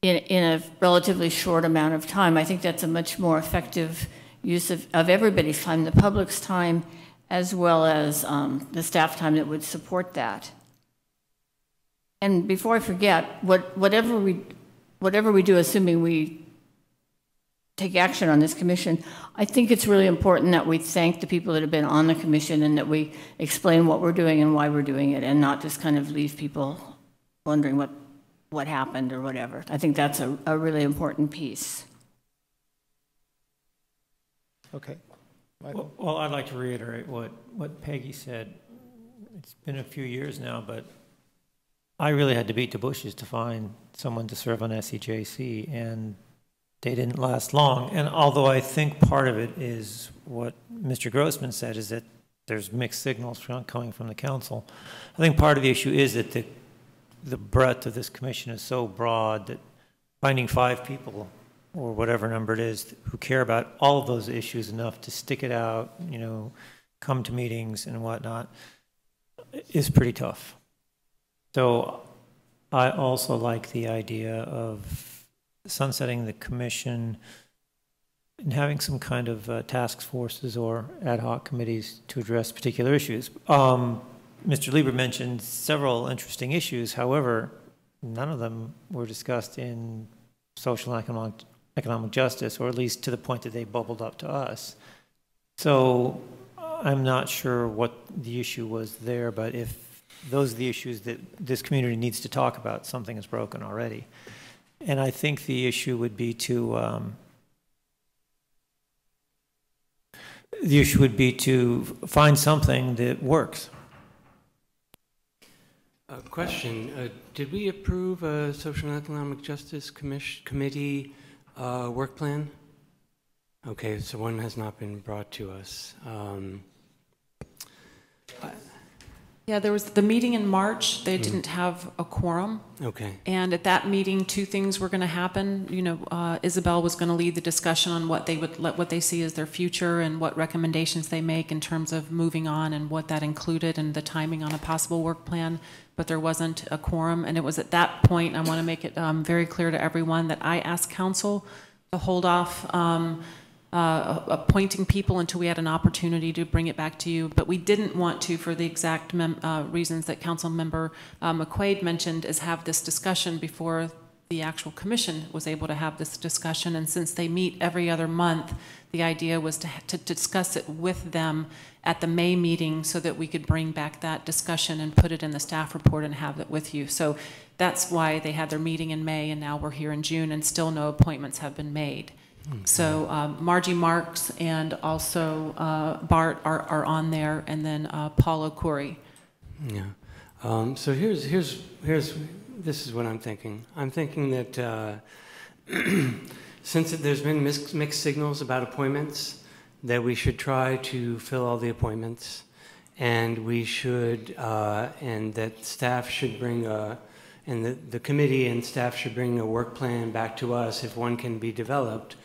in a relatively short amount of time. I think that's a much more effective use of everybody's time, the public's time, as well as the staff time that would support that. And before I forget, whatever we do, assuming we take action on this commission, I think it's really important that we thank the people that have been on the commission and that we explain what we're doing and why we're doing it, and not just kind of leave people wondering what happened or whatever. I think that's a really important piece. Okay. Michael? Well, I'd like to reiterate what Peggy said. It's been a few years now, but I really had to beat the bushes to find someone to serve on SEJC, and they didn't last long. And although I think part of it is what Mr. Grossman said, is that there's mixed signals coming from the council. I think part of the issue is that the breadth of this commission is so broad that finding 5 people or whatever number it is who care about all of those issues enough to stick it out, you know, come to meetings and whatnot, is pretty tough. So I also like the idea of sunsetting the commission and having some kind of task forces or ad hoc committees to address particular issues. Mr. Lieber mentioned several interesting issues. However, none of them were discussed in social and economic justice, or at least to the point that they bubbled up to us. So I'm not sure what the issue was there, but if those are the issues that this community needs to talk about, something is broken already. And I think the issue would be to find something that works. Question, did we approve a Social and Economic Justice Committee work plan? Okay, so one has not been brought to us. Yeah, there was the meeting in March. They didn't have a quorum. Okay. And at that meeting, 2 things were going to happen. You know, Isabel was going to lead the discussion on what they see as their future and what recommendations they make in terms of moving on and what that included and the timing on a possible work plan. But there wasn't a quorum, and it was at that point, I want to make it very clear to everyone that I asked council to hold off appointing people until we had an opportunity to bring it back to you. But we didn't want to, for the exact reasons that Council Member McQuaid mentioned, is have this discussion before the actual commission was able to have this discussion. And since they meet every other month, the idea was to discuss it with them at the May meeting so that we could bring back that discussion and put it in the staff report and have it with you. So that's why they had their meeting in May, and now we're here in June and still no appointments have been made. Okay. So Margie Marks and also Bart are on there, and then Paul O'Coury. Yeah. So here's this is what I'm thinking. I'm thinking that since there's been mixed signals about appointments, that we should try to fill all the appointments, and we should and that staff should bring and the committee and staff should bring a work plan back to us if one can be developed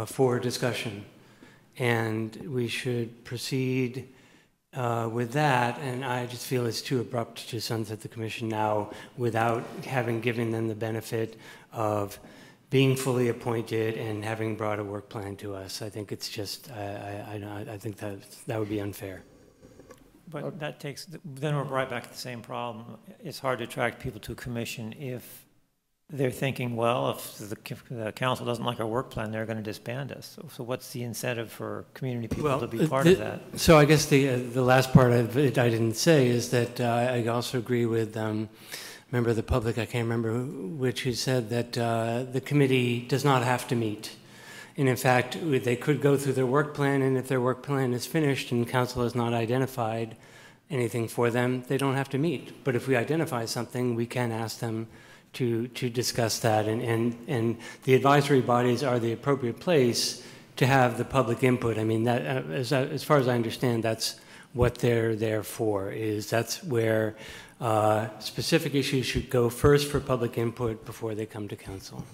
for discussion. And we should proceed with that, and I just feel it's too abrupt to sunset the commission now without having given them the benefit of being fully appointed and having brought a work plan to us. I think it's just, I think that would be unfair. But that takes, then we're right back to the same problem. It's hard to attract people to a commission if they're thinking, well, if the council doesn't like our work plan, they're going to disband us. So what's the incentive for community people to be part of that? So I guess the last part of it I didn't say is that I also agree with member of the public, I can't remember which, who said that the committee does not have to meet. And in fact, they could go through their work plan, and if their work plan is finished and council has not identified anything for them, they don't have to meet. But if we identify something, we can ask them to discuss that, and the advisory bodies are the appropriate place to have the public input. I mean, that as far as I understand, that's what they're there for, is that's where specific issues should go first for public input before they come to council.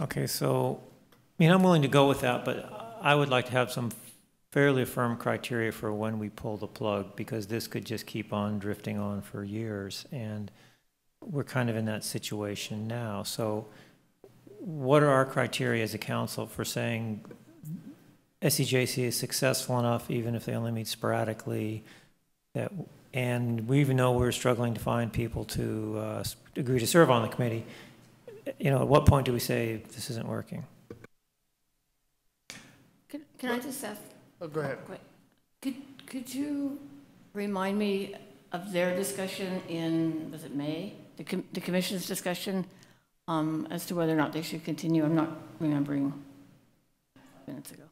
Okay, so, I mean, I'm willing to go with that, but I would like to have some fairly firm criteria for when we pull the plug, because this could just keep on drifting on for years, and we're kind of in that situation now. So what are our criteria as a council for saying SEJC is successful enough, even if they only meet sporadically, that, and we even know we're struggling to find people to agree to serve on the committee? You know, at what point do we say this isn't working? Can I just ask? Oh, go ahead. Could you remind me of their discussion in, was it May? The commission's discussion as to whether or not they should continue? I'm not remembering minutes ago.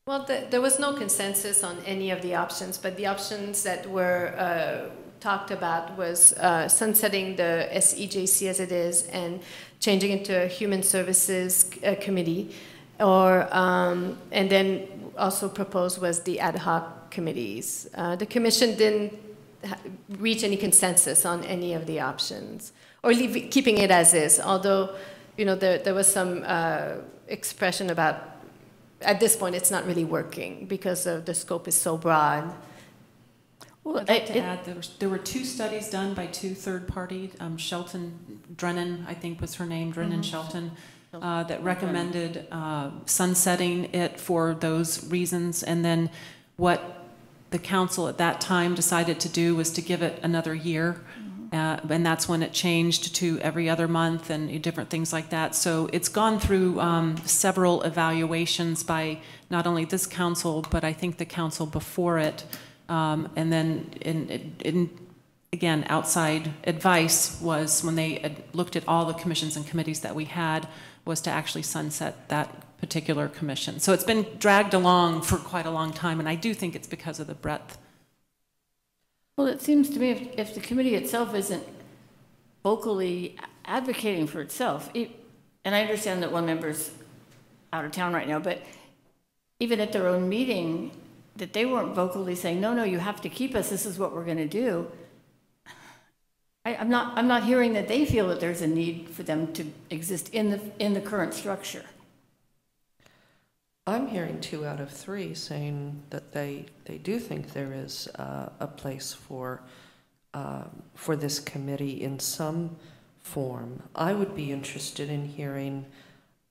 Well, there was no consensus on any of the options, but the options that were talked about was sunsetting the SEJC as it is and changing it to a Human Services Committee, or and then also proposed was the ad hoc committees. The Commission didn't reach any consensus on any of the options, or keeping it as is, although there was some expression about at this point it's not really working because the scope is so broad. Well, I'd like to add there were 2 studies done by 2 third-party, Shelton Drennan, I think was her name, Drennan Shelton, that recommended sunsetting it for those reasons. And then what the council at that time decided to do was to give it another year. And that's when it changed to every other month and different things like that. So it's gone through several evaluations by not only this council, but I think the council before it. And then, again, outside advice was when they looked at all the commissions and committees that we had, was to actually sunset that particular commission. So it's been dragged along for quite a long time, and I do think it's because of the breadth. Well, it seems to me if the committee itself isn't vocally advocating for itself, and I understand that one member's out of town right now, but even at their own meeting, that they weren't vocally saying, no, you have to keep us, this is what we're going to do. I'm not hearing that they feel that there's a need for them to exist in the current structure. I'm hearing 2 out of 3 saying that they do think there is a place for this committee in some form. I would be interested in hearing,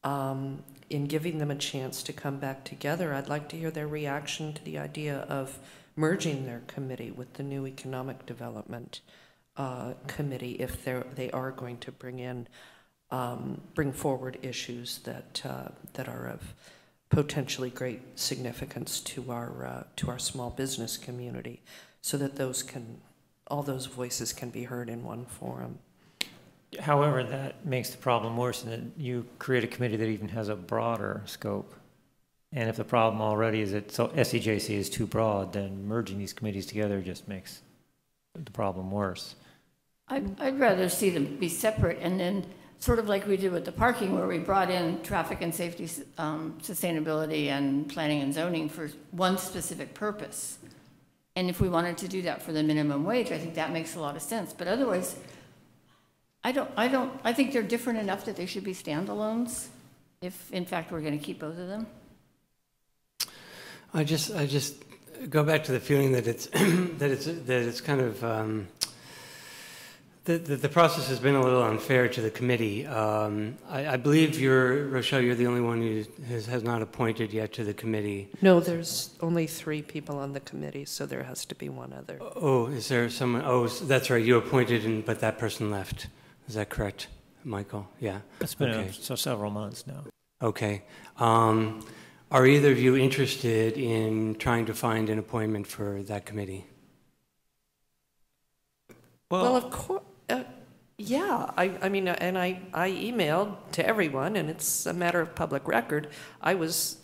in giving them a chance to come back together. I'd like to hear their reaction to the idea of merging their committee with the new Economic Development Committee if they are going to bring forward issues that are of potentially great significance to our small business community, so that all those voices can be heard in one forum. However, that makes the problem worse in that you create a committee that even has a broader scope. And if the problem already is that SEJC is too broad, then merging these committees together just makes the problem worse. I'd rather see them be separate, and then sort of like we did with the parking, where we brought in traffic and safety, sustainability and planning and zoning for one specific purpose. And if we wanted to do that for the minimum wage, I think that makes a lot of sense. But otherwise, I think they're different enough that they should be standalones, if in fact we're going to keep both of them. I just go back to the feeling that it's that it's kind of the process has been a little unfair to the committee. I believe Rochelle, you're the only one who has not appointed yet to the committee. No, there's only 3 people on the committee, so there has to be one other. Oh, is there someone? Oh, that's right. You appointed, but that person left. Is that correct, Michael? Yeah. It's been several months now. Okay. Are either of you interested in trying to find an appointment for that committee? Well, of course. Yeah, I mean, and I emailed to everyone, and it's a matter of public record. I was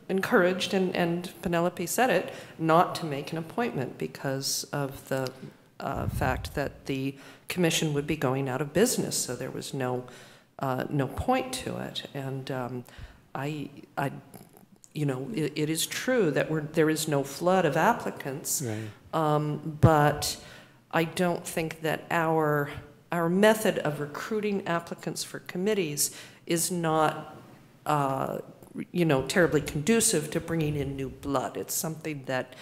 encouraged, and Penelope said it, not to make an appointment because of the fact that the commission would be going out of business, so there was no point to it. And it is true that there is no flood of applicants, right. But I don't think that our method of recruiting applicants for committees is not, terribly conducive to bringing in new blood. It's something that,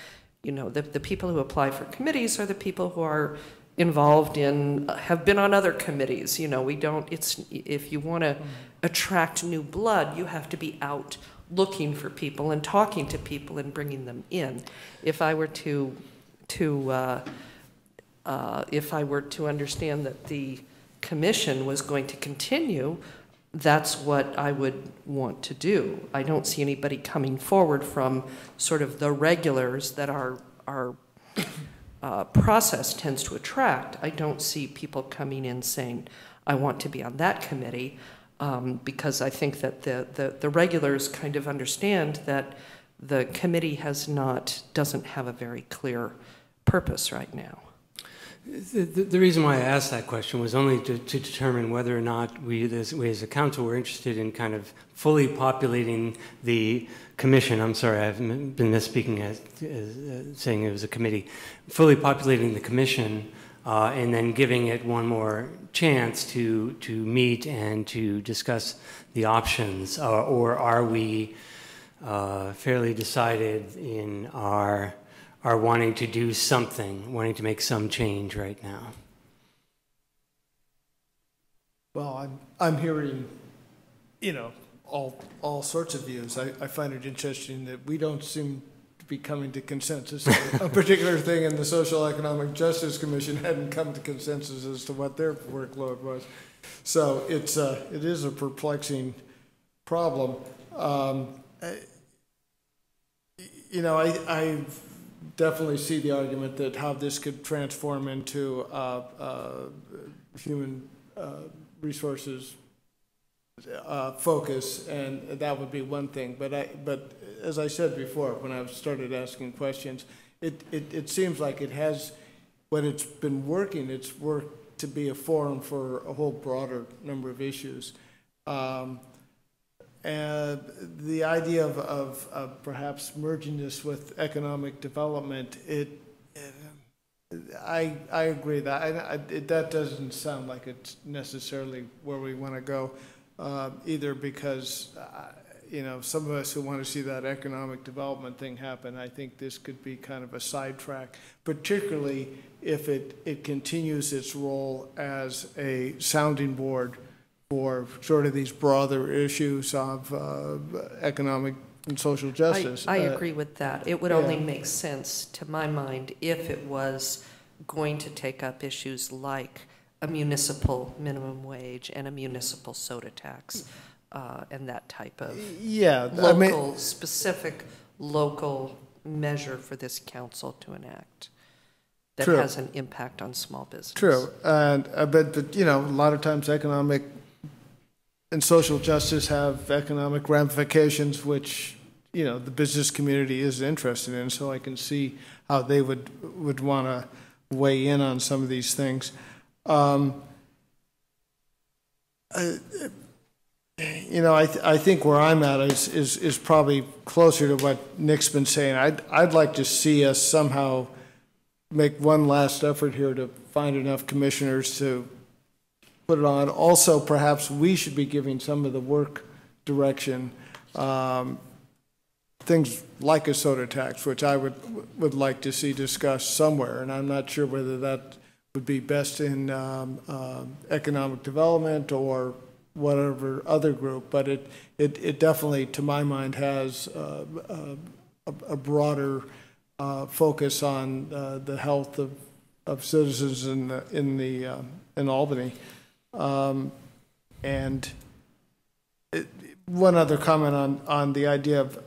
the people who apply for committees are the people who are involved in, have been on other committees. If you want to attract new blood, you have to be out looking for people and talking to people and bringing them in. If I were to understand that the commission was going to continue, that's what I would want to do. I don't see anybody coming forward from sort of the regulars that our process tends to attract. I don't see people coming in saying, I want to be on that committee. because I think that the regulars kind of understand that the committee doesn't have a very clear purpose right now. The reason why I asked that question was only to determine whether or not we as a council were interested in kind of fully populating the commission. I'm sorry, I've been misspeaking as saying it was a committee. Fully populating the commission and then giving it one more chance to meet and to discuss the options. Or are we fairly decided in our wanting to do something, wanting to make some change right now? Well, I'm hearing, all sorts of views. I find it interesting that we don't seem to be coming to consensus. A particular thing in the Social Economic Justice Commission hadn't come to consensus as to what their workload was. So it is a perplexing problem. I definitely see the argument that how this could transform into human resources focus, and that would be one thing. But as I said before, when I started asking questions, it seems like it has, when it's been working, it's worked to be a forum for a whole broader number of issues. And the idea of perhaps merging this with economic development, I agree that that doesn't sound like it's necessarily where we want to go, either because some of us who want to see that economic development thing happen, I think this could be kind of a sidetrack, particularly if it continues its role as a sounding board for sort of these broader issues of economic and social justice. I agree with that. It would only make sense, to my mind, if it was going to take up issues like a municipal minimum wage and a municipal soda tax and that type of specific local measure for this council to enact that has an impact on small business. True, but a lot of times economic and social justice have economic ramifications, which the business community is interested in. So I can see how they would want to weigh in on some of these things. I think where I'm at is probably closer to what Nick's been saying. I'd like to see us somehow make one last effort here to find enough commissioners to put it on. Also, perhaps we should be giving some of the work direction, things like a soda tax, which I would like to see discussed somewhere, and I'm not sure whether that would be best in economic development or whatever other group, but it definitely, to my mind, has a broader focus on the health of citizens in Albany. And one other comment on the idea of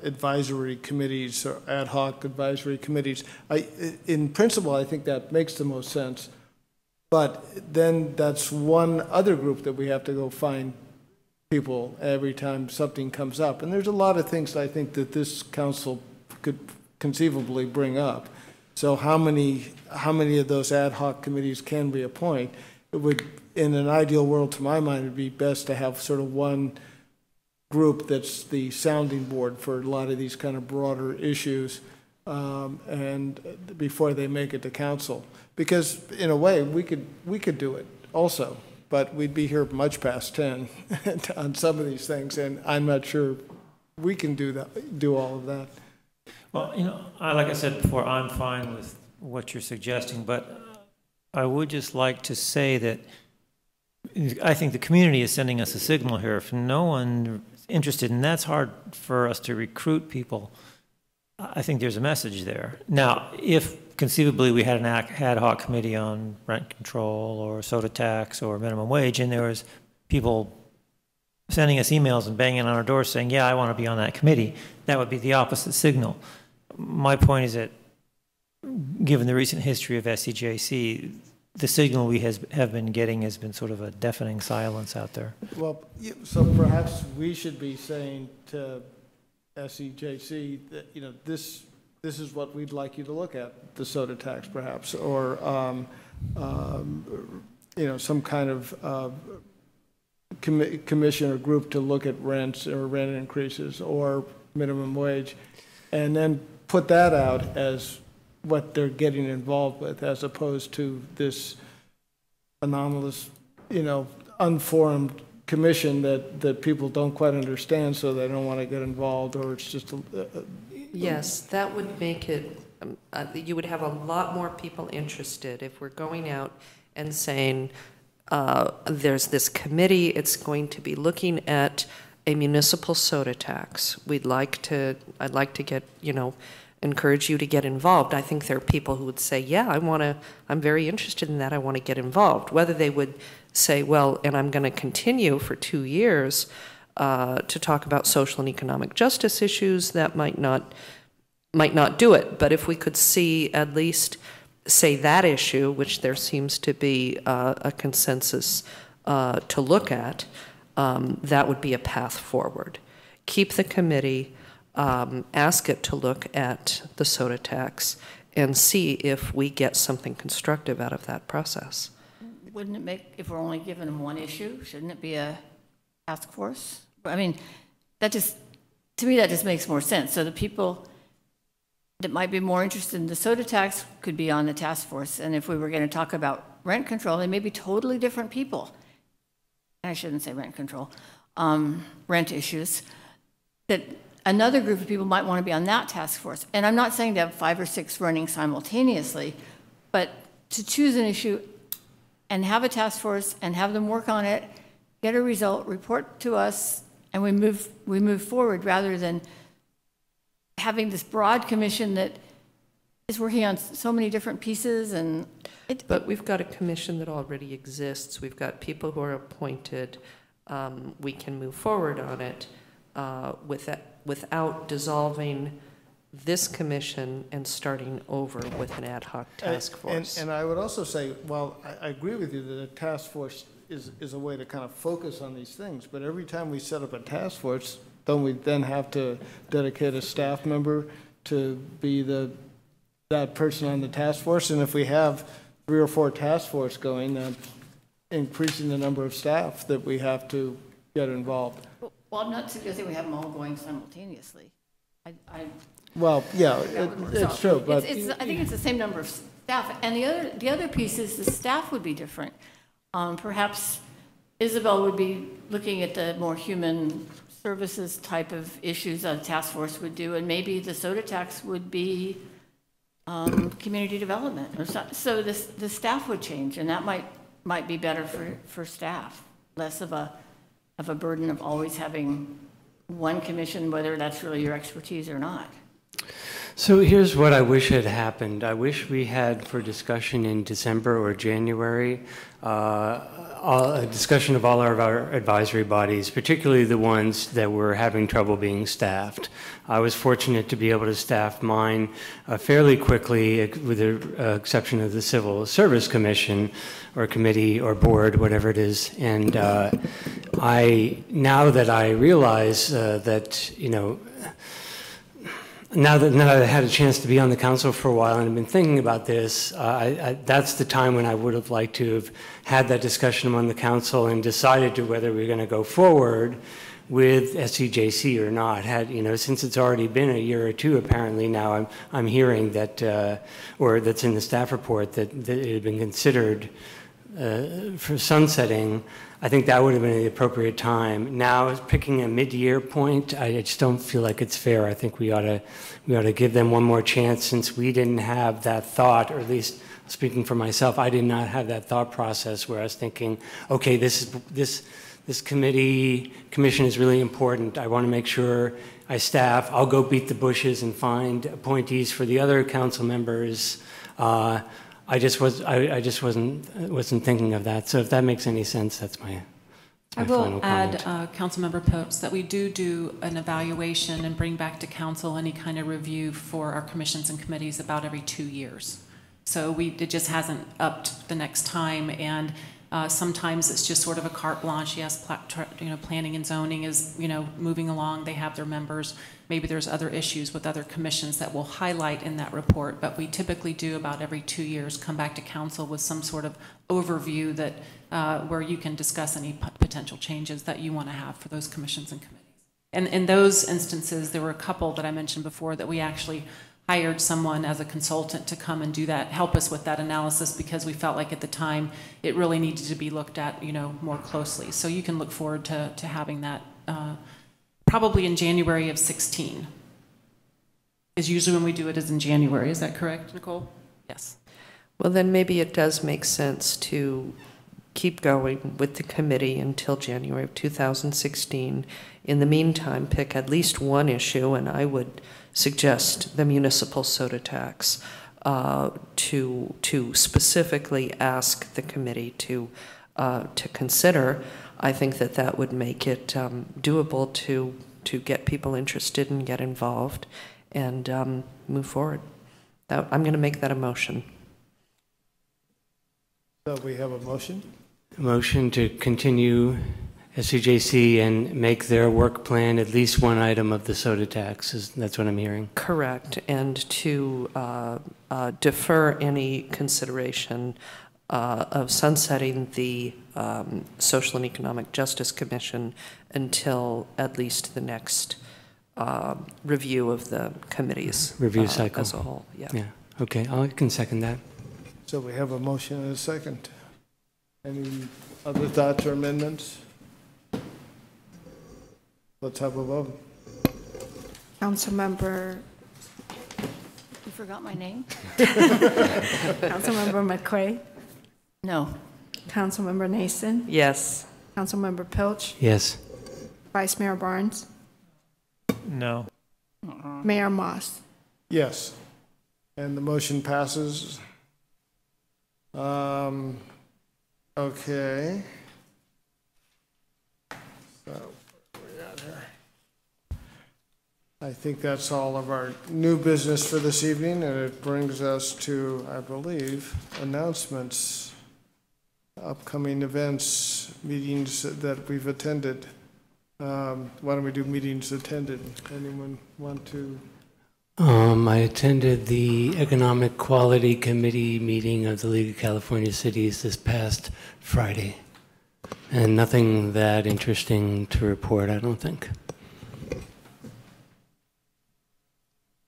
advisory committees or ad hoc advisory committees. In principle, I think that makes the most sense. But then that's one other group that we have to go find people every time something comes up. And there's a lot of things I think that this council could conceivably bring up. So how many of those ad hoc committees can we appoint? It would, in an ideal world, to my mind, it would be best to have sort of one group that's the sounding board for a lot of these kind of broader issues, and before they make it to council. Because in a way, we could do it also, but we'd be here much past 10 on some of these things, and I'm not sure we can do all of that. Well, like I said before, I'm fine with what you're suggesting, but I would just like to say that I think the community is sending us a signal here. If no one is interested, and that's hard for us to recruit people, I think there's a message there. Now, if conceivably we had an ad hoc committee on rent control or soda tax or minimum wage, and there was people sending us emails and banging on our doors saying, yeah, I want to be on that committee, that would be the opposite signal. My point is that given the recent history of SEJC, the signal we have been getting has been sort of a deafening silence out there. Well, so perhaps we should be saying to SEJC that, you know, this is what we'd like you to look at, the soda tax perhaps, or, you know, some kind of commission or group to look at rents or rent increases or minimum wage, and then put that out as what they're getting involved with, as opposed to this anomalous, you know, unformed commission that people don't quite understand, so they don't want to get involved, or it's just yes, that would make it, you would have a lot more people interested if we're going out and saying, there's this committee, it's going to be looking at a municipal soda tax. I'd like to get, you know, encourage you to get involved. I think there are people who would say, yeah, I'm very interested in that, I want to get involved. Whether they would say, well, and I'm going to continue for 2 years to talk about social and economic justice issues, that might not do it. But if we could see at least, say, that issue, which there seems to be a consensus to look at, that would be a path forward. Keep the committee, ask it to look at the soda tax, and see if we get something constructive out of that process. Wouldn't it make, if we're only giving them one issue, shouldn't it be a task force? I mean, that just, to me, that just makes more sense. So the people that might be more interested in the soda tax could be on the task force. And if we were going to talk about rent control, they may be totally different people. I shouldn't say rent control, rent issues, that another group of people might want to be on that task force. And I'm not saying to have 5 or 6 running simultaneously, but to choose an issue and have a task force and have them work on it, get a result, report to us, and we move forward, rather than having this broad commission that is working on so many different pieces. But we've got a commission that already exists. We've got people who are appointed. We can move forward on it without dissolving this commission and starting over with an ad hoc task force. And I would also say, well, I agree with you that a task force is a way to kind of focus on these things, but every time we set up a task force, don't we then have to dedicate a staff member to be that person on the task force? And if we have 3 or 4 task force going, then increasing the number of staff that we have to get involved. Well, I'm not suggesting we have them all going simultaneously. Well, yeah, it's true, but I think it's the same number of staff. And the other piece is the staff would be different. Perhaps Isabel would be looking at the more human services type of issues a task force would do, and maybe the soda tax would be community development. So the staff would change, and that might be better for staff, less of a burden of always having one commission, whether that's really your expertise or not. So here's what I wish had happened. I wish we had, for discussion in December or January, a discussion of all of our advisory bodies, particularly the ones that were having trouble being staffed. I was fortunate to be able to staff mine fairly quickly, with the exception of the Civil Service Commission or committee or board, whatever it is. And now that I realize that, you know, now that I've had a chance to be on the council for a while and I've been thinking about this, that's the time when I would have liked to have had that discussion among the council and decided to whether we're going to go forward with SEJC or not. Since it's already been a year or two, apparently now I'm hearing that, or that's in the staff report, that it had been considered for sunsetting. I think that would have been the appropriate time. Now, picking a mid-year point, I just don't feel like it's fair. I think we ought to give them one more chance, since we didn't have that thought, or at least speaking for myself, I did not have that thought process where I was thinking, okay, this commission is really important. I want to make sure I staff. I'll go beat the bushes and find appointees for the other council members. I just wasn't thinking of that. So if that makes any sense, that's my I final will add, comment. Councilmember Popes, that we do an evaluation and bring back to council any kind of review for our commissions and committees about every 2 years. So it just hasn't upped the next time, and sometimes it's just sort of a carte blanche. Yes, planning and zoning is, moving along. They have their members. Maybe there's other issues with other commissions that we'll highlight in that report, but we typically do about every 2 years come back to council with some sort of overview that where you can discuss any potential changes that you want to have for those commissions and committees. And in those instances, there were a couple that I mentioned before that we actually hired someone as a consultant to come and do that, help us with that analysis, because we felt like at the time it really needed to be looked at, more closely. So you can look forward to having that probably in January of 16. Is usually when we do it is in January. Is that correct, Nicole? Yes. Well, then maybe it does make sense to keep going with the committee until January of 2016. In the meantime, pick at least one issue, and I would suggest the municipal soda tax, to specifically ask the committee to consider. I think that would make it doable to get people interested and get involved and move forward. I'm going to make that a motion. So we have a motion? Motion to continue SCJC and make their work plan at least one item of the soda tax. That's what I'm hearing. Correct. And to defer any consideration of sunsetting the Social and Economic Justice Commission until at least the next review of the committees. Review cycle. As a whole, yeah. Yeah, okay, I can second that. So we have a motion and a second. Any other thoughts or amendments? Let's have a vote. Councilmember. You forgot my name? Councilmember McQuay. No. Councilmember Nason. Yes. Councilmember Pilch. Yes. Vice Mayor Barnes. No. Mayor Moss. Yes. And the motion passes. Okay. So, what we got here? I think that's all of our new business for this evening, and it brings us to, I believe, announcements, upcoming events, meetings that we've attended. Why don't we do meetings attended? Anyone want to? I attended the Economic Quality Committee meeting of the League of California Cities this past Friday. And nothing that interesting to report, I don't think.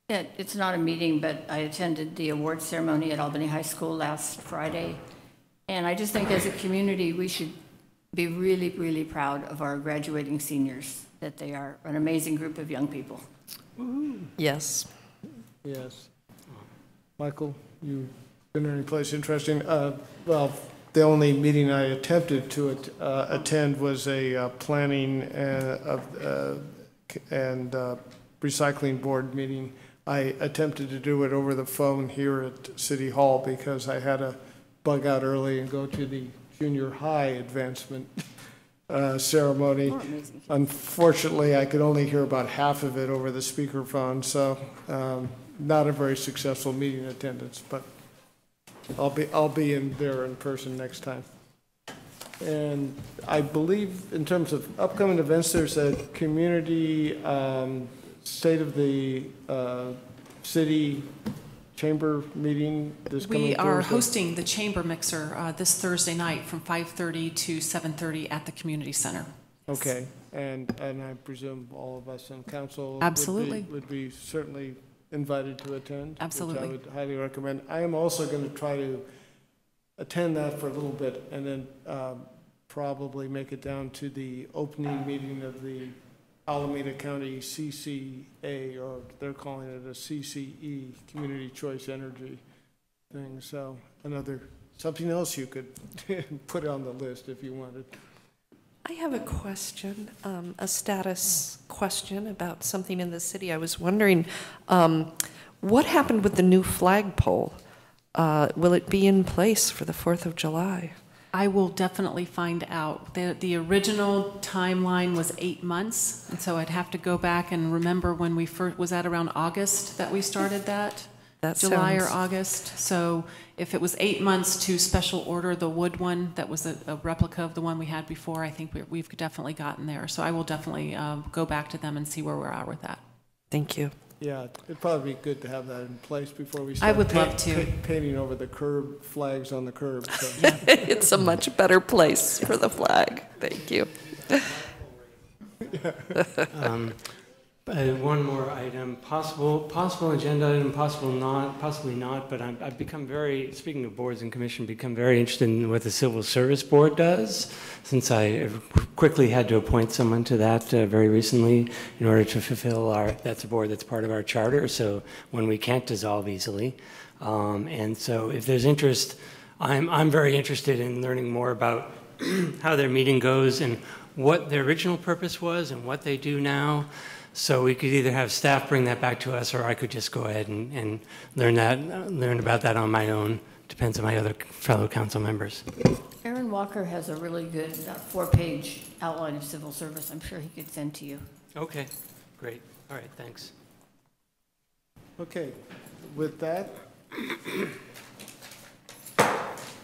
Yeah, it's not a meeting, but I attended the award ceremony at Albany High School last Friday. And I just think as a community, we should be really, really proud of our graduating seniors, that they are an amazing group of young people. Yes. Yes. Michael, you been any place interesting? Well, the only meeting I attempted to attend was a planning and recycling board meeting. I attempted to do it over the phone here at City Hall because I had to bug out early and go to the junior high advancement ceremony. Unfortunately, I could only hear about half of it over the speakerphone, so not a very successful meeting attendance, but I'll be in there in person next time. And I believe in terms of upcoming events, there's a community state of the city chamber meeting this coming Thursday. We are hosting the chamber mixer this Thursday night from 5:30 to 7:30 at the community center. Okay, and I presume all of us in council absolutely would be certainly invited to attend. Absolutely. Which I would highly recommend. I am also going to try to attend that for a little bit and then probably make it down to the opening meeting of the Alameda County CCA, or they're calling it a CCE, Community Choice Energy thing. So something else you could put on the list if you wanted. I have a question, a status question about something in the city. I was wondering, what happened with the new flagpole? Will it be in place for the 4th of July? I will definitely find out. The original timeline was 8 months, and so I'd have to go back and remember when we first, was that around August that we started that? That July or sounds- August. So if it was 8 months to special order the wood one, that was a replica of the one we had before, I think we've definitely gotten there. So I will definitely go back to them and see where we're at with that. Thank you. Yeah, it'd probably be good to have that in place before we I start would love to. painting over the curb, flags on the curb. So. It's a much better place for the flag. Thank you. One more item, possible agenda item, possibly not, but I've become very, speaking of boards and commission, become very interested in what the Civil Service Board does, since I quickly had to appoint someone to that very recently in order to fulfill that's a board that's part of our charter, so one we can't dissolve easily. And so if there's interest, I'm very interested in learning more about how their meeting goes and what their original purpose was and what they do now. So we could either have staff bring that back to us, or I could just go ahead and learn about that on my own. Depends on my other fellow council members. Aaron Walker has a really good 4-page outline of civil service. I'm sure he could send to you. Okay, great. All right, thanks. Okay, with that,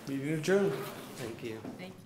meeting adjourned. Thank you. Thank you.